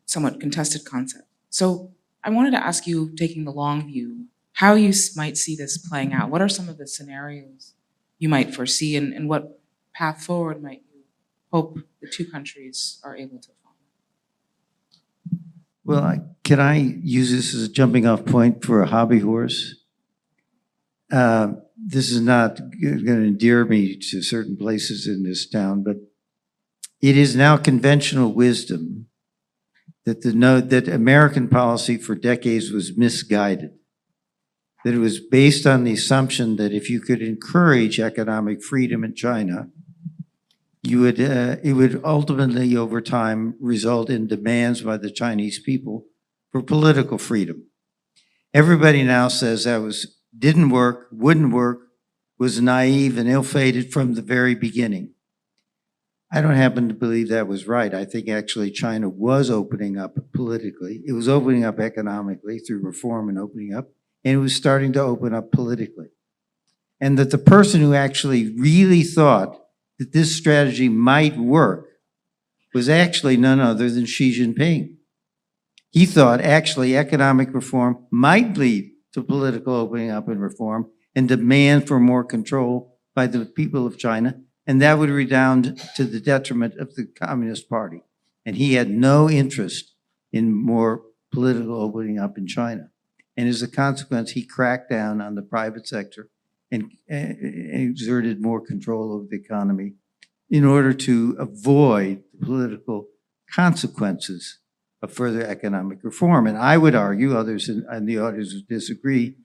somewhat contested concepts. So I wanted to ask you, taking the long view, how you might see this playing out. What are some of the scenarios you might foresee, and what path forward might you hope the two countries are able to follow? Well, can I use this as a jumping off point for a hobby horse? This is not going to endear me to certain places in this town, but it is now conventional wisdom that that American policy for decades was misguided. That it was based on the assumption that if you could encourage economic freedom in China, it would ultimately, over time, result in demands by the Chinese people for political freedom. Everybody now says that didn't work, wouldn't work, was naive and ill-fated from the very beginning. I don't happen to believe that was right. I think actually China was opening up politically. It was opening up economically through reform and opening up, and it was starting to open up politically. And that the person who actually really thought that this strategy might work was actually none other than Xi Jinping. He thought actually economic reform might lead to political opening up and reform and demand for more control by the people of China, and that would redound to the detriment of the Communist Party. And he had no interest in more political opening up in China. And as a consequence, he cracked down on the private sector and exerted more control over the economy in order to avoid the political consequences of further economic reform. And I would argue, others in the audience would disagree,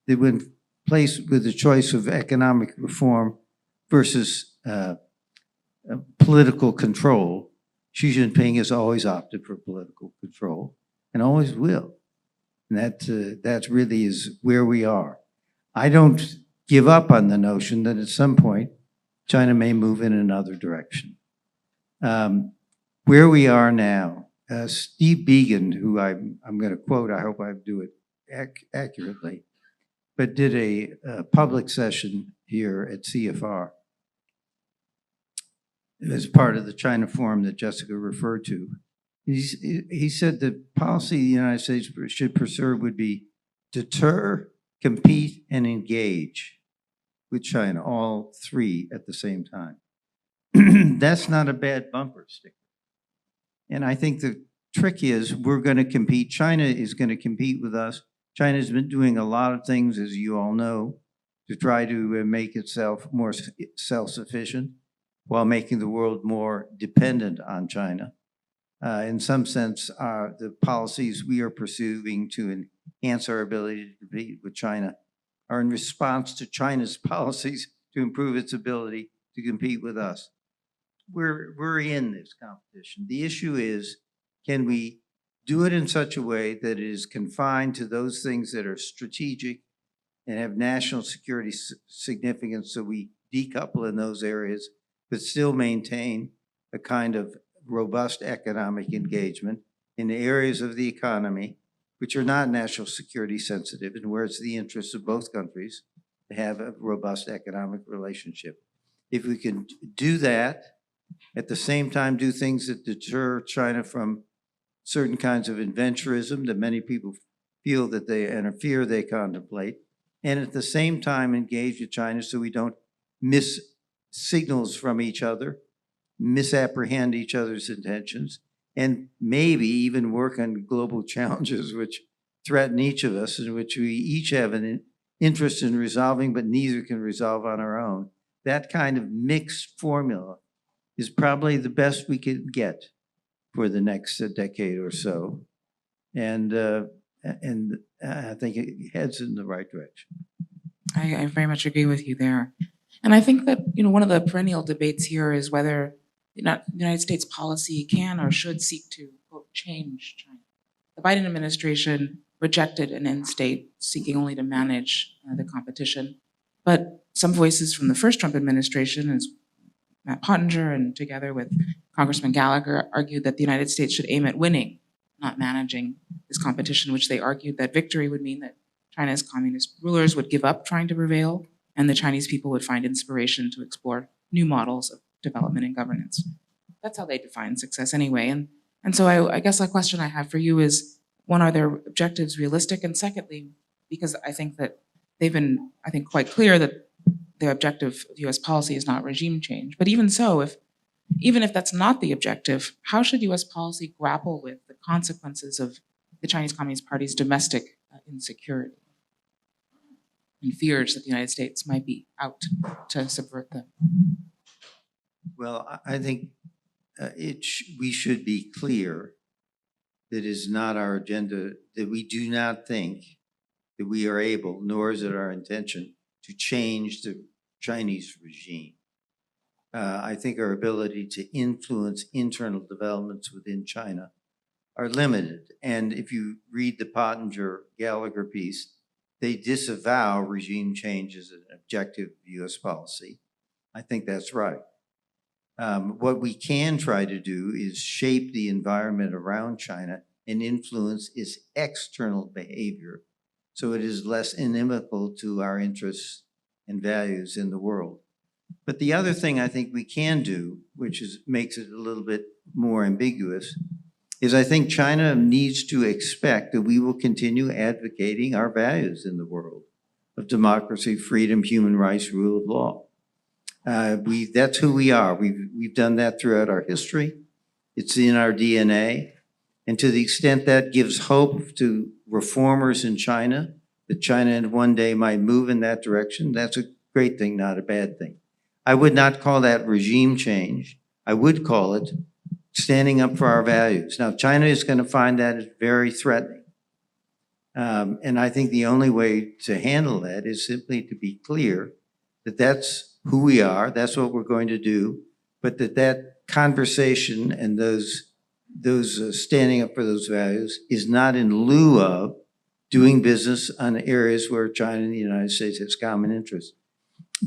that when placed with the choice of economic reform versus political control, Xi Jinping has always opted for political control and always will. And that really is where we are. I don't give up on the notion that at some point China may move in another direction. Where we are now, Steve Began, who I'm going to quote, I hope I do it accurately, but did a public session here at CFR as part of the China Forum that Jessica referred to. He said the policy the United States should pursue would be deter, compete, and engage with China, all three at the same time. That's not a bad bumper sticker. And I think the trick is we're going to compete. China is going to compete with us. China's been doing a lot of things, as you all know, to try to make itself more self-sufficient while making the world more dependent on China. In some sense, the policies we are pursuing to enhance our ability to compete with China are in response to China's policies to improve its ability to compete with us. We're in this competition. The issue is, can we do it in such a way that it is confined to those things that are strategic and have national security significance, so we decouple in those areas, but still maintain a kind of robust economic engagement in the areas of the economy which are not national security sensitive and where it's the interests of both countries to have a robust economic relationship. If we can do that, at the same time do things that deter China from certain kinds of adventurism that many people feel that they, and fear they contemplate, and at the same time engage with China so we don't miss signals from each other, misapprehend each other's intentions, and maybe even work on global challenges which threaten each of us and which we each have an interest in resolving, but neither can resolve on our own. That kind of mixed formula is probably the best we can get for the next decade or so. And I think it heads in the right direction. I very much agree with you there. And I think that, one of the perennial debates here is whether the United States policy can or should seek to, quote, change China. The Biden administration rejected an end state seeking only to manage the competition. But some voices from the first Trump administration, as Matt Pottinger and together with Congressman Gallagher, argued that the United States should aim at winning, not managing this competition, which they argued that victory would mean that China's communist rulers would give up trying to prevail, and the Chinese people would find inspiration to explore new models of development and governance. That's how they define success anyway. And so I guess a question I have for you is, one, are their objectives realistic? And secondly, because I think that they've been, I think, quite clear that the objective of US policy is not regime change. But even so, even if that's not the objective, how should US policy grapple with the consequences of the Chinese Communist Party's domestic insecurity and fears that the United States might be out to subvert them? Well, I think we should be clear that it is not our agenda, that we do not think that we are able, nor is it our intention, to change the Chinese regime. I think our ability to influence internal developments within China are limited. And if you read the Pottinger-Gallagher piece, they disavow regime change as an objective of US policy. I think that's right. What we can try to do is shape the environment around China and influence its external behavior so it is less inimical to our interests and values in the world. But the other thing I think we can do, which makes it a little bit more ambiguous, is I think China needs to expect that we will continue advocating our values in the world of democracy, freedom, human rights, rule of law. That's who we are. We've done that throughout our history. It's in our DNA. And to the extent that gives hope to reformers in China, that China one day might move in that direction, that's a great thing, not a bad thing. I would not call that regime change. I would call it standing up for our values. Now, China is going to find that very threatening. And I think the only way to handle that is simply to be clear that that's who we are, that's what we're going to do, but that conversation and those standing up for those values is not in lieu of doing business on areas where China and the United States has common interests.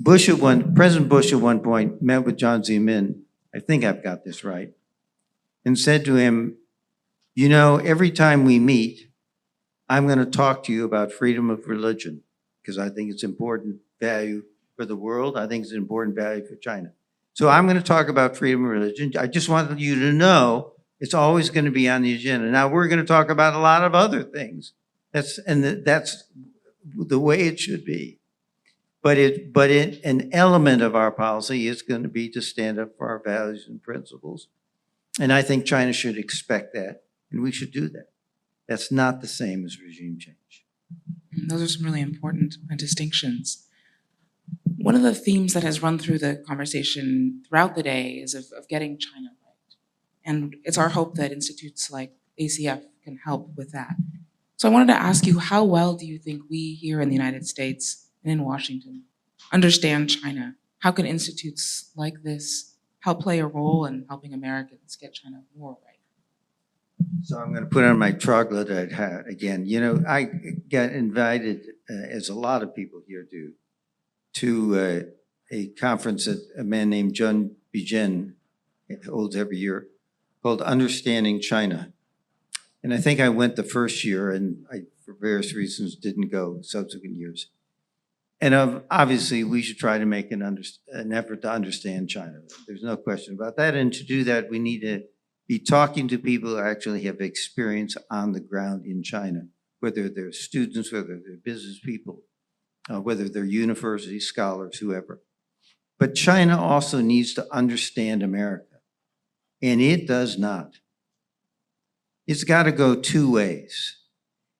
President Bush at one point met with Jiang Zemin, I think I've got this right, and said to him, you know, every time we meet, I'm going to talk to you about freedom of religion because I think it's an important value for the world. I think it's an important value for China. So I'm going to talk about freedom of religion. I just want you to know it's always going to be on the agenda. Now we're going to talk about a lot of other things. That's the way it should be. But an element of our policy is going to be to stand up for our values and principles. And I think China should expect that, and we should do that. That's not the same as regime change. Those are some really important distinctions. One of the themes that has run through the conversation throughout the day is of getting China right. And it's our hope that institutes like ACF can help with that. So I wanted to ask you, how well do you think we here in the United States and in Washington understand China? How can institutes like this help play a role in helping Americans get China more right? So I'm going to put on my troglodyte hat again. You know, I got invited, as a lot of people here do, to a conference that a man named John Bijen holds every year called Understanding China. And I think I went the first year, and I, for various reasons, didn't go subsequent years. And obviously, we should try to make an effort to understand China. There's no question about that. And to do that, we need to be talking to people who actually have experience on the ground in China, whether they're students, whether they're business people, whether they're university scholars, whoever. But China also needs to understand America, and it does not. It's got to go two ways.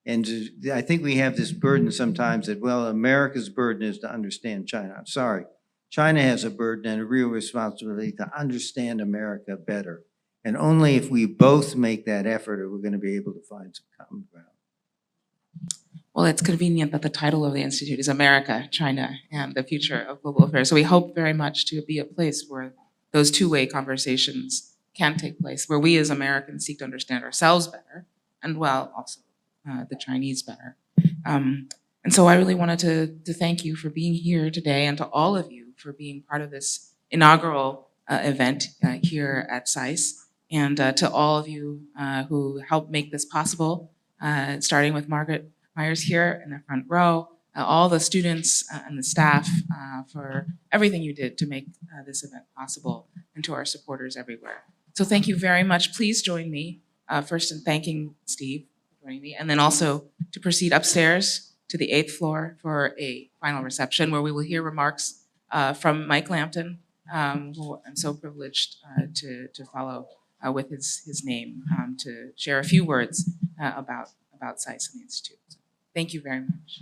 And I think we have this burden sometimes that, well, America's burden is to understand China. I'm sorry. China has a burden and a real responsibility to understand America better. And only if we both make that effort are we going to be able to find some common ground. Well, it's convenient that the title of the Institute is America, China, and the Future of Global Affairs. So we hope very much to be a place where those two-way conversations can take place, where we as Americans seek to understand ourselves better, and well, also the Chinese better. And And so I really wanted to thank you for being here today, and to all of you for being part of this inaugural event here at SAIS, and to all of you who helped make this possible, starting with Margaret Myers here in the front row, all the students and the staff for everything you did to make this event possible, and to our supporters everywhere. So thank you very much. Please join me first in thanking Steve for joining me, and then also to proceed upstairs to the 8th floor for a final reception where we will hear remarks from Mike Lampton, who I'm so privileged to follow with his name, to share a few words about SAIS and the Institute. Thank you very much.